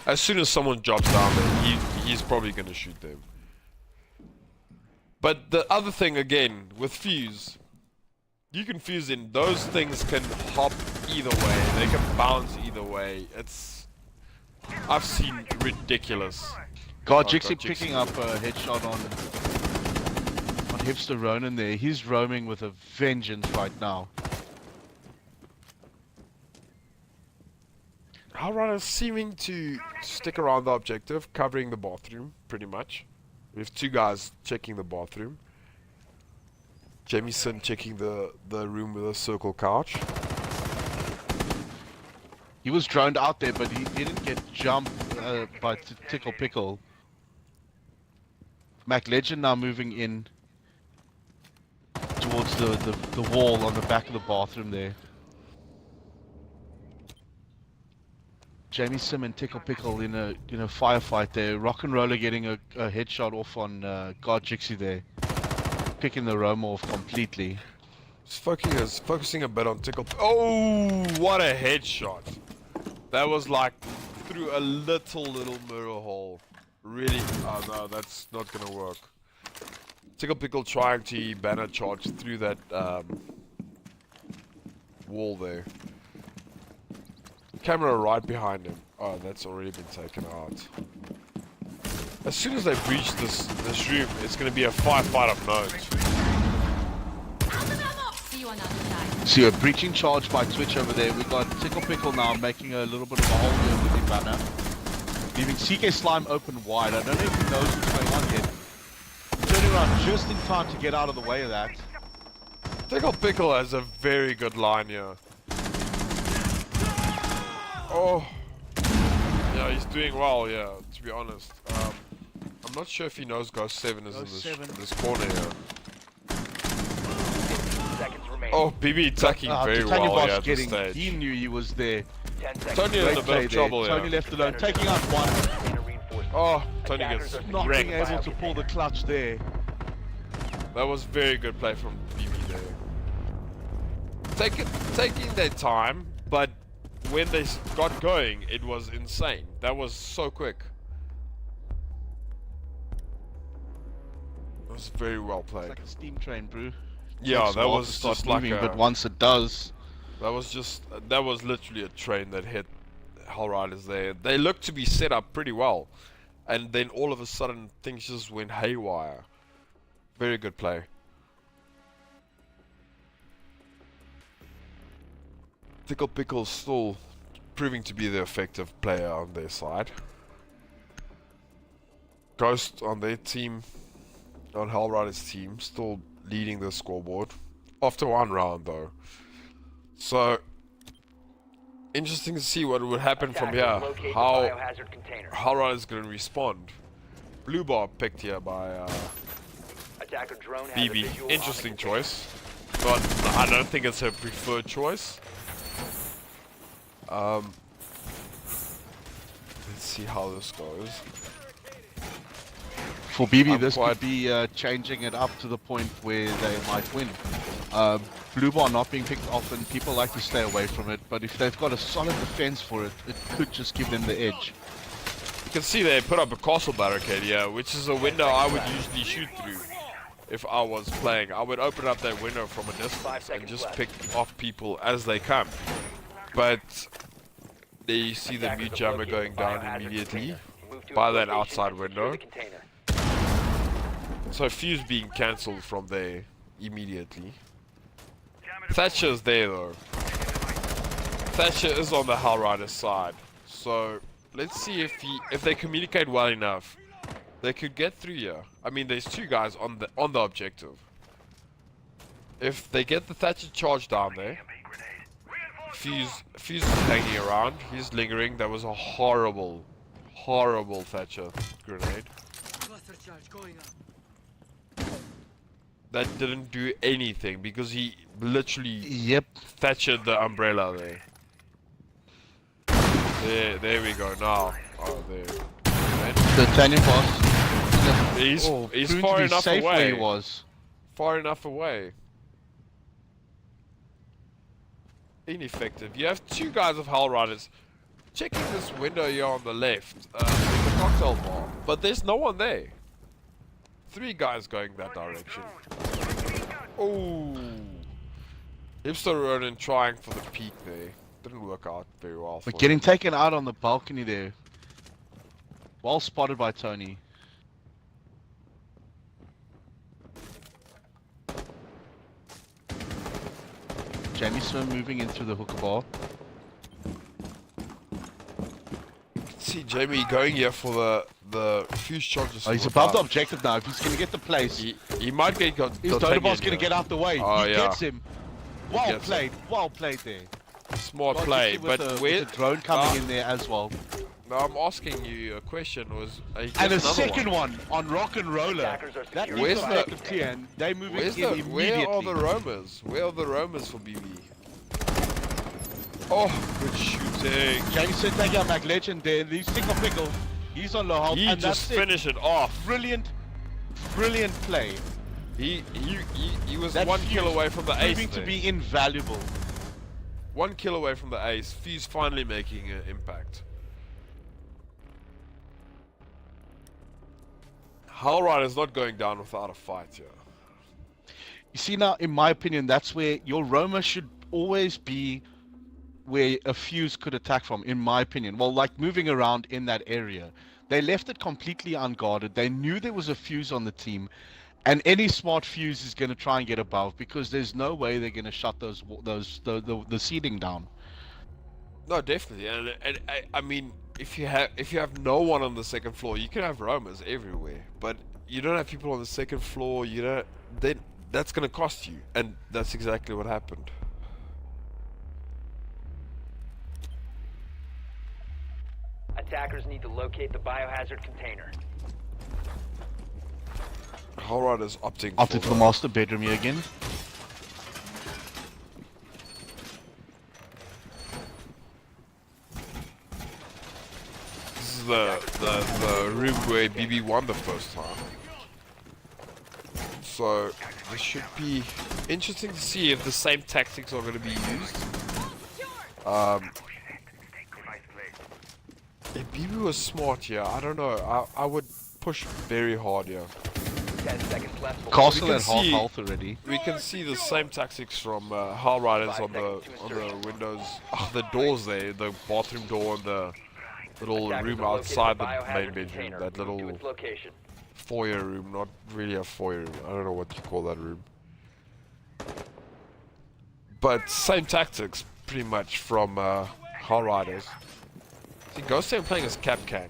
Speaker 2: As soon as someone drops down there, he's probably gonna shoot them. But the other thing again with Fuse, you can fuse in. Those things can hop either way. They can bounce either way. I've seen ridiculous.
Speaker 1: God,
Speaker 2: Oh,
Speaker 1: Jixie
Speaker 2: God, Jixie.
Speaker 1: picking up a headshot on Hipster Ronan there. He's roaming with a vengeance right now.
Speaker 2: Hellrunner is seeming to stick around the objective, covering the bathroom, pretty much. We have 2 guys checking the bathroom. Jamieson checking the room with a circle couch.
Speaker 1: He was droned out there, but he didn't get jumped by Tickle Pickle. Mac Legend now moving in towards the wall on the back of the bathroom there. Jamie Sim and Tickle Pickle in a firefight there. Rock and Roller getting a headshot off on God Jixie there, picking the roam off completely.
Speaker 2: Just focusing a bit on Tickle. Oh, what a headshot! That was like through a little mirror hole. Really? Oh no, that's not gonna work. Tickle Pickle trying to banner charge through that wall there. Camera right behind him. Oh, that's already been taken out. As soon as they breach this room, it's gonna be a firefight of note.
Speaker 1: See a breaching charge by Twitch over there. We got Tickle Pickle now making a little bit of a hole here with the banner, leaving CK Slime open wide. I don't know if he knows what's going on yet. Turning around just in time to get out of the way of that.
Speaker 2: Tickle Pickle has a very good line here. Oh, yeah, he's doing well. Yeah, to be honest, I'm not sure if he knows Ghost 7 is
Speaker 1: Ghost
Speaker 2: in
Speaker 1: 7.
Speaker 2: this corner here.
Speaker 4: 15 seconds remaining.
Speaker 2: Oh, BB attacking very
Speaker 1: Titania
Speaker 2: well
Speaker 1: Boss
Speaker 2: here at this
Speaker 1: getting.
Speaker 2: stage.
Speaker 1: He knew he was there.
Speaker 4: 10 seconds.
Speaker 2: Tony is in a
Speaker 1: Great
Speaker 2: bit
Speaker 1: play
Speaker 2: of
Speaker 1: there.
Speaker 2: trouble
Speaker 1: Tony
Speaker 2: here.
Speaker 1: left alone, taking out one.
Speaker 4: Container reinforced.
Speaker 2: Oh, Tony
Speaker 4: Attackers
Speaker 2: gets
Speaker 4: are
Speaker 1: Not
Speaker 2: wrecked.
Speaker 1: being able to pull the clutch there.
Speaker 2: That was very good play from BB there. Taking their time, but when they got going, it was insane. That was so quick. It was very well
Speaker 1: It's
Speaker 2: played.
Speaker 1: like a steam train, bro.
Speaker 2: Yeah,
Speaker 1: Takes a
Speaker 2: that
Speaker 1: while
Speaker 2: was
Speaker 1: to start
Speaker 2: just like
Speaker 1: moving,
Speaker 2: a,
Speaker 1: but once it does,
Speaker 2: that was literally a train that hit Hell Riders there. They looked to be set up pretty well, and then all of a sudden things just went haywire. Very good play. Tickle Pickle's still proving to be the effective player on their side. Ghost on their team, on Hell Riders' team, still leading the scoreboard after 1 round though. So interesting to see what would happen from here.
Speaker 4: Attackers locate the
Speaker 2: How
Speaker 4: biohazard container.
Speaker 2: Hell Riders going to respond. Blue bar picked here by
Speaker 4: Attacker drone has a
Speaker 2: BB.
Speaker 4: visual on
Speaker 2: Interesting
Speaker 4: the container.
Speaker 2: choice, but I don't think it's her preferred choice. Let's see how this goes.
Speaker 1: for BB,
Speaker 2: I'm
Speaker 1: this
Speaker 2: quite-
Speaker 1: could be changing it up to the point where they might win. Blue bar not being picked often, people like to stay away from it, but if they've got a solid defense for it, it could just give them the edge.
Speaker 2: You can see they put up a castle barricade here, which is a window I would usually shoot through. If I was playing, I would open up that window from a
Speaker 4: 5
Speaker 2: distance and
Speaker 4: seconds
Speaker 2: just
Speaker 4: left.
Speaker 2: pick off people as they come. But there you see the
Speaker 4: Attackers
Speaker 2: mute
Speaker 4: have
Speaker 2: jammer
Speaker 4: located
Speaker 2: going
Speaker 4: the
Speaker 2: down
Speaker 4: biohazard
Speaker 2: immediately
Speaker 4: container. Move to
Speaker 2: by
Speaker 4: its
Speaker 2: that
Speaker 4: location
Speaker 2: outside
Speaker 4: and secure
Speaker 2: window.
Speaker 4: the container.
Speaker 2: So Fuse being cancelled from there immediately. Thatcher's there though. Thatcher is on the Hell Riders side. So let's see if they communicate well enough, they could get through here. I mean, there's 2 guys on the objective. If they get the Thatcher charge down there, Fuse is hanging around. He's lingering. That was a horrible Thatcher grenade. That didn't do anything because he literally
Speaker 1: Yep.
Speaker 2: Thatchered the umbrella there. There we go now. Oh, there.
Speaker 1: The Italian boss.
Speaker 2: He's
Speaker 1: proved
Speaker 2: far
Speaker 1: to be
Speaker 2: enough
Speaker 1: safe
Speaker 2: away.
Speaker 1: where he was.
Speaker 2: Far enough away. Ineffective. You have two guys of Hell Riders checking this window here on the left. The cocktail bar. But there's no one there. Three guys going that direction. Oh. Hipster Ronin trying for the peak there. Didn't work out very well for
Speaker 1: But getting
Speaker 2: him.
Speaker 1: taken out on the balcony there. Well spotted by Tony. Jamie Swim moving in through the hookah bar.
Speaker 2: See Jamie going here for the fuse charges.
Speaker 1: Oh, he's above the objective now. If he's going to get the place,
Speaker 2: He might get got.
Speaker 1: his Dodobar's going to get out the way.
Speaker 2: Oh,
Speaker 1: He
Speaker 2: yeah.
Speaker 1: gets him. Well
Speaker 2: gets
Speaker 1: played. Well played there.
Speaker 2: Smart
Speaker 1: Well,
Speaker 2: play,
Speaker 1: just with
Speaker 2: but
Speaker 1: the,
Speaker 2: where?
Speaker 1: with the drone coming in there as well.
Speaker 2: Now I'm asking you a question. Was
Speaker 1: And a second one on Rock and Roller.
Speaker 4: Attackers are
Speaker 1: That
Speaker 4: securing
Speaker 1: means
Speaker 2: the-
Speaker 1: objective clear and they moving
Speaker 2: Where's
Speaker 1: in
Speaker 2: the?
Speaker 1: immediately.
Speaker 2: Where are the roamers? Where are the roamers for BB? Oh, good shooting.
Speaker 1: Jamie Swim taking out Mac Legend there. Leaves Tickle Pickle. He's on low health.
Speaker 2: He
Speaker 1: and
Speaker 2: just
Speaker 1: that's it.
Speaker 2: finished it off.
Speaker 1: Brilliant play.
Speaker 2: He was
Speaker 1: That
Speaker 2: 1 kill
Speaker 1: Fuse
Speaker 2: away from the ace.
Speaker 1: Proving to
Speaker 2: there.
Speaker 1: be invaluable.
Speaker 2: 1 kill away from the ace. Fuse finally making an impact. Hull Rider's not going down without a fight here.
Speaker 1: You see now, in my opinion, that's where your Roma should always be where a fuse could attack from, in my opinion. Well, like moving around in that area. They left it completely unguarded. They knew there was a fuse on the team. And any smart fuse is going to try and get above because there's no way they're going to shut the seeding down.
Speaker 2: No, definitely, and I mean, if you have no one on the second floor, you can have roamers everywhere, but you don't have people on the second floor. You don't. Then that's gonna cost you, and that's exactly what happened.
Speaker 4: Attackers need to locate the biohazard container.
Speaker 2: Hull Rider's opting
Speaker 1: Opted for the master bedroom here again.
Speaker 2: This is the room where BB won the first time. So it should be interesting to see if the same tactics are going to be used. If BB was smart here, I don't know. I would push very hard here.
Speaker 4: 10 seconds left. before-
Speaker 1: Castle
Speaker 2: can
Speaker 1: at half
Speaker 2: see-
Speaker 1: health already.
Speaker 2: We can see the same tactics from Hull Riders on the windows, the doors there, the bathroom door and the little
Speaker 4: Attackers
Speaker 2: room
Speaker 4: have located
Speaker 2: outside the
Speaker 4: biohazard
Speaker 2: main bedroom,
Speaker 4: container.
Speaker 2: that
Speaker 4: Move to
Speaker 2: little
Speaker 4: its location.
Speaker 2: foyer room, not really a foyer room. I don't know what you call that room. But same tactics, pretty much, from Hull Riders. See, Ghost Town playing as Capcan.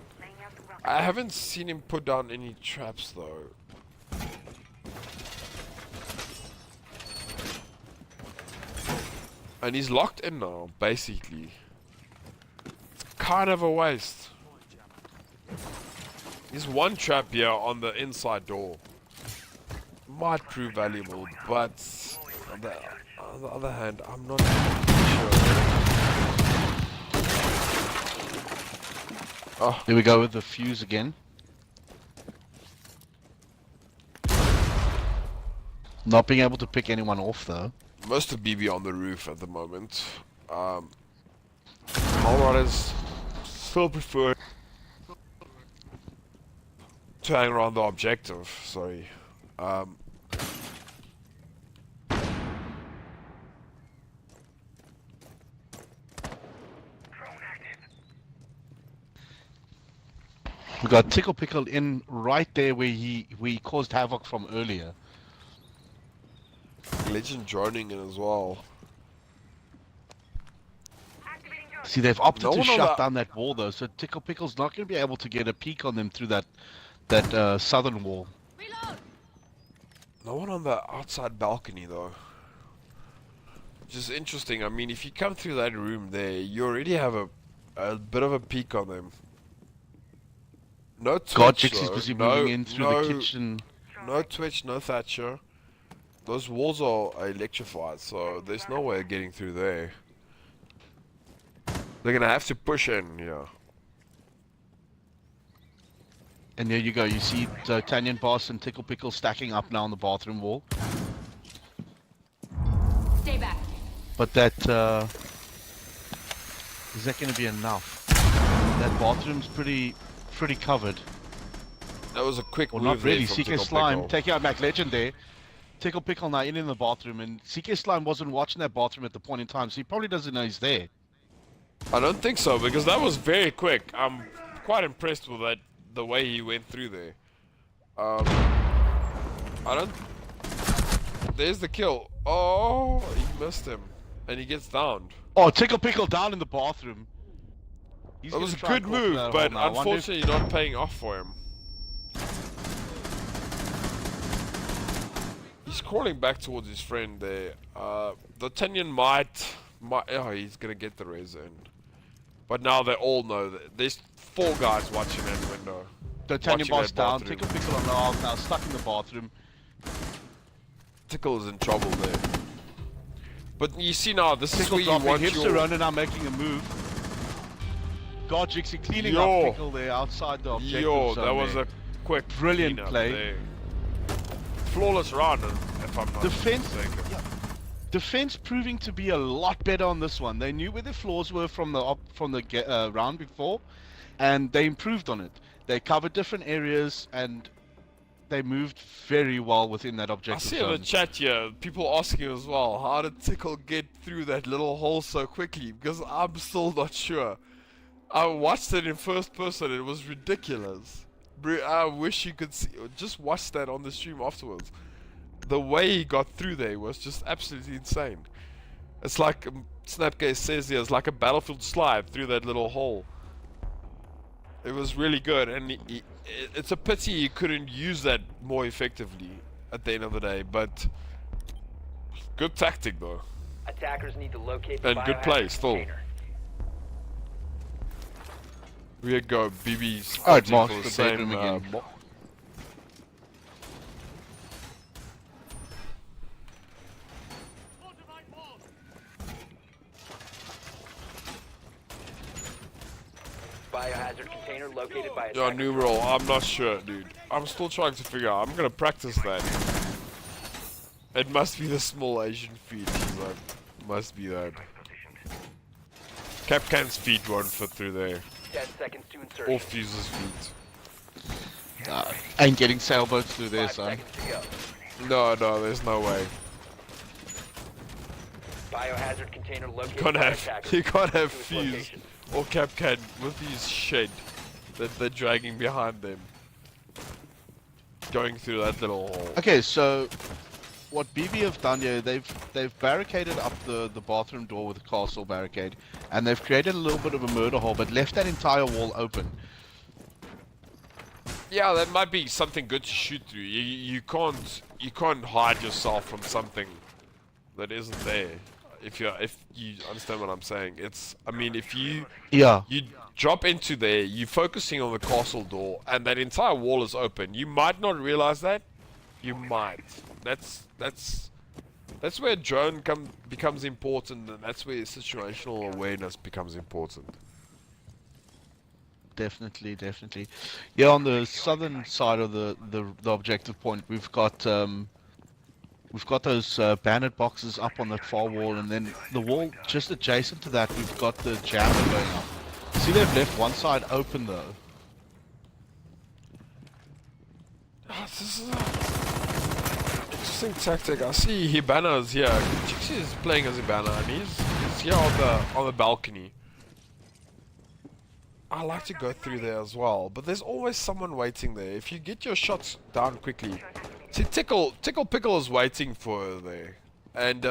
Speaker 2: I haven't seen him put down any traps though. And he's locked in now, basically. It's kind of a waste. There's one trap here on the inside door. Might prove valuable, but on the other hand, I'm not sure. Oh,
Speaker 1: Here we go with the fuse again. Not being able to pick anyone off though.
Speaker 2: most of BB on the roof at the moment. Hull Riders still prefer to hang around the objective, sorry.
Speaker 1: We got Tickle Pickle in right there where he caused havoc from earlier.
Speaker 2: Legend droning in as well.
Speaker 1: See, they've opted
Speaker 2: No
Speaker 1: to
Speaker 2: one on
Speaker 1: shut
Speaker 2: that-
Speaker 1: down that wall though, so Tickle Pickle's not going to be able to get a peek on them through that southern wall.
Speaker 2: No one on the outside balcony though. Which is interesting. I mean, if you come through that room there, you already have a bit of a peek on them. No Twitch,
Speaker 1: God, Jixie's
Speaker 2: though.
Speaker 1: busy
Speaker 2: no,
Speaker 1: moving in through
Speaker 2: no,
Speaker 1: the kitchen.
Speaker 2: No Twitch, no Thatcher. Those walls are electrified, so there's no way of getting through there. They're gonna have to push in, yeah.
Speaker 1: And there you go. You see D'Artagnan Boss and Tickle Pickle stacking up now on the bathroom wall.
Speaker 5: Stay back.
Speaker 1: But that is that going to be enough? That bathroom's pretty covered.
Speaker 2: That was a quick
Speaker 1: Well,
Speaker 2: move
Speaker 1: not really.
Speaker 2: there from
Speaker 1: CK
Speaker 2: Tickle
Speaker 1: Slime
Speaker 2: Pickle.
Speaker 1: taking out Mac Legend there. Tickle Pickle now in the bathroom, and CK Slime wasn't watching that bathroom at the point in time, so he probably doesn't know he's there.
Speaker 2: I don't think so, because that was very quick. I'm quite impressed with that, the way he went through there. I don't... There's the kill. Oh, he missed him. And he gets downed.
Speaker 1: Oh, Tickle Pickle down in the bathroom. He's
Speaker 2: That
Speaker 1: gonna
Speaker 2: was a
Speaker 1: try and
Speaker 2: good
Speaker 1: call for
Speaker 2: move,
Speaker 1: that
Speaker 2: but
Speaker 1: hole now. I wonder if-
Speaker 2: unfortunately not paying off for him. He's crawling back towards his friend there. D'Artagnan might... Oh, he's gonna get the res in. But now they all know that there's 4 guys watching that window.
Speaker 1: D'Artagnan
Speaker 2: watching
Speaker 1: Boss
Speaker 2: that
Speaker 1: down,
Speaker 2: bathroom.
Speaker 1: Tickle Pickle on the arm now, stuck in the bathroom.
Speaker 2: Tickle is in trouble there. But you see now, this is
Speaker 1: Tickle
Speaker 2: where you
Speaker 1: dropping,
Speaker 2: want
Speaker 1: Hipster
Speaker 2: your...
Speaker 1: Runner now making a move. God, Jixie cleaning
Speaker 2: Yo.
Speaker 1: up Pickle there outside the objective
Speaker 2: Yo,
Speaker 1: zone
Speaker 2: that was
Speaker 1: there.
Speaker 2: a quick
Speaker 1: Brilliant
Speaker 2: cleanup
Speaker 1: play.
Speaker 2: there. Flawless round, if I'm not
Speaker 1: Defense,
Speaker 2: mistaken.
Speaker 1: yeah. Defense proving to be a lot better on this one. They knew where the flaws were from the round before, and they improved on it. They covered different areas, and they moved very well within that
Speaker 2: I
Speaker 1: objective
Speaker 2: see in the
Speaker 1: zone.
Speaker 2: chat here, people asking as well, how did Tickle get through that little hole so quickly? Because I'm still not sure. I watched it in first person, it was ridiculous. I wish you could see, just watch that on the stream afterwards. The way he got through there was just absolutely insane. It's like Snapcase says here, it's like a battlefield slide through that little hole. It was really good, and it's a pity he couldn't use that more effectively at the end of the day, but good tactic though.
Speaker 4: Attackers need to locate the
Speaker 2: And good play,
Speaker 4: biohazard
Speaker 2: still.
Speaker 4: container.
Speaker 2: We go, BB's
Speaker 1: Alright,
Speaker 2: fighting
Speaker 1: Mark,
Speaker 2: for
Speaker 1: the
Speaker 2: the same,
Speaker 1: bedroom again.
Speaker 4: Biohazard container located by
Speaker 2: Yeah,
Speaker 4: attacker
Speaker 2: numeral, I'm not sure, dude. I'm still trying to figure out. I'm gonna practice that. It must be the small Asian feet. Like, must be that. Capcan's feet won't fit through there.
Speaker 4: 10 seconds to insertion.
Speaker 2: Or Fuse's feet.
Speaker 1: Ain't getting sailboats through there,
Speaker 4: 5
Speaker 1: son.
Speaker 4: seconds to go.
Speaker 2: No, there's no way.
Speaker 4: Biohazard container located
Speaker 2: Can't
Speaker 4: by
Speaker 2: have,
Speaker 4: attackers.
Speaker 2: you can't have
Speaker 4: To its
Speaker 2: Fuse
Speaker 4: location.
Speaker 2: or Capcan with his shed that they're dragging behind them. Going through that little hole.
Speaker 1: Okay, so what BB have done here, they've barricaded up the bathroom door with a castle barricade, and they've created a little bit of a murder hole, but left that entire wall open.
Speaker 2: Yeah, that might be something good to shoot through. You can't hide yourself from something that isn't there. If you understand what I'm saying, I mean, if you
Speaker 1: Yeah.
Speaker 2: drop into there, you're focusing on the castle door, and that entire wall is open. You might not realize that. You might. That's where drone becomes important, and that's where situational awareness becomes important.
Speaker 1: Definitely. Yeah, on the southern side of the objective point, we've got those bandit boxes up on that far wall, and then the wall just adjacent to that, we've got the jammer going up. See, they've left one side open though.
Speaker 2: This is an interesting tactic. I see Hibana's here. Jixi is playing as Hibana, and he's here on the balcony. I like to go through there as well, but there's always someone waiting there. If you get your shots down quickly, see Tickle Pickle is waiting for her there, and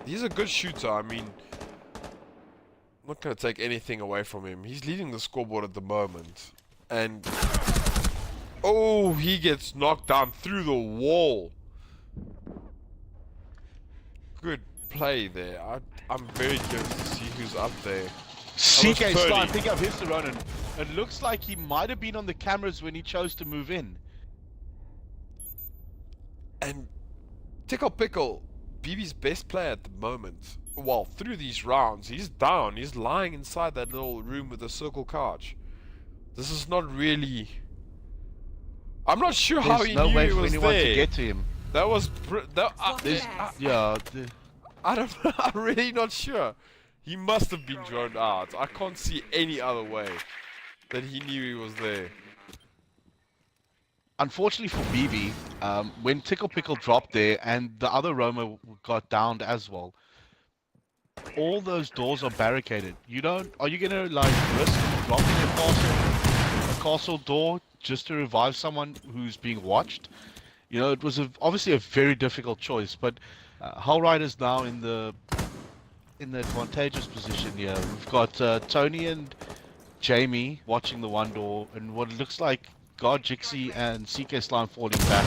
Speaker 2: he's a good shooter. I mean, I'm not gonna take anything away from him. He's leading the scoreboard at the moment, and oh, he gets knocked down through the wall. Good play there. I'm very curious to see who's up there.
Speaker 1: CK Slime
Speaker 2: 30.
Speaker 1: pick up his Ronin. It looks like he might have been on the cameras when he chose to move in.
Speaker 2: And Tickle Pickle, BB's best player at the moment. well, through these rounds, he's down. He's lying inside that little room with a circle couch. This is not really. I'm not sure how
Speaker 1: There's
Speaker 2: he
Speaker 1: no
Speaker 2: knew
Speaker 1: way
Speaker 2: he
Speaker 1: for
Speaker 2: was
Speaker 1: anyone
Speaker 2: there.
Speaker 1: to get to him.
Speaker 2: That was.
Speaker 1: There's, yeah,
Speaker 2: I don't. I'm really not sure. He must have been droned out. I can't see any other way that he knew he was there.
Speaker 1: unfortunately for BB, when Tickle Pickle dropped there and the other Roma got downed as well, all those doors are barricaded. You don't. Are you gonna like risk dropping a castle door just to revive someone who's being watched? You know, it was obviously a very difficult choice, but Hull Rider's now in the advantageous position here. We've got Tony and Jamie watching the one door, and what it looks like God Jixie and CK Slime falling back,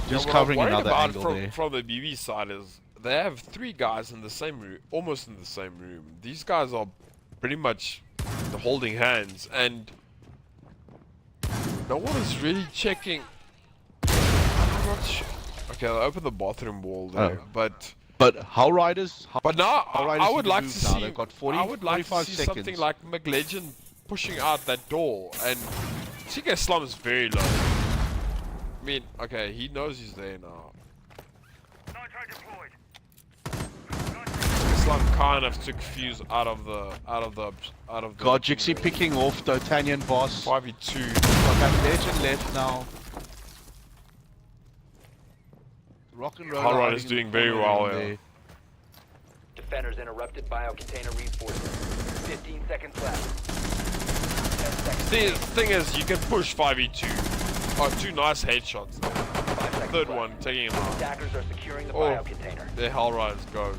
Speaker 1: just
Speaker 2: what
Speaker 1: covering
Speaker 2: I'm worried
Speaker 1: another
Speaker 2: about
Speaker 1: angle
Speaker 2: from,
Speaker 1: there.
Speaker 2: from the BB side is they have 3 guys in the same room, almost in the same room. These guys are pretty much holding hands, and no one is really checking. I'm not sure. Okay, I opened the bathroom wall there,
Speaker 1: Oh.
Speaker 2: but
Speaker 1: Hull Riders.
Speaker 2: now
Speaker 1: Hull Riders
Speaker 2: I
Speaker 1: need
Speaker 2: would
Speaker 1: to
Speaker 2: like to
Speaker 1: move now.
Speaker 2: see.
Speaker 1: They've got 40,
Speaker 2: I would like to
Speaker 1: 45
Speaker 2: see
Speaker 1: seconds.
Speaker 2: something like McLegend pushing out that door, and CK Slum is very low. I mean, okay, he knows he's there now.
Speaker 3: Nitro deployed.
Speaker 2: Slum kind of took Fuse out of the
Speaker 1: God Jixie picking off D'Artagnan boss.
Speaker 2: 5v2.
Speaker 1: Got that legend left now. Rock and roll.
Speaker 2: Hull
Speaker 1: hiding
Speaker 2: Rider's
Speaker 1: in the
Speaker 2: doing very
Speaker 1: corner
Speaker 2: well,
Speaker 1: around
Speaker 2: yeah.
Speaker 1: there.
Speaker 4: Defenders interrupted biocontainer reinforcements. 15 seconds left. 10 seconds.
Speaker 2: The thing is, you can push 5v2. Oh, 2 nice headshots.
Speaker 4: 5 seconds
Speaker 2: Third
Speaker 4: left.
Speaker 2: one, taking him out.
Speaker 4: Attackers are securing the
Speaker 2: Oh.
Speaker 4: biocontainer.
Speaker 2: There Hull Riders goes.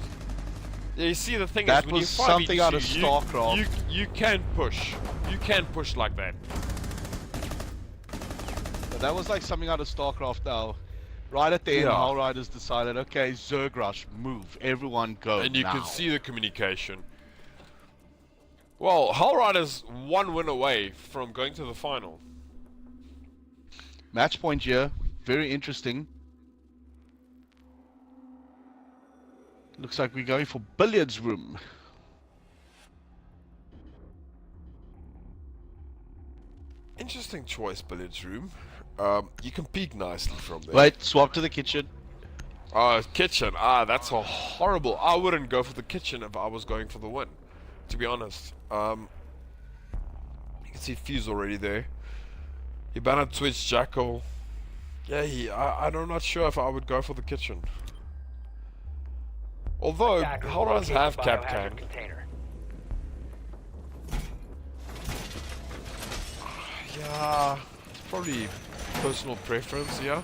Speaker 2: Yeah, you see, the thing
Speaker 1: That
Speaker 2: is, when you
Speaker 1: was
Speaker 2: 5v2,
Speaker 1: something out of
Speaker 2: you-
Speaker 1: StarCraft.
Speaker 2: You can push. You can push like that.
Speaker 1: But that was like something out of StarCraft now. Right at the end,
Speaker 2: Yeah.
Speaker 1: Hull Riders decided, okay, Zerg Rush, move. Everyone go
Speaker 2: And you
Speaker 1: now.
Speaker 2: can see the communication. Well, Hull Riders 1 win away from going to the final.
Speaker 1: Match point here. Very interesting. Looks like we're going for billiards room.
Speaker 2: Interesting choice, billiards room. You can peek nicely from there.
Speaker 1: Wait, swap to the kitchen.
Speaker 2: Kitchen. That's a horrible. I wouldn't go for the kitchen if I was going for the win, to be honest. You can see Fuse already there. Hibana, Twitch, Jackal. Yeah, I'm not sure if I would go for the kitchen. Although,
Speaker 4: Attackers
Speaker 2: Hull Riders
Speaker 4: locate
Speaker 2: have
Speaker 4: the
Speaker 2: cap
Speaker 4: biohazard
Speaker 2: can.
Speaker 4: container.
Speaker 2: Yeah, it's probably personal preference, yeah.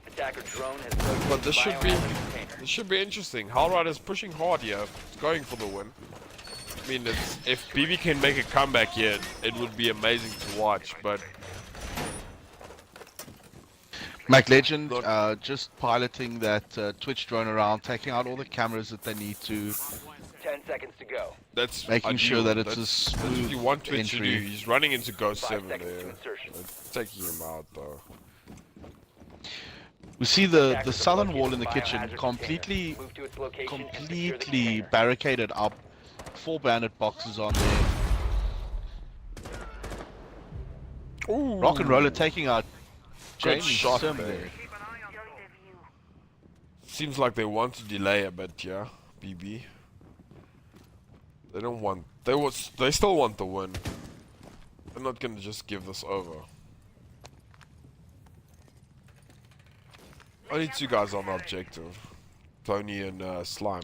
Speaker 4: Attacker drone has located
Speaker 2: But this
Speaker 4: the
Speaker 2: should be
Speaker 4: biohazard container.
Speaker 2: this should be interesting. Hull Riders pushing hard here, going for the win. I mean, if BB can make a comeback here, it would be amazing to watch. But
Speaker 1: McLegend just piloting that Twitch drone around, taking out all the cameras that they need to.
Speaker 4: 10 seconds to go.
Speaker 2: that's
Speaker 1: Making
Speaker 2: ideal.
Speaker 1: sure that it's a
Speaker 2: that's
Speaker 1: smooth
Speaker 2: what you want Twitch to do.
Speaker 1: entry.
Speaker 2: He's running into Ghost
Speaker 4: 5
Speaker 2: 7
Speaker 4: seconds to
Speaker 2: there.
Speaker 4: insertion.
Speaker 2: That's taking him out though.
Speaker 1: We see the
Speaker 4: Attackers have
Speaker 1: southern
Speaker 4: located
Speaker 1: wall in the
Speaker 4: biohazard
Speaker 1: kitchen
Speaker 4: container.
Speaker 1: completely
Speaker 4: Move to its location and secure the
Speaker 1: completely
Speaker 4: container.
Speaker 1: barricaded up. 4 bandit boxes on there.
Speaker 2: Ooh,
Speaker 1: Rock and Roller taking out
Speaker 2: Good
Speaker 1: Jamie
Speaker 2: shot
Speaker 1: Sim
Speaker 2: there.
Speaker 1: there.
Speaker 3: Keep an eye on their view.
Speaker 2: Seems like they want to delay a bit, yeah. BB. They don't want. They still want the win. They're not gonna just give this over. Only 2 guys on the objective. Tony and Slime.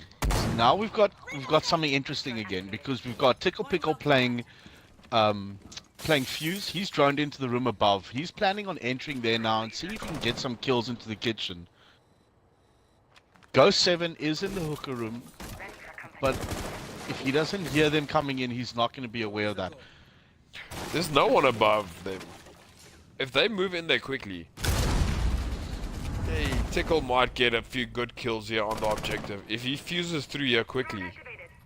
Speaker 1: Now we've got something interesting again because we've got Tickle Pickle playing Fuse. He's droned into the room above. He's planning on entering there now and seeing if he can get some kills into the kitchen. Ghost 7 is in the hooker room, but if he doesn't hear them coming in, he's not going to be aware of that.
Speaker 2: There's no one above them. If they move in there quickly, hey, Tickle might get a few good kills here on the objective. If he fuses through here quickly,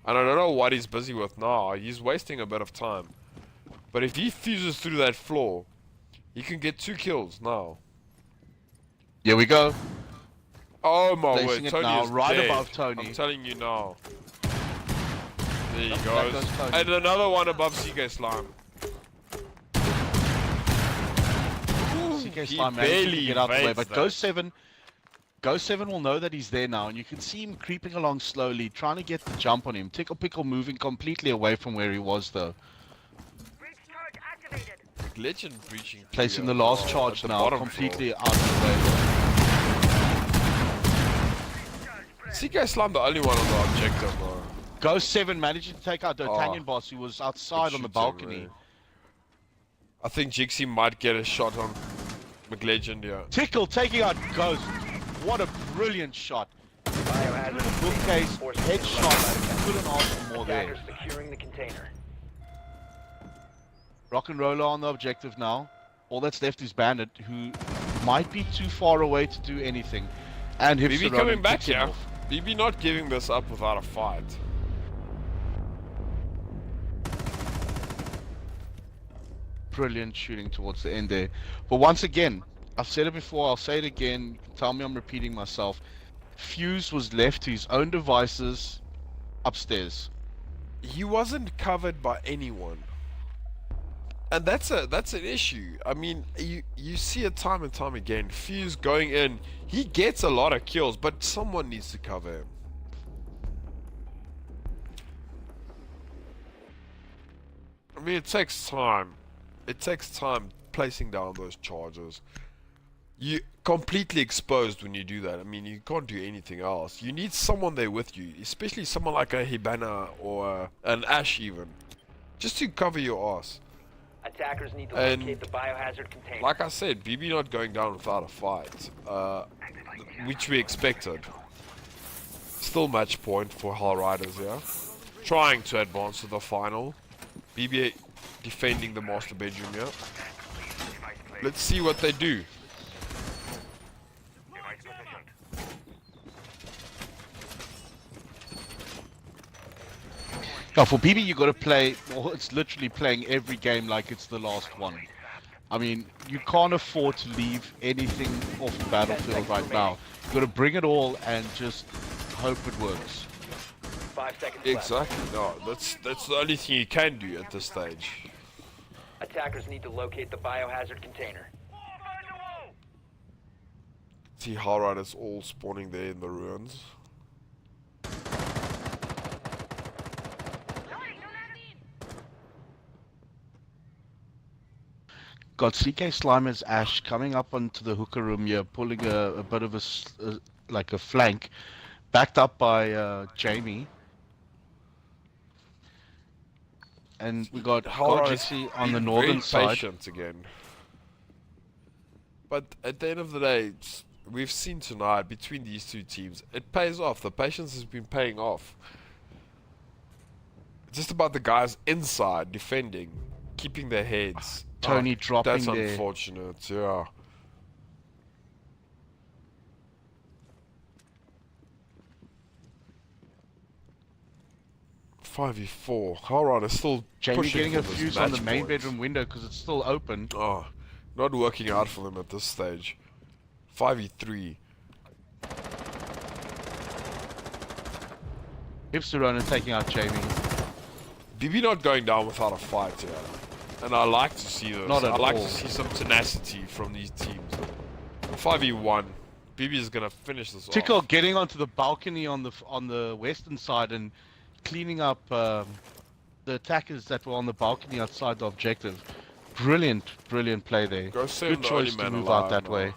Speaker 2: and I don't know what he's busy with now, he's wasting a bit of time. But if he fuses through that floor, he can get 2 kills now.
Speaker 1: Here we go.
Speaker 2: Oh my
Speaker 1: Placing
Speaker 2: word,
Speaker 1: it
Speaker 2: Tony
Speaker 1: now,
Speaker 2: is
Speaker 1: right
Speaker 2: dead.
Speaker 1: above Tony.
Speaker 2: I'm telling you now. There he
Speaker 1: That
Speaker 2: goes.
Speaker 1: goes Tony.
Speaker 2: And another one above CK Slime.
Speaker 1: CK
Speaker 2: He
Speaker 1: Slime managing to
Speaker 2: barely
Speaker 1: get out the way,
Speaker 2: evades
Speaker 1: but
Speaker 2: that.
Speaker 1: Go 7 will know that he's there now, and you can see him creeping along slowly, trying to get the jump on him. Tickle Pickle moving completely away from where he was, though.
Speaker 3: Breach charge activated.
Speaker 2: Legend breaching.
Speaker 1: Placing
Speaker 2: through,
Speaker 1: the last
Speaker 2: at
Speaker 1: charge
Speaker 2: the
Speaker 1: now,
Speaker 2: bottom
Speaker 1: completely
Speaker 2: floor.
Speaker 1: out of the way.
Speaker 2: CK Slime the only one on the objective, bro.
Speaker 1: Go 7 managing to take out D'Artagnan
Speaker 2: Oh.
Speaker 1: boss, who was outside on the
Speaker 2: Shooting,
Speaker 1: balcony.
Speaker 2: man. I think Jixie might get a shot on McLegend here.
Speaker 1: Tickle taking out Ghost. What a brilliant shot.
Speaker 4: Biohazard
Speaker 1: Bookcase,
Speaker 4: Forces
Speaker 1: headshot. Couldn't ask for more there.
Speaker 4: attackers securing the container.
Speaker 1: Rock and Roller on the objective now. All that's left is Bandit, who might be too far away to do anything. And Hipster
Speaker 2: BB
Speaker 1: Ronan
Speaker 2: coming back
Speaker 1: kicks him
Speaker 2: here.
Speaker 1: off.
Speaker 2: BB not giving this up without a fight.
Speaker 1: Brilliant shooting towards the end there. But once again, I've said it before, I'll say it again. Tell me I'm repeating myself. Fuse was left to his own devices upstairs.
Speaker 2: He wasn't covered by anyone. And that's an issue. I mean, you see it time and time again. Fuse going in, he gets a lot of kills, but someone needs to cover him. I mean, it takes time. It takes time placing down those charges. You're completely exposed when you do that. I mean, you can't do anything else. You need someone there with you, especially someone like a Hibana or an Ash even, just to cover your ass.
Speaker 4: Attackers need to
Speaker 2: And
Speaker 4: locate the biohazard container.
Speaker 2: Like I said, BB not going down without a fight, which we expected. Still match point for Hull Riders here. Trying to advance to the final. BB defending the master bedroom here. Let's see what they do.
Speaker 1: Now, for BB, you got to play. Well, it's literally playing every game like it's the last one. I mean, you can't afford to leave anything off the battlefield right now. You got to bring it all and just hope it works.
Speaker 4: 5 seconds left.
Speaker 2: Exactly. No, that's the only thing you can do at this stage.
Speaker 4: Attackers need to locate the biohazard container.
Speaker 2: See Hull Riders all spawning there in the ruins.
Speaker 1: Got CK Slimer's Ash coming up onto the hooker room here, pulling a bit of like a flank, backed up by Jamie. And we got
Speaker 2: Hull Riders
Speaker 1: Jesse on the
Speaker 2: being
Speaker 1: northern
Speaker 2: very
Speaker 1: side.
Speaker 2: patient again. But at the end of the day, we've seen tonight between these two teams, it pays off. The patience has been paying off. It's just about the guys inside defending, keeping their heads.
Speaker 1: Tony dropping
Speaker 2: That's
Speaker 1: there.
Speaker 2: unfortunate, yeah. Five v 4. Hull Riders still
Speaker 1: Jamie
Speaker 2: pushing
Speaker 1: getting a
Speaker 2: for this
Speaker 1: fuse on the
Speaker 2: match
Speaker 1: main
Speaker 2: point.
Speaker 1: bedroom window because it's still open.
Speaker 2: Oh, not working out for them at this stage. 5v3.
Speaker 1: Hipster Ronan taking out Jamie.
Speaker 2: BB not going down without a fight here. And I like to see this.
Speaker 1: Not at
Speaker 2: I like
Speaker 1: all.
Speaker 2: to see some tenacity from these teams. 5v1. BB is gonna finish this
Speaker 1: Tickle
Speaker 2: off.
Speaker 1: getting onto the balcony on the western side and cleaning up the attackers that were on the balcony outside the objective. Brilliant play there.
Speaker 2: Go send
Speaker 1: Good
Speaker 2: the only
Speaker 1: choice to
Speaker 2: man
Speaker 1: move
Speaker 2: alive
Speaker 1: out that
Speaker 2: now.
Speaker 1: way.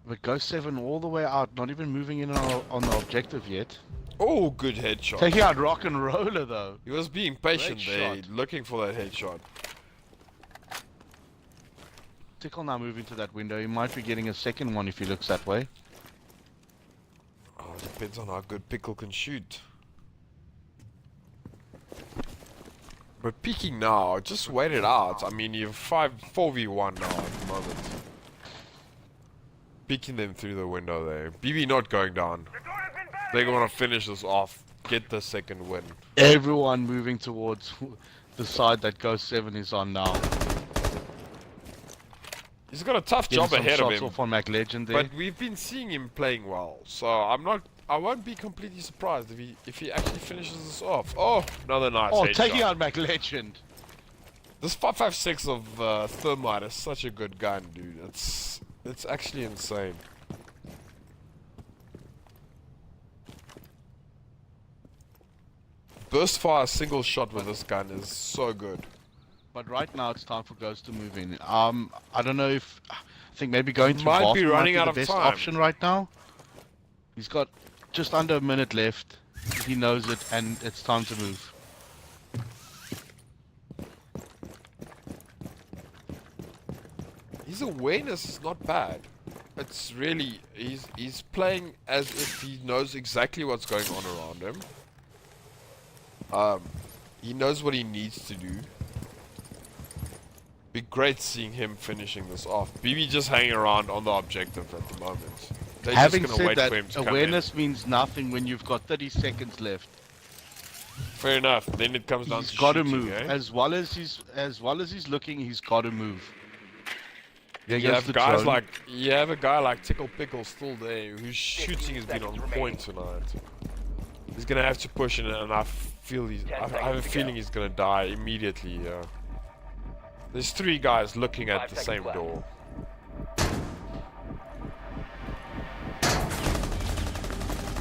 Speaker 1: But Ghost 7 all the way out, not even moving in on the objective yet.
Speaker 2: Oh, good headshot.
Speaker 1: Taking out Rock and Roller though.
Speaker 2: He was being patient
Speaker 1: Great
Speaker 2: there,
Speaker 1: shot.
Speaker 2: looking for that headshot.
Speaker 1: Tickle now moving to that window. He might be getting a second one if he looks that way.
Speaker 2: Oh, depends on how good Pickle can shoot. But peeking now, just wait it out. I mean, you're 4v1 now at the moment. Peeking them through the window there. BB not going down. They want to finish this off. get the second win.
Speaker 1: Everyone moving towards the side that Ghost 7 is on now.
Speaker 2: He's got a tough
Speaker 1: Getting
Speaker 2: job
Speaker 1: some
Speaker 2: ahead of
Speaker 1: shots
Speaker 2: him.
Speaker 1: off on McLegend there.
Speaker 2: But we've been seeing him playing well, so I won't be completely surprised if he actually finishes this off. Oh, another nice
Speaker 1: Oh,
Speaker 2: headshot.
Speaker 1: taking out McLegend.
Speaker 2: This 5.56 of Thermite is such a good gun, dude. It's actually insane. Burst fire single shot with this gun is so good.
Speaker 1: But right now it's time for Ghost to move in. I don't know if I think maybe going through
Speaker 2: Might be
Speaker 1: Boston
Speaker 2: running
Speaker 1: might
Speaker 2: out
Speaker 1: be
Speaker 2: of
Speaker 1: the best
Speaker 2: time.
Speaker 1: option right now. He's got just under a minute left. He knows it, and it's time to move.
Speaker 2: His awareness is not bad. It's really he's playing as if he knows exactly what's going on around him. He knows what he needs to do. Be great seeing him finishing this off. BB just hanging around on the objective at the moment. They're
Speaker 1: Having
Speaker 2: just gonna
Speaker 1: said
Speaker 2: wait
Speaker 1: that,
Speaker 2: for him to come in.
Speaker 1: awareness means nothing when you've got 30 seconds left.
Speaker 2: Fair enough. Then it comes down
Speaker 1: He's
Speaker 2: to
Speaker 1: got to
Speaker 2: shooting,
Speaker 1: move.
Speaker 2: eh?
Speaker 1: As well as he's looking, he's got to move. There
Speaker 2: You
Speaker 1: goes
Speaker 2: have
Speaker 1: the
Speaker 2: guys
Speaker 1: drone.
Speaker 2: like a guy like Tickle Pickle still there, whose shooting has been on point tonight. He's gonna have to push in, and I have a feeling he's gonna die immediately. There's 3 guys looking at
Speaker 4: 5
Speaker 2: the
Speaker 4: seconds
Speaker 2: same
Speaker 4: left.
Speaker 2: door.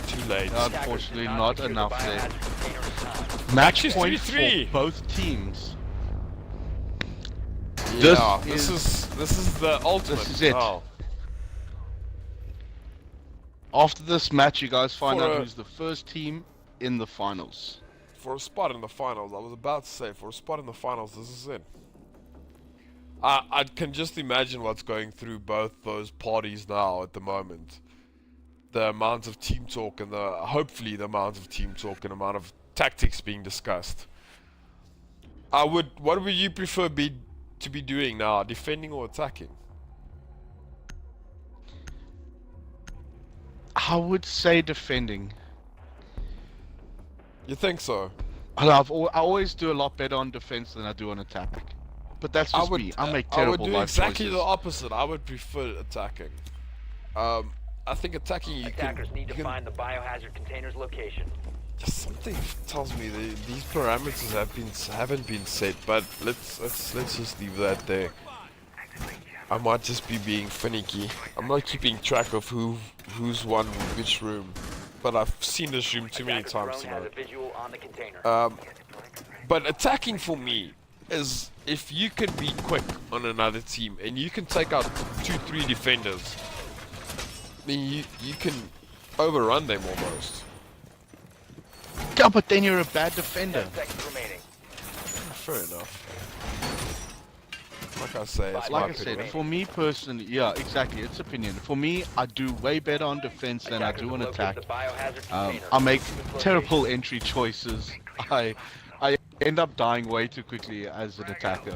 Speaker 2: Too late.
Speaker 1: Unfortunately, not
Speaker 4: Secure the
Speaker 1: enough there.
Speaker 4: biohazard container in time.
Speaker 1: Match
Speaker 2: Actually,
Speaker 1: point
Speaker 2: 3-3.
Speaker 1: for both teams.
Speaker 2: Yeah,
Speaker 1: This
Speaker 2: this is the ultimate.
Speaker 1: This is it.
Speaker 2: now.
Speaker 1: After this match, you guys find
Speaker 2: For
Speaker 1: out
Speaker 2: a-
Speaker 1: who's the first team in the finals.
Speaker 2: For a spot in the finals, I was about to say, for a spot in the finals, this is it. I can just imagine what's going through both those parties now at the moment. The amount of team talk and hopefully the amount of team talk and amount of tactics being discussed. What would you prefer to be doing now, defending or attacking?
Speaker 1: I would say defending.
Speaker 2: You think so?
Speaker 1: I always do a lot better on defense than I do on attack. But that's just me. I make terrible
Speaker 2: I would do
Speaker 1: life
Speaker 2: exactly
Speaker 1: choices.
Speaker 2: the opposite. I would prefer attacking. I think attacking you can.
Speaker 4: Attackers need to find the biohazard container's location.
Speaker 2: Something tells me these parameters haven't been set, but let's just leave that there. I might just be being finicky. I'm not keeping track of who's won which room, but I've seen this room too many
Speaker 4: Attacker's
Speaker 2: times
Speaker 4: drone has
Speaker 2: tonight.
Speaker 4: a visual on the container.
Speaker 2: But attacking for me is if you can be quick on another team and you can take out 2-3 defenders, then you can overrun them almost.
Speaker 1: Yeah, but then you're a bad defender.
Speaker 4: 10 seconds remaining.
Speaker 2: Fair enough. Like I say, it's my
Speaker 1: Like I said,
Speaker 2: opinion.
Speaker 1: for me personally, yeah, exactly, it's opinion. For me, I do way better on defense than I
Speaker 4: Attackers
Speaker 1: do on
Speaker 4: have
Speaker 1: attack.
Speaker 4: located the biohazard container.
Speaker 1: I make
Speaker 4: Use this
Speaker 1: terrible
Speaker 4: location.
Speaker 1: entry choices. I end up dying way too quickly as an attacker.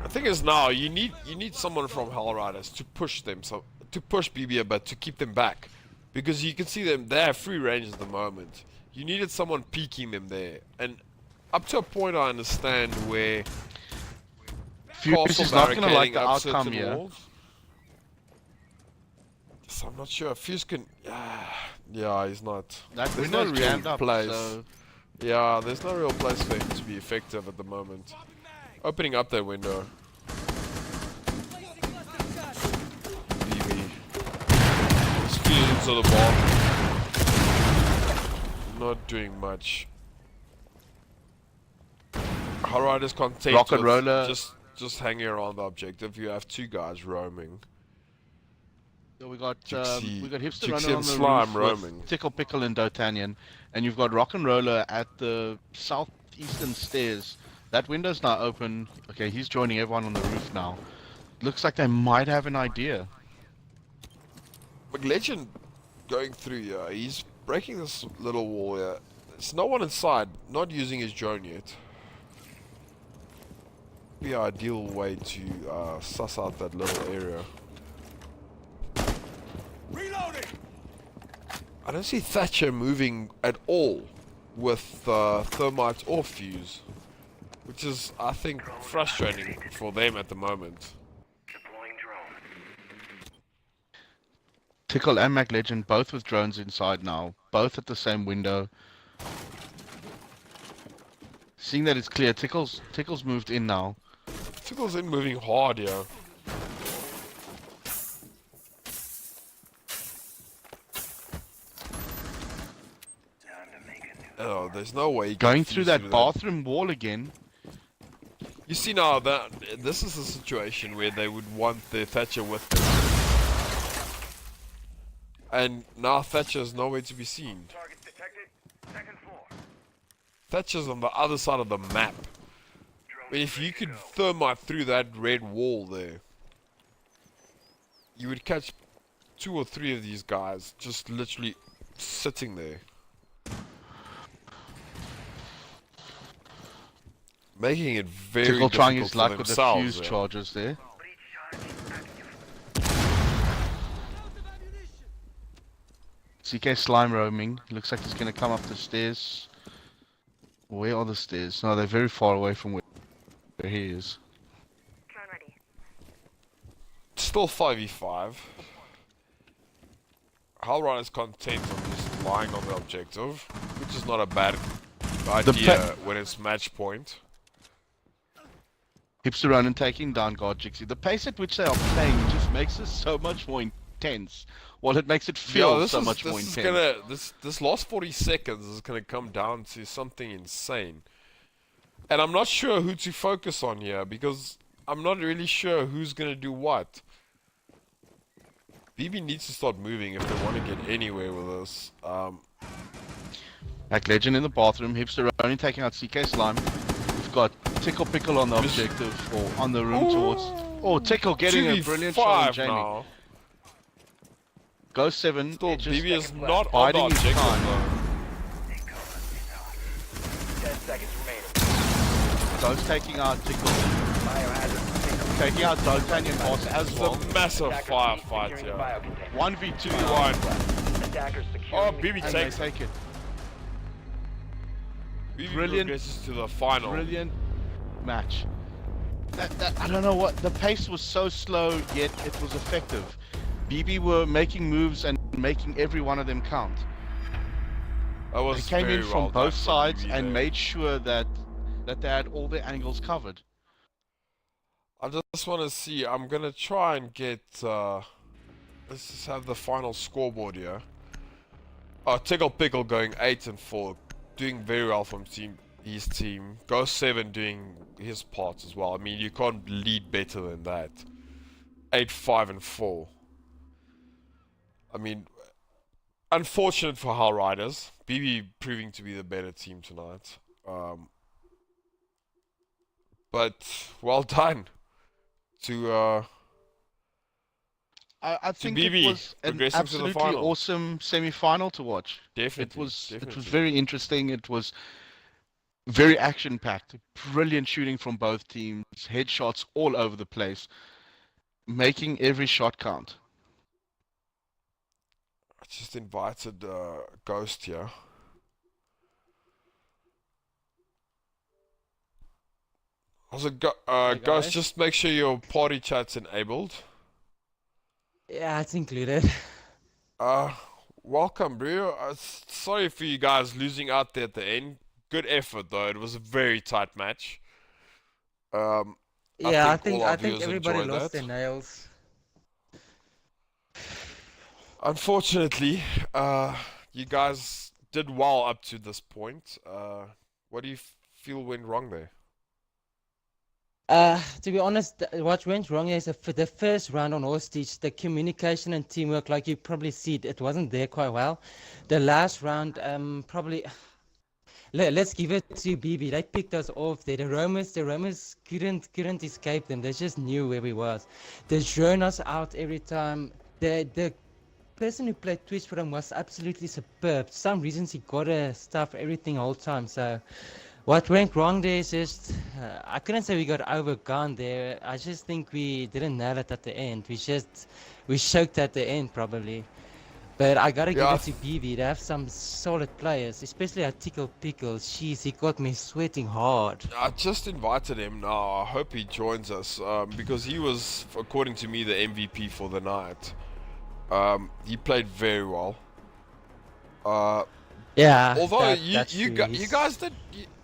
Speaker 2: The thing is now you need someone from Hell Riders to push them, so to push BB a bit to keep them back, because you can see them, they have free range at the moment. You needed someone peeking them there, and up to a point I understand where
Speaker 1: Fuse
Speaker 2: castle
Speaker 1: is not going to like
Speaker 2: barricading
Speaker 1: the
Speaker 2: up
Speaker 1: outcome
Speaker 2: certain
Speaker 1: here.
Speaker 2: walls. Yes, I'm not sure. Fuse can. Yeah, he's not.
Speaker 1: That
Speaker 2: There's no
Speaker 1: window's
Speaker 2: real
Speaker 1: jammed up,
Speaker 2: place.
Speaker 1: so
Speaker 2: Yeah, there's no real place for him to be effective at the moment. Opening up that window. BB. He's feeling into the ball. Not doing much. Hell Riders content
Speaker 1: Rock and
Speaker 2: with
Speaker 1: Roller.
Speaker 2: just hanging around the objective. You have 2 guys roaming.
Speaker 1: So we got
Speaker 2: Gypsy-
Speaker 1: Hipster
Speaker 2: Gypsy
Speaker 1: running
Speaker 2: and
Speaker 1: on the
Speaker 2: Slime
Speaker 1: roof
Speaker 2: roaming.
Speaker 1: with Tickle Pickle and D'Artagnan, and you've got Rock and Roller at the southeastern stairs. That window's now open. Okay, he's joining everyone on the roof now. Looks like they might have an idea.
Speaker 2: McLegend going through here. He's breaking this little wall here. There's no one inside. Not using his drone yet. Be an ideal way to suss out that little area.
Speaker 5: Reloading.
Speaker 2: I don't see Thatcher moving at all with thermite or fuse, which is, I think, frustrating for them at the moment.
Speaker 3: Deploying drone.
Speaker 1: Tickle and Mac Legend both with drones inside now, both at the same window. Seeing that it's clear, Tickle's moved in now.
Speaker 2: Tickle's in moving hard here. Oh, there's no way.
Speaker 1: Going through that bathroom wall again.
Speaker 2: You see now that this is a situation where they would want their Thatcher with them. And now Thatcher's nowhere to be seen.
Speaker 3: Targets detected. Second floor.
Speaker 2: Thatcher's on the other side of the map. I mean, if you could thermite through that red wall there, you would catch 2 or 3 of these guys just literally sitting there. Making it very
Speaker 1: Tickle
Speaker 2: difficult
Speaker 1: trying his
Speaker 2: for
Speaker 1: luck with the
Speaker 2: themselves
Speaker 1: fuse
Speaker 2: there.
Speaker 1: charges there.
Speaker 3: Breach charge active.
Speaker 1: CK Slime roaming. Looks like he's gonna come up the stairs. Where are the stairs? No, they're very far away from where he is.
Speaker 3: Drone ready.
Speaker 2: Still 5v5. Hull Riders content on just lying on the objective, which is not a bad idea when it's match point.
Speaker 1: Hipster Ronin taking down Guard Jixie. The pace at which they are playing just makes this so much more intense. Well, it makes it feel so much more intense.
Speaker 2: This last 40 seconds is gonna come down to something insane. And I'm not sure who to focus on here because I'm not really sure who's gonna do what. BB needs to start moving if they want to get anywhere with this.
Speaker 1: Mac Legend in the bathroom. Hipster Ronin taking out CK Slime. We've got Tickle Pickle on the objective or on the room towards. Oh, Tickle getting a brilliant shot on Jamie.
Speaker 2: now.
Speaker 1: Ghost 7.
Speaker 2: Still,
Speaker 1: just
Speaker 2: BB is not on the
Speaker 1: biding his
Speaker 2: objective
Speaker 1: time.
Speaker 2: though.
Speaker 4: 10 seconds remaining.
Speaker 1: Ghost taking out Tickle.
Speaker 4: Biohazard container.
Speaker 1: Taking out D'Artagnan boss as
Speaker 2: It's
Speaker 1: well.
Speaker 2: a massive
Speaker 4: Attackers
Speaker 2: firefight
Speaker 4: securing
Speaker 2: here.
Speaker 4: the biocontainer.
Speaker 1: 1v2
Speaker 2: One.
Speaker 4: Attackers
Speaker 2: Oh,
Speaker 4: securing the
Speaker 2: BB
Speaker 1: and they
Speaker 2: takes it.
Speaker 1: take it.
Speaker 2: BB
Speaker 1: Brilliant.
Speaker 2: progresses to the final.
Speaker 1: Brilliant match. I don't know what, the pace was so slow, yet it was effective. BB were making moves and making every one of them count.
Speaker 2: That was
Speaker 1: They came
Speaker 2: very
Speaker 1: in from
Speaker 2: well done
Speaker 1: both sides
Speaker 2: BB
Speaker 1: and
Speaker 2: there.
Speaker 1: made sure that they had all their angles covered.
Speaker 2: I just want to see. I'm gonna try and get. Let's just have the final scoreboard here. Tickle Pickle going 8 and 4, doing very well from his team. Ghost 7 doing his parts as well. I mean, you can't lead better than that. 8, 5, and 4. I mean, unfortunate for Hull Riders. BB proving to be the better team tonight. But well done to
Speaker 1: I think
Speaker 2: BB
Speaker 1: it was an
Speaker 2: progressing to the
Speaker 1: absolutely
Speaker 2: final.
Speaker 1: awesome semi-final to watch.
Speaker 2: definitely.
Speaker 1: It was
Speaker 2: definitely.
Speaker 1: very interesting. It was very action-packed. Brilliant shooting from both teams. Headshots all over the place, making every shot count.
Speaker 2: I just invited Ghost here. Also, Ghost,
Speaker 5: guys.
Speaker 2: just make sure your party chat's enabled.
Speaker 5: Yeah, it's included.
Speaker 2: Welcome, bro. Sorry for you guys losing out there at the end. Good effort, though. It was a very tight match.
Speaker 5: I think
Speaker 2: all our
Speaker 5: everybody
Speaker 2: viewers enjoyed
Speaker 5: lost
Speaker 2: that.
Speaker 5: their nails.
Speaker 2: Unfortunately, you guys did well up to this point. What do you feel went wrong there?
Speaker 5: To be honest, what went wrong is the first round on Hostage, the communication and teamwork, like you probably see, it wasn't there quite well. The last round, probably. Let's give it to BB. They picked us off there. The Romans couldn't escape them. They just knew where we was. They drone us out every time. The person who played Twitch for them was absolutely superb. For some reasons he got stuff everything whole time. So what went wrong there is just I couldn't say we got overgone there. I just think we didn't nail it at the end. We choked at the end probably. But I gotta give
Speaker 2: Yeah,
Speaker 5: it to BB. They have some solid players, especially at Tickle Pickle. Jeez, he got me sweating hard.
Speaker 2: I just invited him now. I hope he joins us because he was, according to me, the MVP for the night. He played very well.
Speaker 5: Yeah,
Speaker 2: Although
Speaker 5: that's
Speaker 2: you
Speaker 5: true.
Speaker 2: you guys did,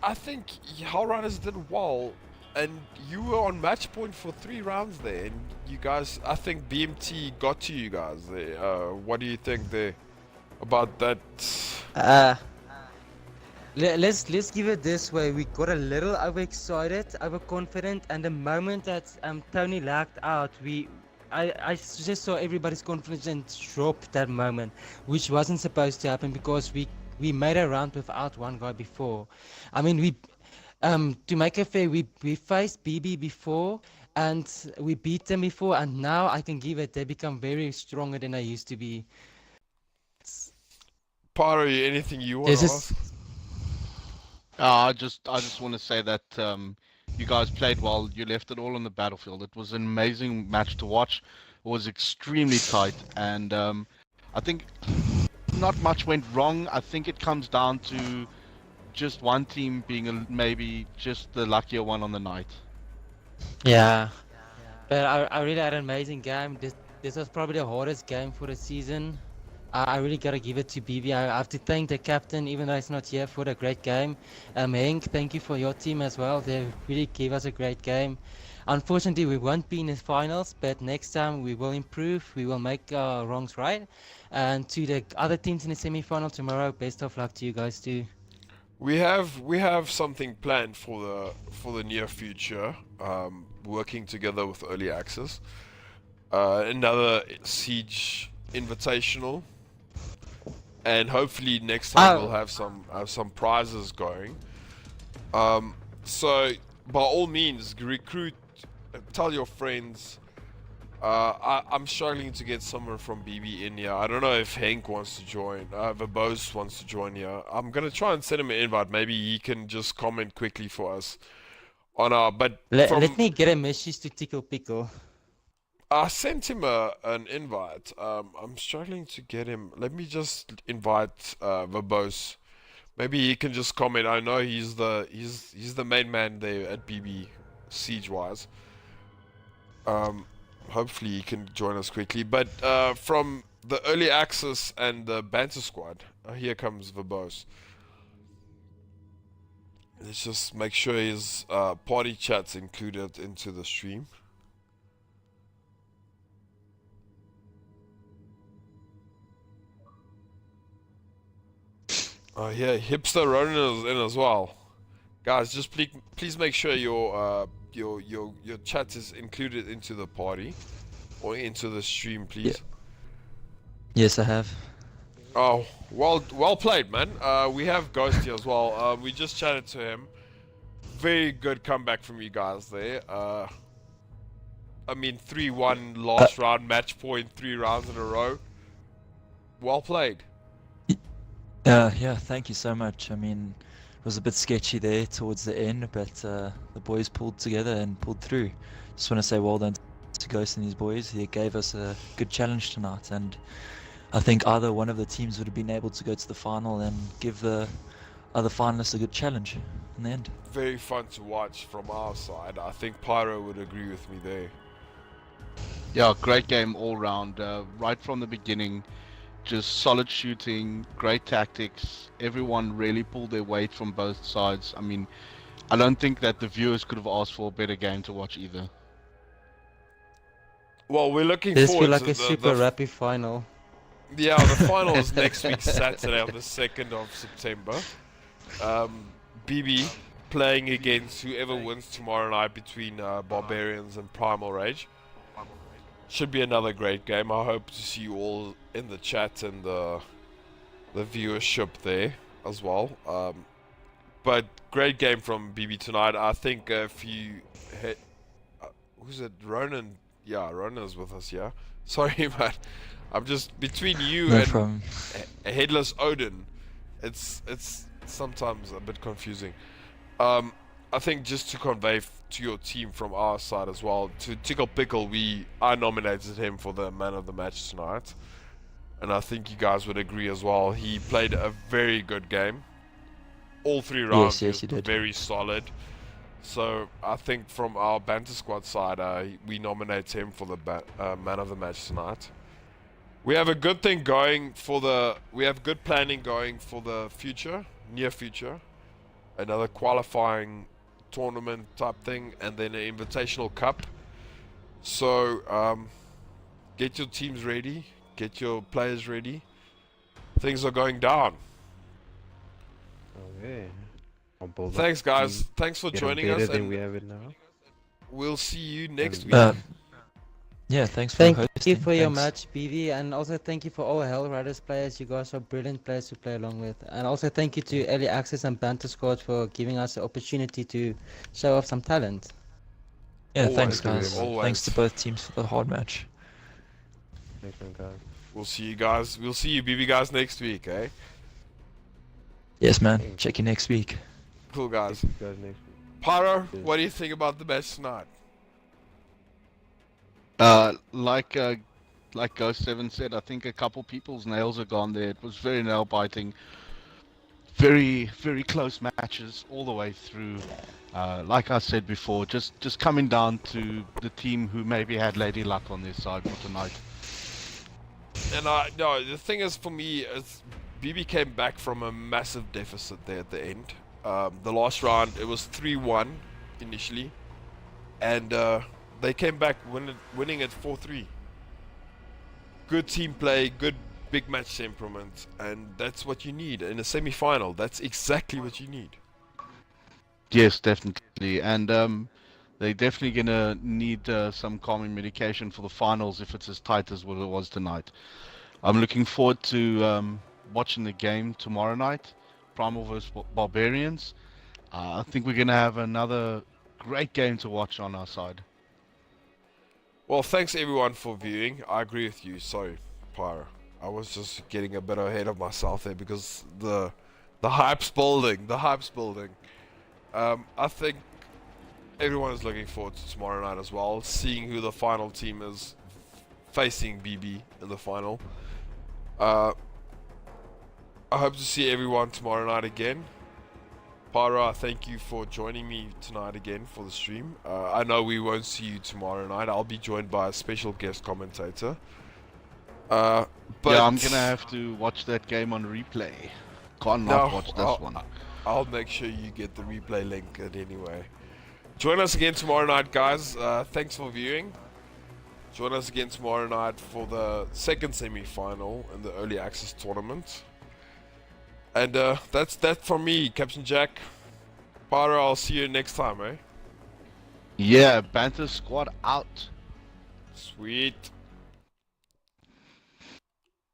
Speaker 2: I think Hell Runners did well, and you were on match point for 3 rounds there, and you guys, I think BMT got to you guys there. What do you think there about that?
Speaker 5: Let's give it this way. We got a little overexcited, overconfident, and the moment that Tony lagged out, I just saw everybody's confidence drop that moment, which wasn't supposed to happen because we made a round without one guy before. I mean, to make it fair, we faced BB before and we beat them before, and now I can give it, they become very stronger than they used to be.
Speaker 2: Pyro, anything you want
Speaker 5: There's
Speaker 2: to
Speaker 5: this.
Speaker 2: ask?
Speaker 1: I just want to say that you guys played well. You left it all on the battlefield. It was an amazing match to watch. It was extremely tight, and I think not much went wrong. I think it comes down to just one team being maybe just the luckier one on the night.
Speaker 5: Yeah, but I really had an amazing game. This was probably the hardest game for the season. I really gotta give it to BB. I have to thank the captain, even though he's not here, for the great game. Henk, thank you for your team as well. They really gave us a great game. Unfortunately, we won't be in the finals, but next time we will improve. We will make our wrongs right. And to the other teams in the semi-final tomorrow, best of luck to you guys too.
Speaker 2: We have something planned for the near future. Working together with Early Access, another Siege Invitational, and hopefully next time we'll have some prizes going. So by all means, recruit. Tell your friends. I'm struggling to get someone from BB in here. I don't know if Henk wants to join. Verbose wants to join here. I'm gonna try and send him an invite. Maybe he can just comment quickly for us on our. But
Speaker 5: Let me get a message to Tickle Pickle.
Speaker 2: I sent him an invite. I'm struggling to get him. Let me just invite Verbose. Maybe he can just comment. I know he's the main man there at BB Siege wise. Hopefully he can join us quickly. But from the Early Access and the Banter Squad, here comes Verbose. Let's just make sure his party chat's included into the stream. Oh yeah, Hipster Ronin is in as well. Guys, just please make sure your chat is included into the party or into the stream, please.
Speaker 6: Yes, I have.
Speaker 2: Oh, well played, man. We have Ghost here as well. We just chatted to him. Very good comeback from you guys there. I mean, 3-1 last round, match point, 3 rounds in a row. Well played.
Speaker 6: Yeah, thank you so much. I mean, it was a bit sketchy there towards the end, but the boys pulled together and pulled through. Just want to say well done to Ghost and these boys. They gave us a good challenge tonight, and I think either one of the teams would have been able to go to the final and give the other finalists a good challenge in the end.
Speaker 2: Very fun to watch from our side. I think Pyro would agree with me there.
Speaker 1: Yeah, great game all round. Right from the beginning, just solid shooting, great tactics. Everyone really pulled their weight from both sides. I mean, I don't think that the viewers could have asked for a better game to watch either.
Speaker 2: Well, we're looking
Speaker 5: This
Speaker 2: forward
Speaker 5: feel like
Speaker 2: to
Speaker 5: a super rapid final.
Speaker 2: Yeah, the final is next week, Saturday on the 2nd of September. BB playing against whoever wins tomorrow night between Barbarians and Primal Rage. Should be another great game. I hope to see you all in the chat and the viewership there as well. But great game from BB tonight. I think if you hit, who's it? Ronan. Yeah, Ronan's with us. Yeah. Sorry, man. I'm just between you and Headless Odin. It's sometimes a bit confusing. I think just to convey to your team from our side as well, to Tickle Pickle, I nominated him for the man of the match tonight. and I think you guys would agree as well. He played a very good game. All 3 rounds
Speaker 6: yes,
Speaker 2: he
Speaker 6: he
Speaker 2: was
Speaker 6: did.
Speaker 2: very solid. So I think from our Banter Squad side, we nominate him for the man of the match tonight. We have a good thing going for we have good planning going for the future, near future. Another qualifying tournament type thing, and then an invitational cup. So get your teams ready, get your players ready. Things are going down.
Speaker 7: Okay. I'll build up
Speaker 2: Thanks,
Speaker 7: the
Speaker 2: guys.
Speaker 7: team,
Speaker 2: Thanks for
Speaker 7: get 'em
Speaker 2: joining
Speaker 7: better
Speaker 2: us,
Speaker 7: than
Speaker 2: and
Speaker 7: we have it now.
Speaker 2: we'll see you next week.
Speaker 6: Yeah, thanks for
Speaker 5: Thank
Speaker 6: hosting.
Speaker 5: you for your
Speaker 6: Thanks.
Speaker 5: match, BV, and also thank you for all Hell Riders players. You guys are brilliant players to play along with. And also thank you to Early Access and Banter Squad for giving us the opportunity to show off some talent.
Speaker 6: Yeah,
Speaker 2: Always,
Speaker 6: thanks,
Speaker 7: thank you
Speaker 6: guys.
Speaker 7: very
Speaker 2: much.
Speaker 6: Thanks to
Speaker 2: Always.
Speaker 6: both teams for the hard match.
Speaker 7: Thanks, man, guys.
Speaker 2: We'll see you guys. We'll see you, BB guys, next week, eh?
Speaker 6: Yes, man. Check you next week.
Speaker 2: Cool, guys.
Speaker 7: See you guys next week.
Speaker 2: Pyro,
Speaker 7: Cheers.
Speaker 2: what do you think about the match tonight?
Speaker 1: Like Ghost 7 said, I think a couple people's nails are gone there. It was very nail biting, very close matches all the way through. Like I said before, just coming down to the team who maybe had Lady Luck on their side for tonight.
Speaker 2: And no, the thing is for me is BB came back from a massive deficit there at the end. The last round it was 3-1 initially, and they came back winning it 4-3. Good team play, good big match temperament, and that's what you need in a semi-final. That's exactly what you need.
Speaker 1: Yes, definitely, and they're definitely gonna need some calming medication for the finals if it's as tight as what it was tonight. I'm looking forward to watching the game tomorrow night, Primal vs Barbarians. I think we're gonna have another great game to watch on our side.
Speaker 2: Well, thanks everyone for viewing. I agree with you. Sorry, Pyro. I was just getting a bit ahead of myself there because the hype's building. The hype's building. I think everyone is looking forward to tomorrow night as well, seeing who the final team is facing BB in the final. I hope to see everyone tomorrow night again. Pyro, thank you for joining me tonight again for the stream. I know we won't see you tomorrow night. I'll be joined by a special guest commentator. But
Speaker 1: Yeah, I'm gonna have to watch that game on replay. Can't not watch this one.
Speaker 2: I'll make sure you get the replay link anyway. Join us again tomorrow night, guys. Thanks for viewing. Join us again tomorrow night for the second semi-final in the early access tournament. And that's that from me, Captain Jack. Pyro, I'll see you next time, eh?
Speaker 1: Yeah, Banter Squad out.
Speaker 2: Sweet.